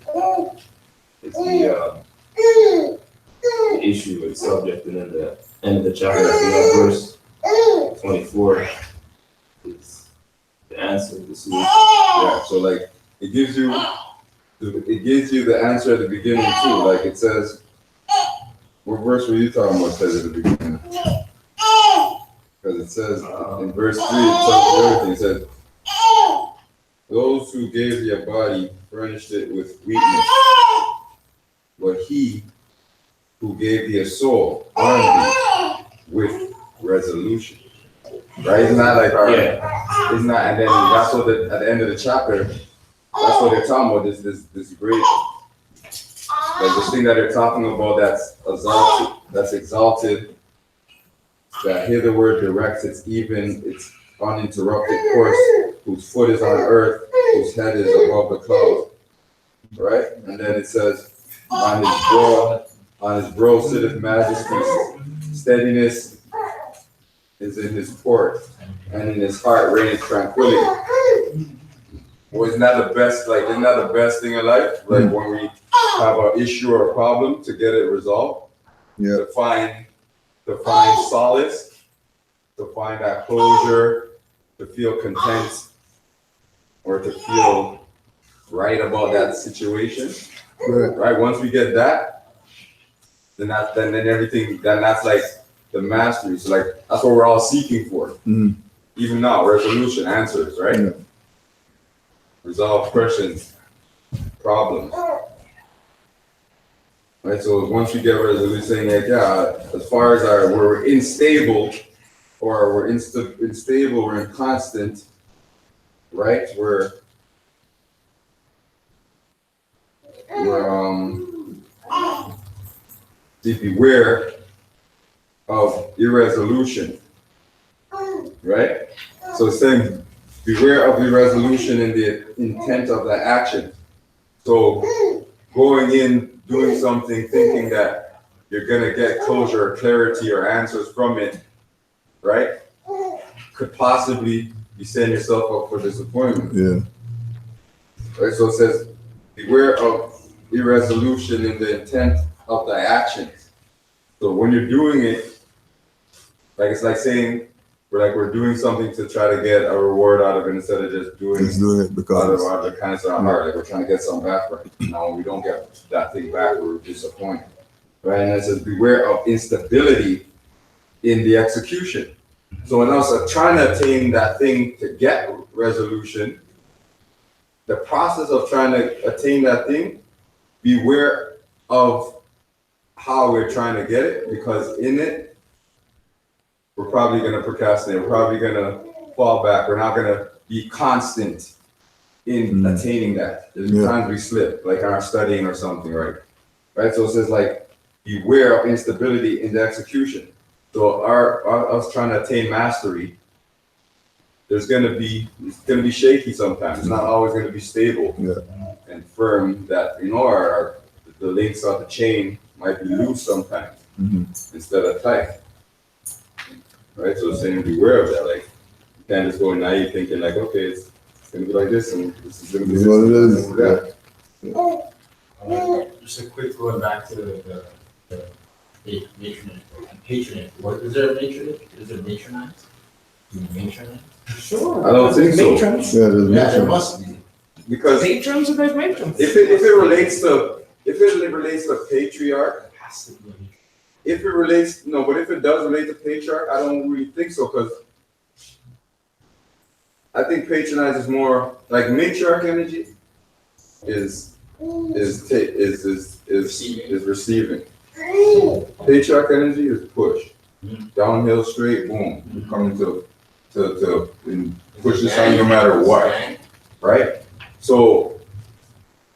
is the issue and subject, and then the end of the chapter, at the end, verse 24 is the answer, the solution. Yeah, so like, it gives you the answer at the beginning too, like it says, what verse were you talking about says at the beginning? Because it says, in verse 3, it tells you everything, it says, those who gave their body furnished it with weakness, but he who gave their soul armed it with resolution. Right? Isn't that like our, isn't that, and then that's what at the end of the chapter, that's what they're talking about, this great, like this thing that they're talking about that's exalted, that hitherward directs its even, its uninterrupted course, whose foot is on earth, whose head is above the clouds. Right? And then it says, on his brow sitteth majesty, steadiness is in his port, and in his heart reigneth tranquility. Well, isn't that the best, like, isn't that the best thing in life? Like when we have an issue or a problem, to get it resolved, Yeah. to find solace, to find that closure, to feel content, or to feel right about that situation. Right? Once we get that, then that's like the mastery. So like that's what we're all seeking for. Mm. Even now, resolution, answers, right? Yeah. Resolve questions, problems. Right? So once we get resolution, saying like, yeah, as far as we're unstable, or we're unstable, we're inconstant, right? We're beware of irresolution, right? So it's saying beware of irresolution in the intent of the action. So going in, doing something, thinking that you're gonna get closure or clarity or answers from it, right? Could possibly be setting yourself up for disappointment. Yeah. Right, so it says, beware of irresolution in the intent of the actions. So when you're doing it, like it's like saying we're doing something to try to get a reward out of it instead of just doing it because out of the kindness of our heart. Like we're trying to get something back for it. Now when we don't get that thing back, we're disappointed. Right? And it says beware of instability in the execution. So when I was trying to attain that thing to get resolution, the process of trying to attain that thing, beware of how we're trying to get it, because in it, we're probably gonna procrastinate, we're probably gonna fall back, we're not gonna be constant in attaining that. There's times we slip, like in our studying or something, right? Right, so it says like, beware of instability in the execution. So us trying to attain mastery, it's gonna be shaky sometimes. It's not always gonna be stable and firm. That the links of the chain might be loose sometimes instead of tight. Right, so it's saying beware of that. Like you can't just go naive thinking like, okay, it's gonna be like this and this is gonna be It's what it is. Just a quick going back to the patronage. What is there a patronage? Is there matronize? Matronize? Sure. I don't think so. Matrons. Yeah, there's Yeah, there matrons. must be. Because Patrons and there's matrons. if it relates to patriarch, There has to be a matron. if it relates, no, but if it does relate to patriarch, I don't really think so, because I think patronize is more like matriarch energy is receiving. Patriarch energy is push. Downhill straight, boom. Coming to push this on no matter what. Right? So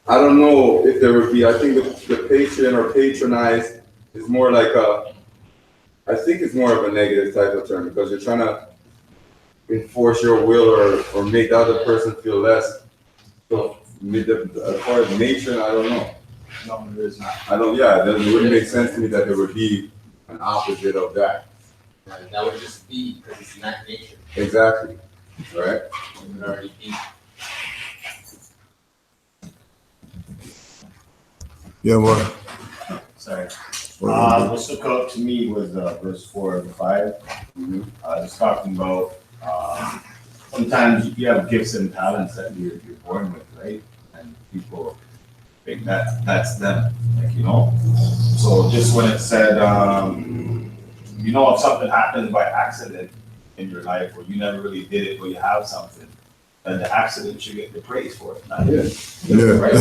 I don't know if there would be, I think the patron or patronize is more like I think it's more of a negative type of term, because you're trying to enforce your will or make the other person feel less. So as far as matron, I don't know. No, there is not. It wouldn't make sense to me that there would be an opposite of that. Right, that would just be because it's not nature. Exactly. Right? It would already be. Yeah, man. Sorry. What stuck out to me was verse 4 of the 5. It's talking about sometimes you have gifts and talents that you're born with, right? And people think that's them, So just when it said, if something happens by accident in your life, or you never really did it, but you have something, then the accident should get the praise for it, not you. Right?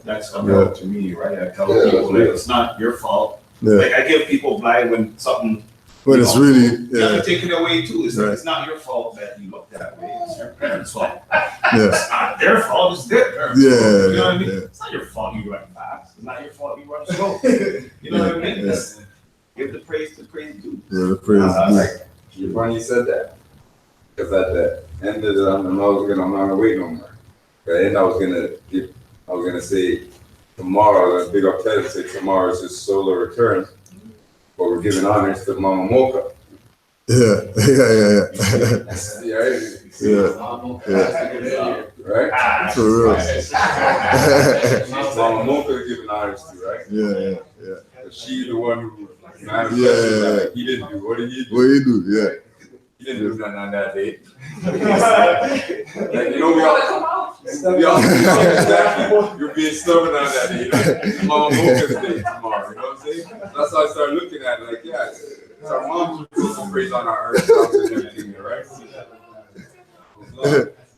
That's coming out to me, right? I tell people like, it's not your fault. Like I give people blind when something. But it's really, You take it away too. It's like, it's not your fault that you look that way. It's your parents' fault. It's not their fault. It's their parents' fault. You know what I mean? It's not your fault you run fast. It's not your fault you run slow. You know what I mean? Give the praise to praise due. Yeah, the praise You're funny you said that. Because at the end of I'm not gonna wait no more. And I was gonna say tomorrow, I was gonna big up Ted and say tomorrow is his solo return. But we're giving honors to Mama Mocha. Yeah. Right? For real. Mama Mocha is giving honors to, right? Yeah. She's the one who manifested that. He didn't do. What did he do? What you do? Yeah. He didn't do nothing on that day. We all exactly. You're being stubborn on that day. Mama Mocha's day tomorrow. You know what I'm saying? That's how I started looking at it. Like, yeah, it's our mom's praise on our earth and everything, right?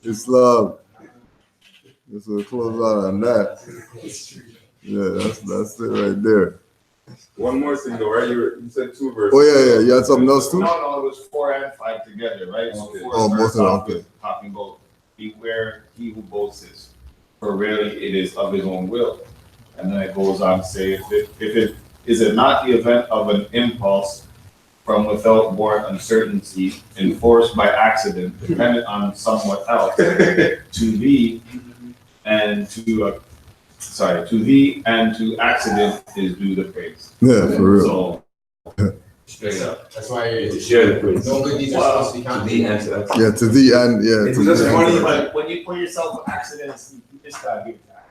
Islam. Let's close out on that. Yeah, that's it right there. One more thing though, right? You said 2 verses. Oh yeah. You had something else too? No, it was 4 and 5 together, right? So Okay. 4 Both of them. talking about beware he who boasts, for rarely it is of his own will. And then it goes on to say, if it is it not the event of an impulse from without born uncertainty, enforced by accident, dependent on somewhat else, to thee and to accident is due the praise. Yeah, for real. So Straight up. That's why To share the praise. no good deeds are supposed to be To counted. the and to that. Yeah, to thee and It's just funny, but when you put yourself in accidents, you just gotta give that.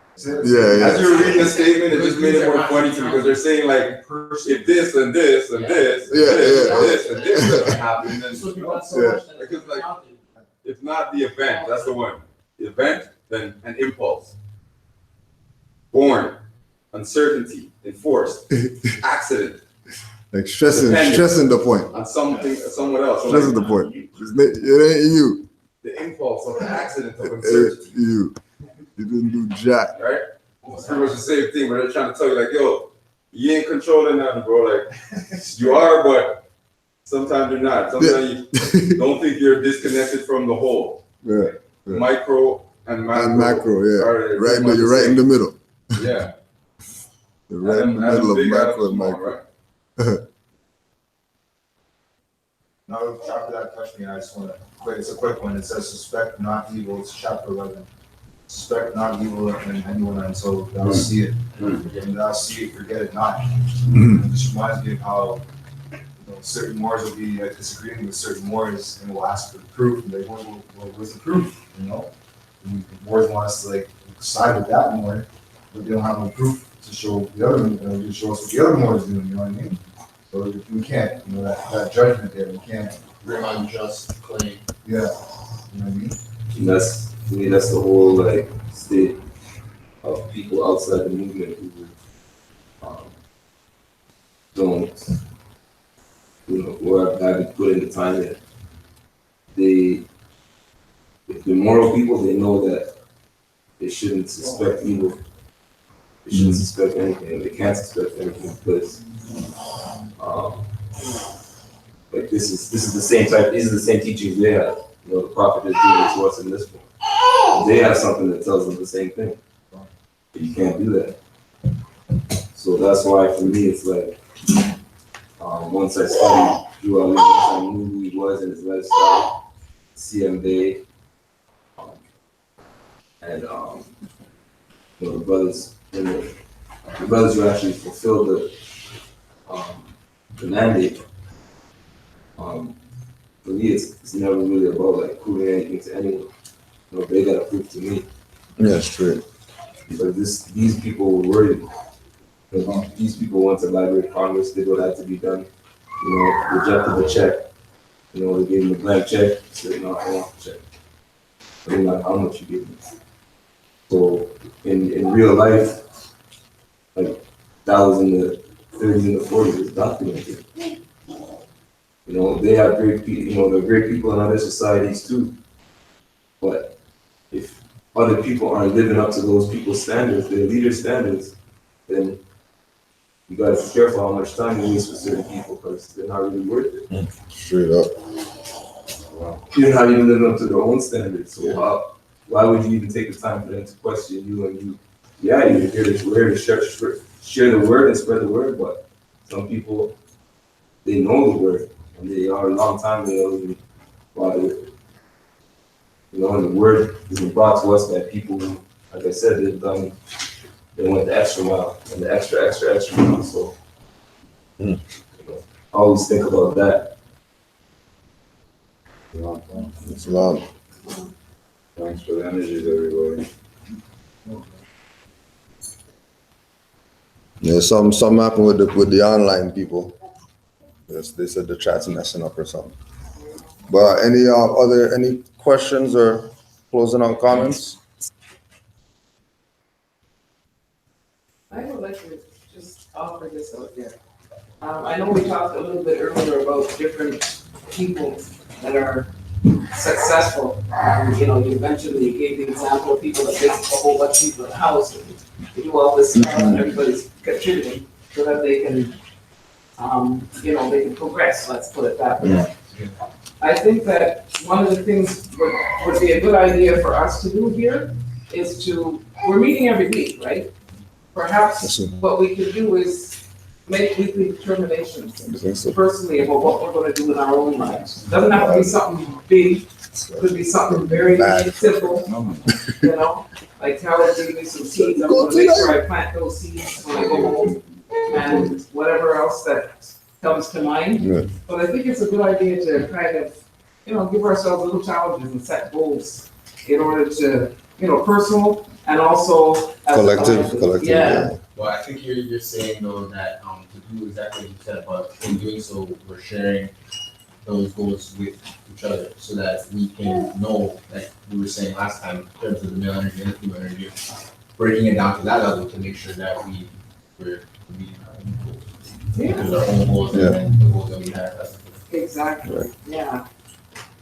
Yeah. As you were reading the statement, it just made it more funny to me because they're saying like, if this and this and this and this and this doesn't happen, then because like, it's not the event. That's the one. The event, then an impulse. Born, uncertainty, enforced, accident. Like stressing the point. On something, someone else. So Stressing like, the point. It ain't you. the impulse of the accident of It uncertainty. ain't you. You didn't do jack. Right? It's pretty much the same thing, but they're trying to tell you like, yo, you ain't controlling nothing, bro. Like, you are, but Sometimes you're not. Sometimes you don't think you're disconnected from the whole. Yeah. Micro and macro. And macro, yeah. are Right, pretty much you're the right in same. the middle. Yeah. You're right in the middle of macro and micro. Now, after that question, I just want to, it's a quick one. It says, suspect not evil. It's chapter 11. Suspect not evil in anyone until thou see it. And thou see it, forget it not. It just reminds me of how, certain Moors will be disagreeing with certain Moors and will ask for the proof. And they go, well, where's the proof? And the Moors want us to side with that Moor, but they don't have no proof to show the other, to show us what the other Moor is doing. You know what I mean? So we can't, that judgment there, we can't. Bring unjust claim. Yeah. You know what I mean? And that's, to me, that's the whole state of people outside the movement who don't, who haven't put in the time yet. If they're moral people, they know that they shouldn't suspect evil. They shouldn't suspect anything. They can't suspect anything because, this is the same type. These are the same teachings they have. The prophet is doing it to us in this one. They have something that tells them the same thing. But you can't do that. So that's why for me it's once I studied Drew Ali, once I knew who he was and his lifestyle, CM Bay, and the brothers who actually fulfilled the mandate. For me, it's never really about proving anything to anyone. They gotta prove to me. Yeah, straight. Because these people were worried. These people went to Library of Congress, did what had to be done. Rejected the check. They gave them a blank check. Said, no, I want the check. I didn't know how much you gave me. So in real life, that was in the 30s and the 40s, it's documented. They have great people, they're great people in other societies too. But if other people aren't living up to those people's standards, their leaders' standards, then you gotta be careful how much time you waste with certain people because they're not really worth it. Straight up. You're not even living up to their own standards. So why would you even take the time for them to question you and you? Yeah, you're here to share the word and spread the word, but some people, they know the word. And they are a long time they don't even bother with it. And the word is brought to us by people who, like I said, they went the extra mile and the extra mile. So I always think about that. It's long. Thanks for the energies, everybody. Yeah, some happened with the online people. Yes, they said the chat's messing up or something. But any questions or closing out comments? I would like to just offer this out there. I know we talked a little bit earlier about different people that are successful. You mentioned, you gave the example of people that visit a whole bunch of people in the house and they do all this stuff and everybody's contributing so that they can they can progress, let's put it that way. Yeah. I think that one of the things would be a good idea for us to do here is we're meeting every week, right? Perhaps what we could do is make weekly determinations personally about what we're gonna do in our own lives. Doesn't have to be something big, it could be something very simple, like Howard gave me some seeds, I'm gonna make sure I plant those seeds when I go home. And whatever else that comes to mind. Yeah. But I think it's a good idea to kind of, give ourselves little challenges and set goals in order to, personal and also as collective. Yeah. Well, I think you're saying though that to do exactly what you said, but in doing so, we're sharing those goals with each other so that we can know, like we were saying last time, in terms of the male energy and the female energy, breaking it down to that level to make sure that we're there's our own goals and then the goals that we have. Exactly. Right. Yeah.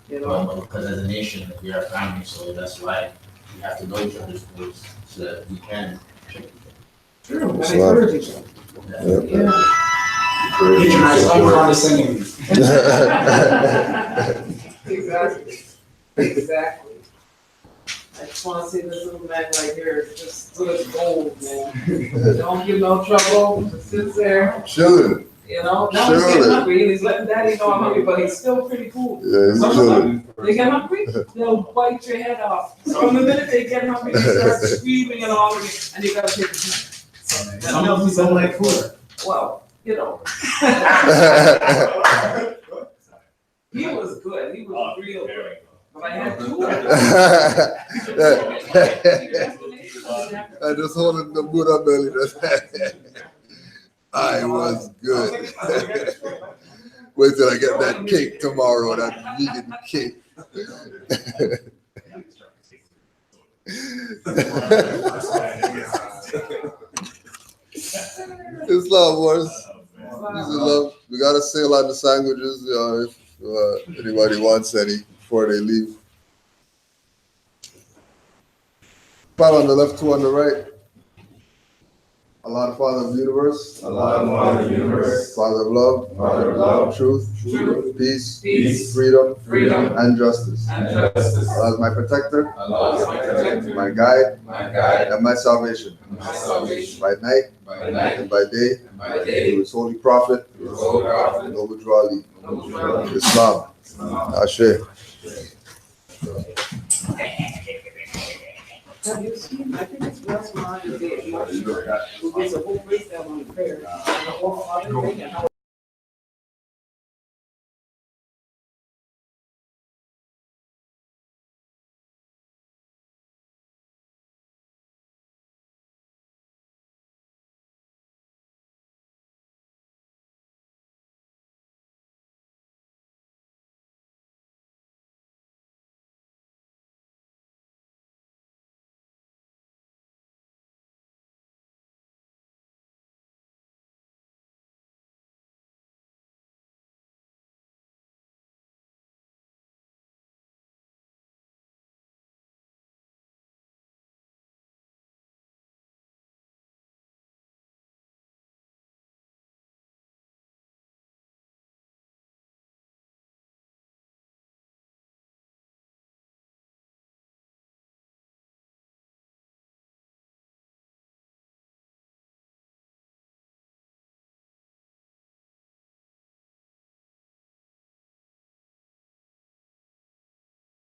Because as a nation, we are family, so that's why we have to know each other's goals so that we can check each other. True, and encourage each other. Yeah. Patronize uncondescendingly. Exactly, exactly. I just wanna see this little man right here, just good as gold, man. Don't give no trouble, just sits there, Chilling. you know, now he's getting hungry, and he's letting daddy know I'm hungry, but he's still pretty cool. Yeah, he's Some of chilling. them, they get hungry, they'll bite your head off. So in the minute they get hungry, they start screaming and all of it, and you gotta take it. Some of them don't like food. Well, you know. He was good, he was real good, but I had two. I just holding the Buddha belly. I was good. Wait till I get that cake tomorrow, that vegan cake. Islam wars. Peace and love. We got a sale on the sandwiches. If anybody wants any before they leave. 5 on the left, 2 on the right. Allah, the Father of the universe. Allah, the Father of the universe. Father of love. Father of love. Truth. Truth. Peace. Peace. Freedom. Freedom. And justice. And justice. Allah is my protector. Allah is my protector. My guide. My guide. And my salvation. And my salvation. By night. By night. And by day. And by day. Through his holy prophet. Through his holy prophet. Noble Ali. Noble Ali. Islam. Ashe. Have you seen, I think it's West Line, who gives a whole breakdown on the prayer. And the whole other thing, and how